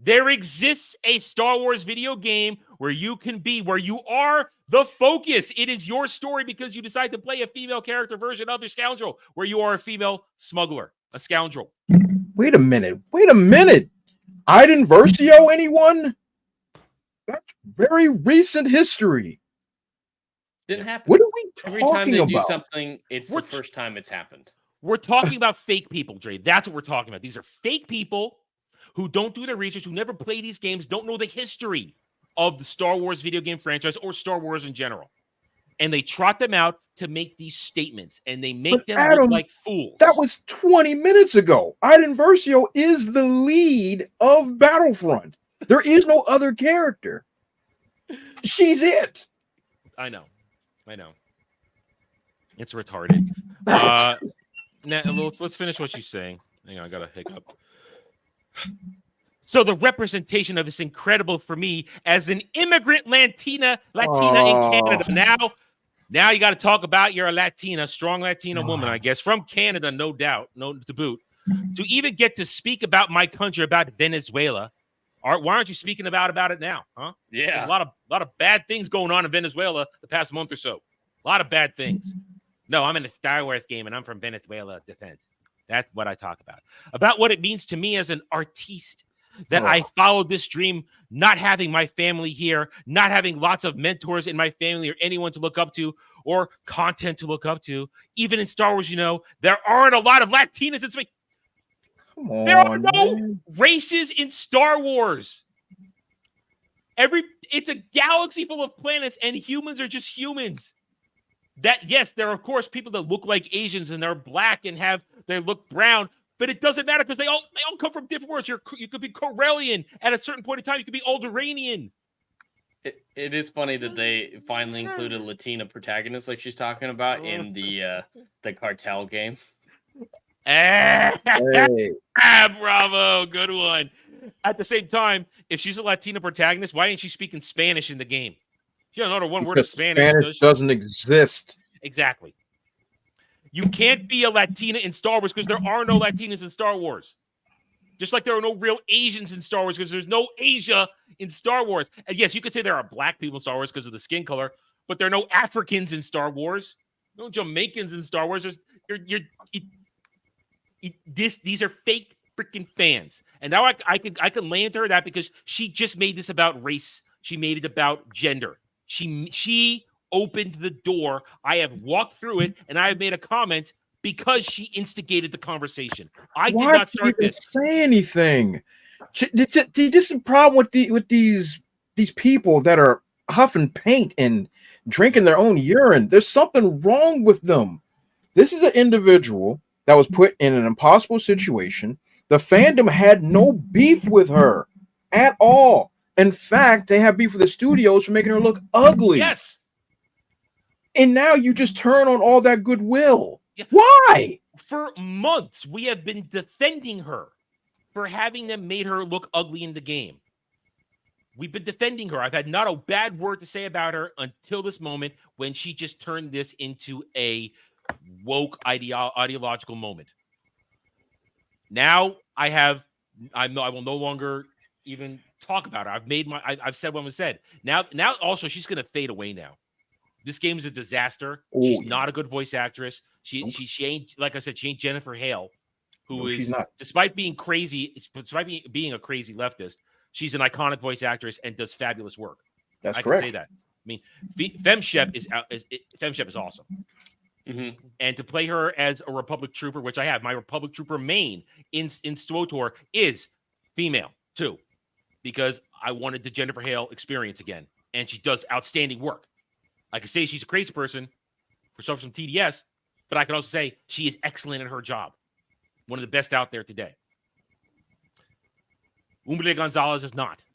There exists a Star Wars video game where you are the focus. It is your story because you decide to play a female character version of your scoundrel, where you are a female smuggler, a scoundrel. Wait a minute. Iden Versio, anyone? That's very recent history. Didn't happen. What are we talking Every time they do about? something, it's the first time it's happened. We're talking about fake people, Dre. That's what we're talking about. These are fake people who don't do their research, who never play these games, don't know the history of the Star Wars video game franchise or Star Wars in general. And they trot them out to make these statements, and they make them Adam, look like fools. That was 20 minutes ago. Iden Versio is the lead of Battlefront. There is no other character. She's it. I know. It's retarded. Now, let's finish what she's saying. Hang on, I got a hiccup. So the representation of this incredible for me as an immigrant Latina in Canada. Now you got to talk about you're a Latina, strong Latina woman, I guess, from Canada, no doubt, no to boot. To even get to speak about my country, about Venezuela. Why aren't you speaking about it now? Huh? Yeah. There's a lot of bad things going on in Venezuela the past month or so. A lot of bad things. No, I'm in a Star Wars game and I'm from Venezuela descent. That's what I talk about. About what it means to me as an artiste, that I followed this dream, not having my family here, not having lots of mentors in my family or anyone to look up to or content to look up to. Even in Star Wars, there aren't a lot of Latinas in space. There are no races in Star Wars. It's a galaxy full of planets, and humans are just humans. That, yes, there are, of course, people that look like Asians and they're black and they look brown, but it doesn't matter because they all come from different worlds. You could be Corellian at a certain point in time. You could be Alderaanian. It is funny that they finally included a Latina protagonist, like she's talking about, in the cartel game. Bravo, good one. At the same time, if she's a Latina protagonist, why ain't she speaking Spanish in the game? She don't know one word of Spanish. Spanish doesn't exist. Exactly. You can't be a Latina in Star Wars because there are no Latinas in Star Wars. Just like there are no real Asians in Star Wars because there's no Asia in Star Wars. And yes, you could say there are black people in Star Wars because of the skin color, but there are no Africans in Star Wars. No Jamaicans in Star Wars. These are fake freaking fans. And now I can lay into her that because she just made this about race. She made it about gender. She opened the door. I have walked through it, and I have made a comment because she instigated the conversation. I did not start this. Say anything. This is the problem with these people that are huffing paint and drinking their own urine. There's something wrong with them. This is an individual that was put in an impossible situation. The fandom had no beef with her at all. In fact, they have beef with the studios for making her look ugly. Yes. And now you just turn on all that goodwill. Yeah. Why? For months, we have been defending her for having them made her look ugly in the game. We've been defending her. I've had not a bad word to say about her until this moment when she just turned this into a woke ideological moment. Now I will no longer even talk about her. I've said what was said. Now also she's gonna fade away now. This game is a disaster. She's not a good voice actress. She ain't, like I said, she ain't Jennifer Hale, who is, she's not. despite being crazy, despite being a crazy leftist, she's an iconic voice actress and does fabulous work. That's I correct. can say that. I mean, Viewership is awesome. Mm-hmm. And to play her as a Republic Trooper, which I have, my Republic Trooper main in SWTOR is female too, because I wanted the Jennifer Hale experience again, and she does outstanding work. I could say she's a crazy person for stuff from TDS, but I could also say she is excellent at her job. One of the best out there today. Umbre Gonzalez is not.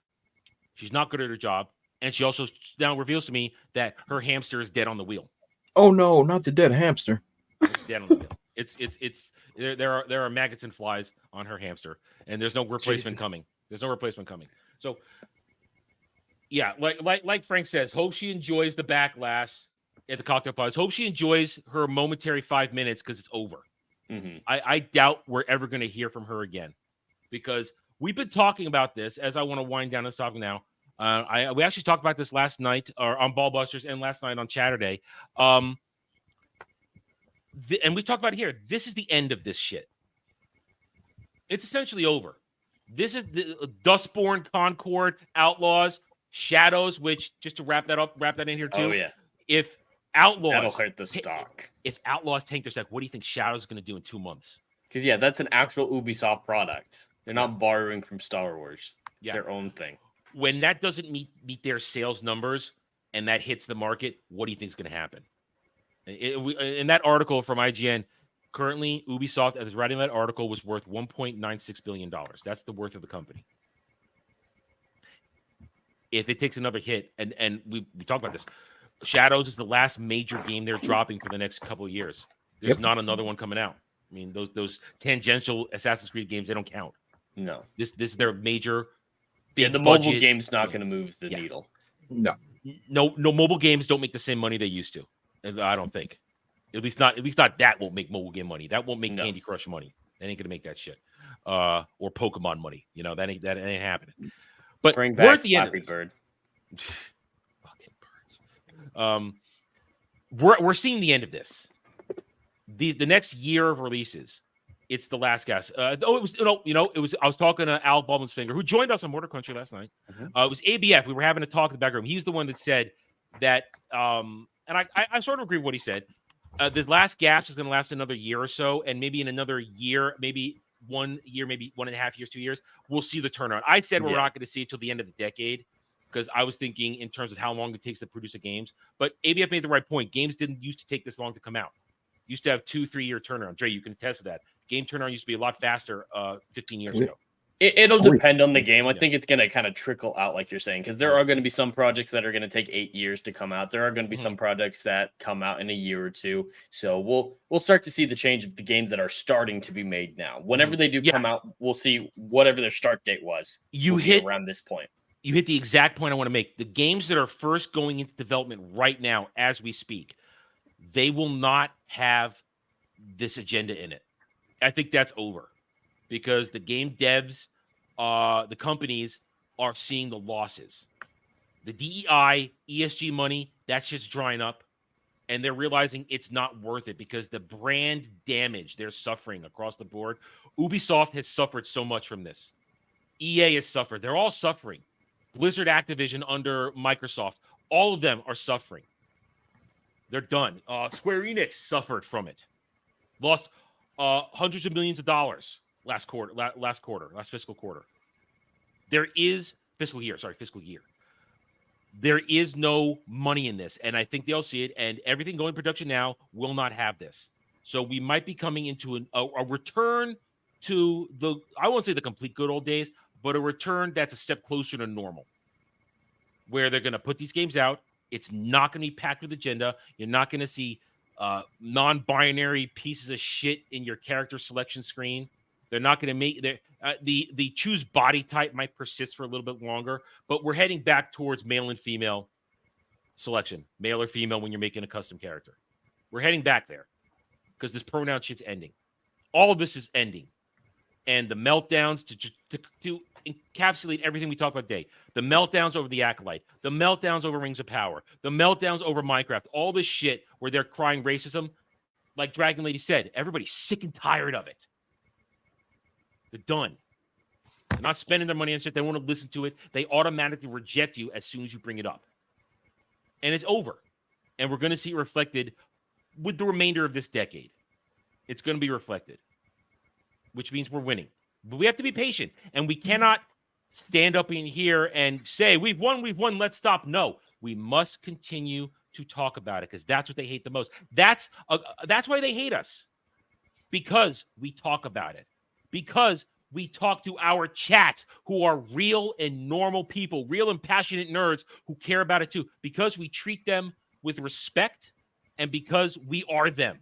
She's not good at her job. And she also now reveals to me that her hamster is dead on the wheel. Oh no, not the dead hamster. It's dead on the wheel. There are maggots and flies on her hamster, and there's no replacement coming. There's no replacement coming. So yeah, like Frank says, hope she enjoys the backlash at the cocktail parties. Hope she enjoys her momentary 5 minutes because it's over. Mm-hmm. I doubt we're ever going to hear from her again, because we've been talking about this. As I want to wind down this topic now, we actually talked about this last night on Ballbusters and last night on Chatterday, and we talked about it here. This is the end of this shit. It's essentially over. This is the Dustborn, Concord, Outlaws, Shadows, which, just to wrap that in here too. Oh yeah. If Outlaws, that'll hurt the stock. If Outlaws tank their stock, what do you think Shadows is going to do in 2 months? Because yeah, that's an actual Ubisoft product. They're not borrowing from Star Wars. It's their own thing. When that doesn't meet their sales numbers and that hits the market, what do you think is going to happen? In that article from IGN, currently Ubisoft, as writing that article, was worth $1.96 billion. That's the worth of the company. If it takes another hit, and we talked about this, Shadows is the last major game they're dropping for the next couple of years. There's not another one coming out. I mean, those tangential Assassin's Creed games, they don't count. No. This is their major. Yeah, the mobile game's not going to move the needle. No. No mobile games don't make the same money they used to. I don't think. At least not that won't make mobile game money. That won't make Candy Crush money. They ain't gonna make that shit. Or Pokemon money. You know, that ain't happening. But Bring we're back at the end of Flappy this. Bird. Fucking birds. We're seeing the end of this. The next year of releases, it's the last gas. I was talking to Al Baldwin's Finger, who joined us on Mortar Country last night. It was ABF. We were having a talk in the back room. He's the one that said that, and I sort of agree with what he said. The last gas is going to last another year or so, and maybe in another year, maybe 1 year, maybe 1.5 years, 2 years, we'll see the turnaround. I said we're not going to see it till the end of the decade, because I was thinking in terms of how long it takes to produce a games. But ABF made the right point. Games didn't used to take this long to come out. Used to have 2-3 year turnaround. Dre, you can attest to that. Game turnaround used to be a lot faster 15 years ago. It'll depend on the game. I think it's going to kind of trickle out, like you're saying, because there are going to be some projects that are going to take 8 years to come out. There are going to be some projects that come out in a year or two. So we'll start to see the change of the games that are starting to be made now. Whenever they do come out, we'll see whatever their start date was. You hit around this point. You hit the exact point I want to make. The games that are first going into development right now, as we speak, they will not have this agenda in it. I think that's over, because the game devs, the companies are seeing the losses. The DEI, ESG money, that shit's drying up, and they're realizing it's not worth it because the brand damage they're suffering across the board. Ubisoft has suffered so much from this. EA has suffered. They're all suffering. Blizzard, Activision under Microsoft, all of them are suffering. They're done. Square Enix suffered from it. Lost hundreds of millions of dollars last fiscal quarter. There is fiscal year. There is no money in this, and I think they'll see it. And everything going production now will not have this. So we might be coming into a return to I won't say the complete good old days, but a return that's a step closer to normal, where they're going to put these games out. It's not going to be packed with agenda. You're not going to see non-binary pieces of shit in your character selection screen. They're not going to make the choose body type might persist for a little bit longer, but we're heading back towards male and female selection, male or female when you're making a custom character. We're heading back there because this pronoun shit's ending. All of this is ending, and the meltdowns to encapsulate everything we talk about today. The meltdowns over the Acolyte, the meltdowns over Rings of Power, the meltdowns over Minecraft, all this shit where they're crying racism. Like Dragon Lady said, everybody's sick and tired of it. They're done. They're not spending their money on shit. They want to listen to it. They automatically reject you as soon as you bring it up. And it's over. And we're going to see it reflected with the remainder of this decade. It's going to be reflected, which means we're winning. But we have to be patient. And we cannot stand up in here and say, we've won, let's stop. No, we must continue to talk about it because that's what they hate the most. That's why they hate us, because we talk about it. Because we talk to our chats who are real and normal people, real and passionate nerds who care about it too. Because we treat them with respect and because we are them.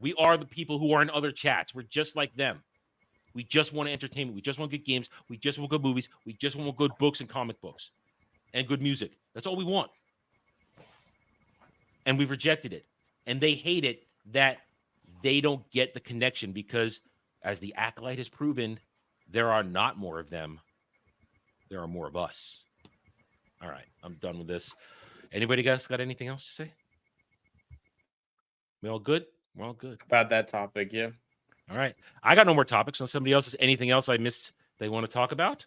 We are the people who are in other chats. We're just like them. We just want entertainment. We just want good games. We just want good movies. We just want good books and comic books and good music. That's all we want. And we've rejected it. And they hate it that they don't get the connection because, as the Acolyte has proven, there are not more of them. There are more of us. All right, I'm done with this. Anybody guys got anything else to say? We all good? We're all good. About that topic, yeah. All right. I got no more topics. Unless somebody else has anything else I missed they want to talk about.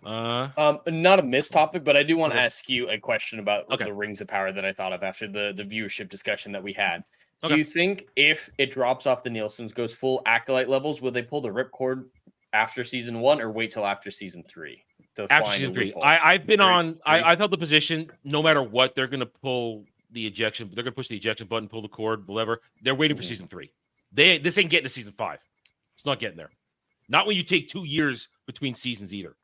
Not a missed topic, but I do want to ask you a question about Okay. the Rings of Power that I thought of after the viewership discussion that we had. Okay. Do you think if it drops off the Nielsen's, goes full Acolyte levels, will they pull the ripcord after season 1 or wait till after season 3? After season 3. I've been on. I've held the position. No matter what, they're going to pull the ejection. They're going to push the ejection button, pull the cord, whatever. They're waiting for season 3. This ain't getting to season 5. It's not getting there. Not when you take 2 years between seasons either.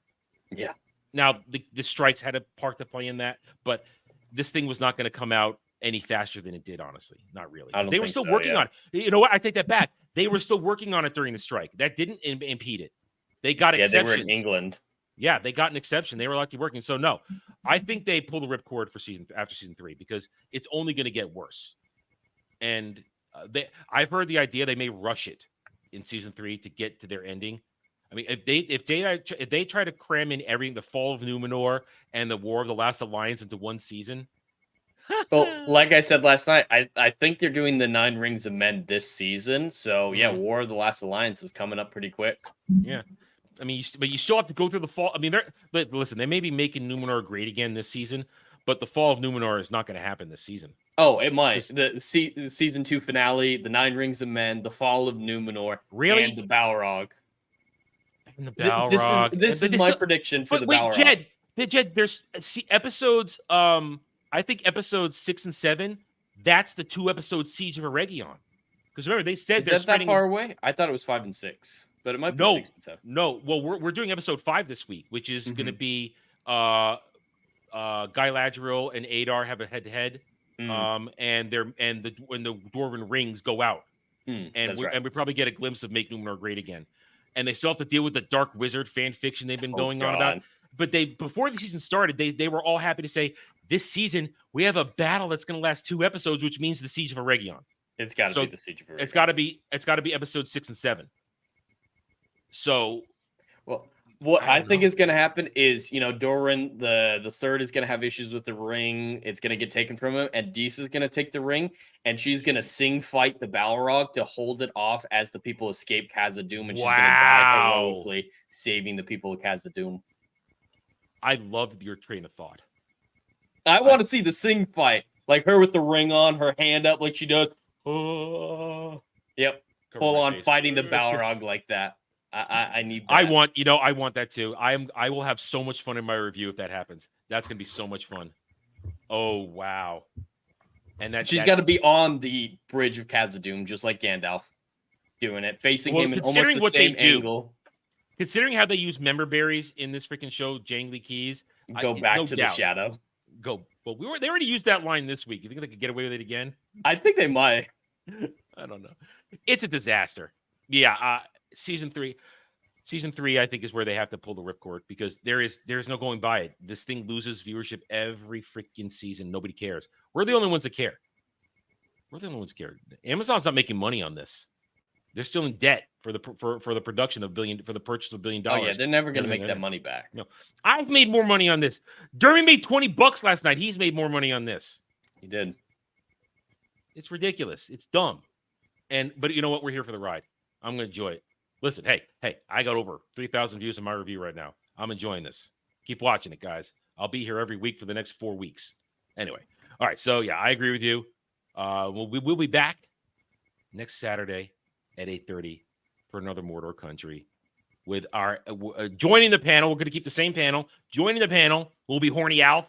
Yeah. Now the strikes had a part to play in that, but this thing was not going to come out any faster than it did. Honestly, not really. They were still working on it. You know what? I take that back. They were still working on it during the strike. That didn't impede it. They got exceptions. They were in England. Yeah, they got an exception. They were lucky working. So no, I think they pull the ripcord for after season 3 because it's only going to get worse. And I've heard the idea they may rush it in season 3 to get to their ending. I mean, if they try to cram in everything, the Fall of Numenor and the War of the Last Alliance into one season. Well, like I said last night, I think they're doing the 9 Rings of Men this season. So yeah, War of the Last Alliance is coming up pretty quick. Yeah. I mean, but you still have to go through the fall. I mean, listen, they may be making Numenor great again this season, but the Fall of Numenor is not going to happen this season. Oh, it might. The season 2 finale, the 9 Rings of Men, the Fall of Numenor, really, and the Balrog. And the Balrog. This is my prediction for the Balrog. Jed, there's episodes. I think episodes 6 and 7. That's the 2-episode Siege of Eregion. Because remember, they said is that far away? I thought it was 5 and 6. But it might be 6 and 7. No, well, we're doing episode 5 this week, which is going to be Guy Ladriel and Adar have a head-to-head, and the Dwarven rings go out, and we probably get a glimpse of Make Numenor Great Again, and they still have to deal with the Dark Wizard fan fiction they've been going on about. But before the season started, they were all happy to say this season we have a battle that's going to last 2 episodes, which means the Siege of Eregion. It's got to be the Siege of Eregion. It's got to be episode 6 and 7. So, well, what I think is going to happen is, Doran the third is going to have issues with the ring. It's going to get taken from him, and Disa is going to take the ring, and she's going to fight the Balrog to hold it off as the people escape Khazad-dûm, and she's going to die heroically, saving the people of Khazad-dûm. I love your train of thought. I want to see the Sing fight, like her with the ring on, her hand up like she does. Yep, full on fighting the Balrog like that. I need that. I want that too. I will have so much fun in my review if that happens. That's gonna be so much fun. Oh wow. And she's got to be on the bridge of Khazad-dûm, just like Gandalf, doing it, facing him in almost the same angle. Considering how they use member berries in this freaking show, jangly keys. Go back to the shadow. Go. Well, they already used that line this week. You think they could get away with it again? I think they might. I don't know. It's a disaster. Yeah. season three, I think, is where they have to pull the ripcord because there's no going by it. This thing loses viewership every freaking season. Nobody cares. We're the only ones that care. Amazon's not making money on this. They're still in debt for the production of for the purchase of $1 billion. Oh yeah, they're never going to make that money back. No, I've made more money on this. Dermy made $20 last night. He's made more money on this. He did. It's ridiculous. It's dumb. But you know what? We're here for the ride. I'm going to enjoy it. Listen, hey, I got over 3,000 views on my review right now. I'm enjoying this. Keep watching it, guys. I'll be here every week for the next 4 weeks. Anyway, all right. So yeah, I agree with you. We'll be back next Saturday at 8:30 for another Mordor Country with our joining the panel. We're going to keep the same panel. Joining the panel will be Horny Alf,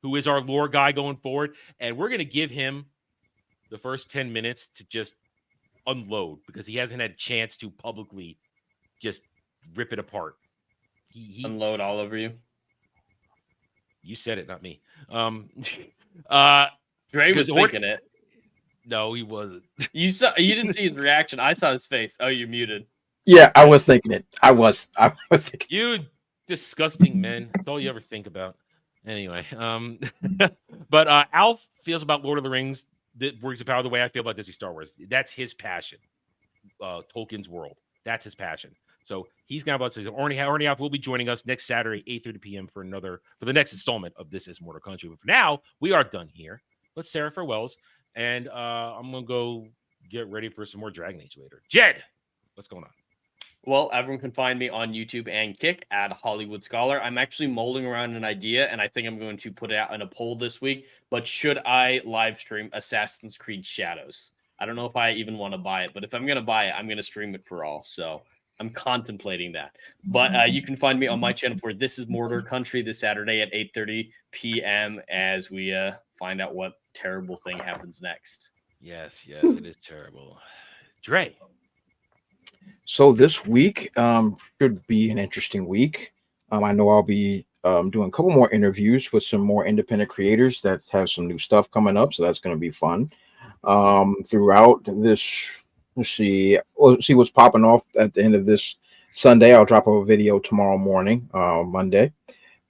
who is our lore guy going forward, and we're going to give him the first 10 minutes to just unload because he hasn't had a chance to publicly just rip it apart. He unload all over you. You said it, not me. Dre was thinking it. No, he wasn't. You didn't see his reaction. I saw his face. Oh, you're muted. Yeah, I was thinking it. I was thinking. You disgusting men. That's all you ever think about. Anyway, but Alf feels about Lord of the Rings, the Rings of Power, the way I feel about Disney Star Wars. That's his passion. Tolkien's world. That's his passion. So he's gonna have lots of things. Horny Alf will be joining us next Saturday, 8:30 p.m. for the next installment of This Is Mordor Country. But for now, we are done here. Let's say our farewells. And I'm going to go get ready for some more Dragon Age later. Jed, what's going on? Well, everyone can find me on YouTube and Kick at Hollywood Scholar. I'm actually mulling around an idea, and I think I'm going to put it out in a poll this week. But should I live stream Assassin's Creed Shadows? I don't know if I even want to buy it, but if I'm going to buy it, I'm going to stream it for all. So I'm contemplating that. But you can find me on my channel for This Is Mordor Country this Saturday at 8:30 p.m. as we find out what terrible thing happens next. Yes, it is terrible. Dre. So this week should be an interesting week. I know I'll be doing a couple more interviews with some more independent creators that have some new stuff coming up, so that's going to be fun. Throughout this, we'll see what's popping off at the end of this Sunday. I'll drop a video tomorrow morning, Monday,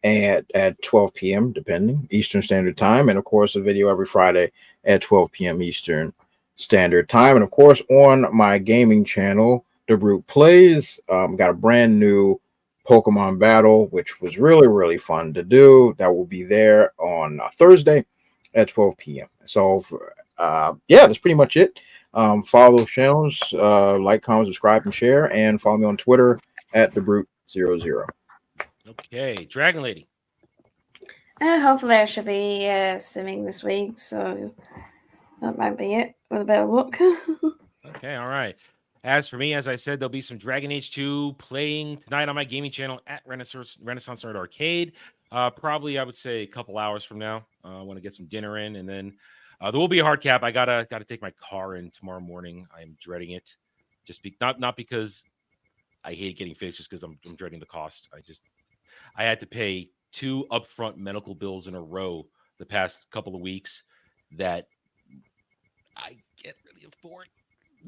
at 12 p.m. depending Eastern Standard Time, and of course a video every Friday at 12 p.m. Eastern Standard Time. And of course on my gaming channel, The Brute Plays, got a brand new Pokemon battle, which was really fun to do. That will be there on Thursday at 12 p.m. So yeah, that's pretty much it. Follow Shills, like, comment, subscribe, and share, and follow me on Twitter at TheBrute00. Okay, Dragon Lady. Hopefully I should be simming this week, so that might be it with a bit of luck. Okay, all right. As for me, as I said, there'll be some Dragon Age 2 playing tonight on my gaming channel at Renaissance Nerd Arcade. Probably, I would say, a couple hours from now. I want to get some dinner in, and then there will be a hard cap. I gotta take my car in tomorrow morning. I am dreading it, not because I hate getting fixed, just because I'm dreading the cost. I had to pay 2 upfront medical bills in a row the past couple of weeks that I can't really afford.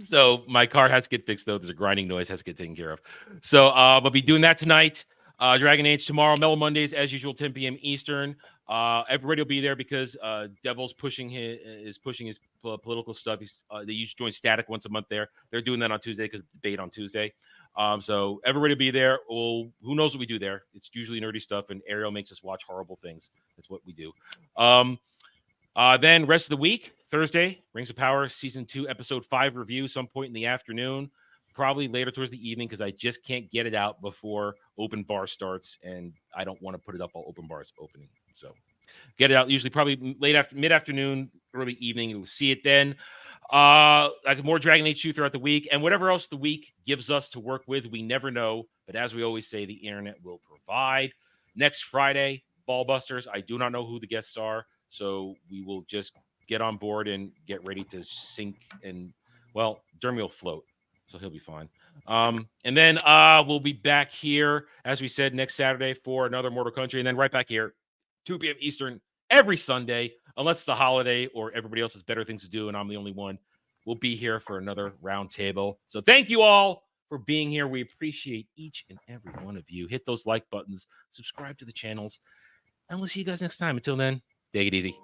So my car has to get fixed, though. There's a grinding noise, has to get taken care of. So I'll be doing that tonight. Dragon Age tomorrow, Mellow Mondays, as usual, 10 p.m. Eastern. Everybody will be there because Devil's pushing his political stuff. They usually join Static once a month there. They're doing that on Tuesday because debate on Tuesday. So everybody will be there. Who knows what we do there? It's usually nerdy stuff, and Ariel makes us watch horrible things. That's what we do. Then rest of the week, Thursday, Rings of Power Season 2, Episode 5 review some point in the afternoon, probably later towards the evening because I just can't get it out before open bar starts, and I don't want to put it up while open bar is opening. So get it out usually probably mid-afternoon, early evening. You'll see it then. Like more Dragon Age 2 throughout the week, and whatever else the week gives us to work with, we never know. But as we always say, the internet will provide. Next Friday, Ballbusters. I do not know who the guests are, so we will just get on board and get ready to sink. And well, Dermy will float, so he'll be fine. And then we'll be back here, as we said, next Saturday for another Mortal Country, and then right back here, 2 p.m. Eastern every Sunday, unless it's a holiday or everybody else has better things to do and I'm the only one. We'll be here for another round table. So thank you all for being here. We appreciate each and every one of you. Hit those like buttons, subscribe to the channels, and we'll see you guys next time. Until then, take it easy.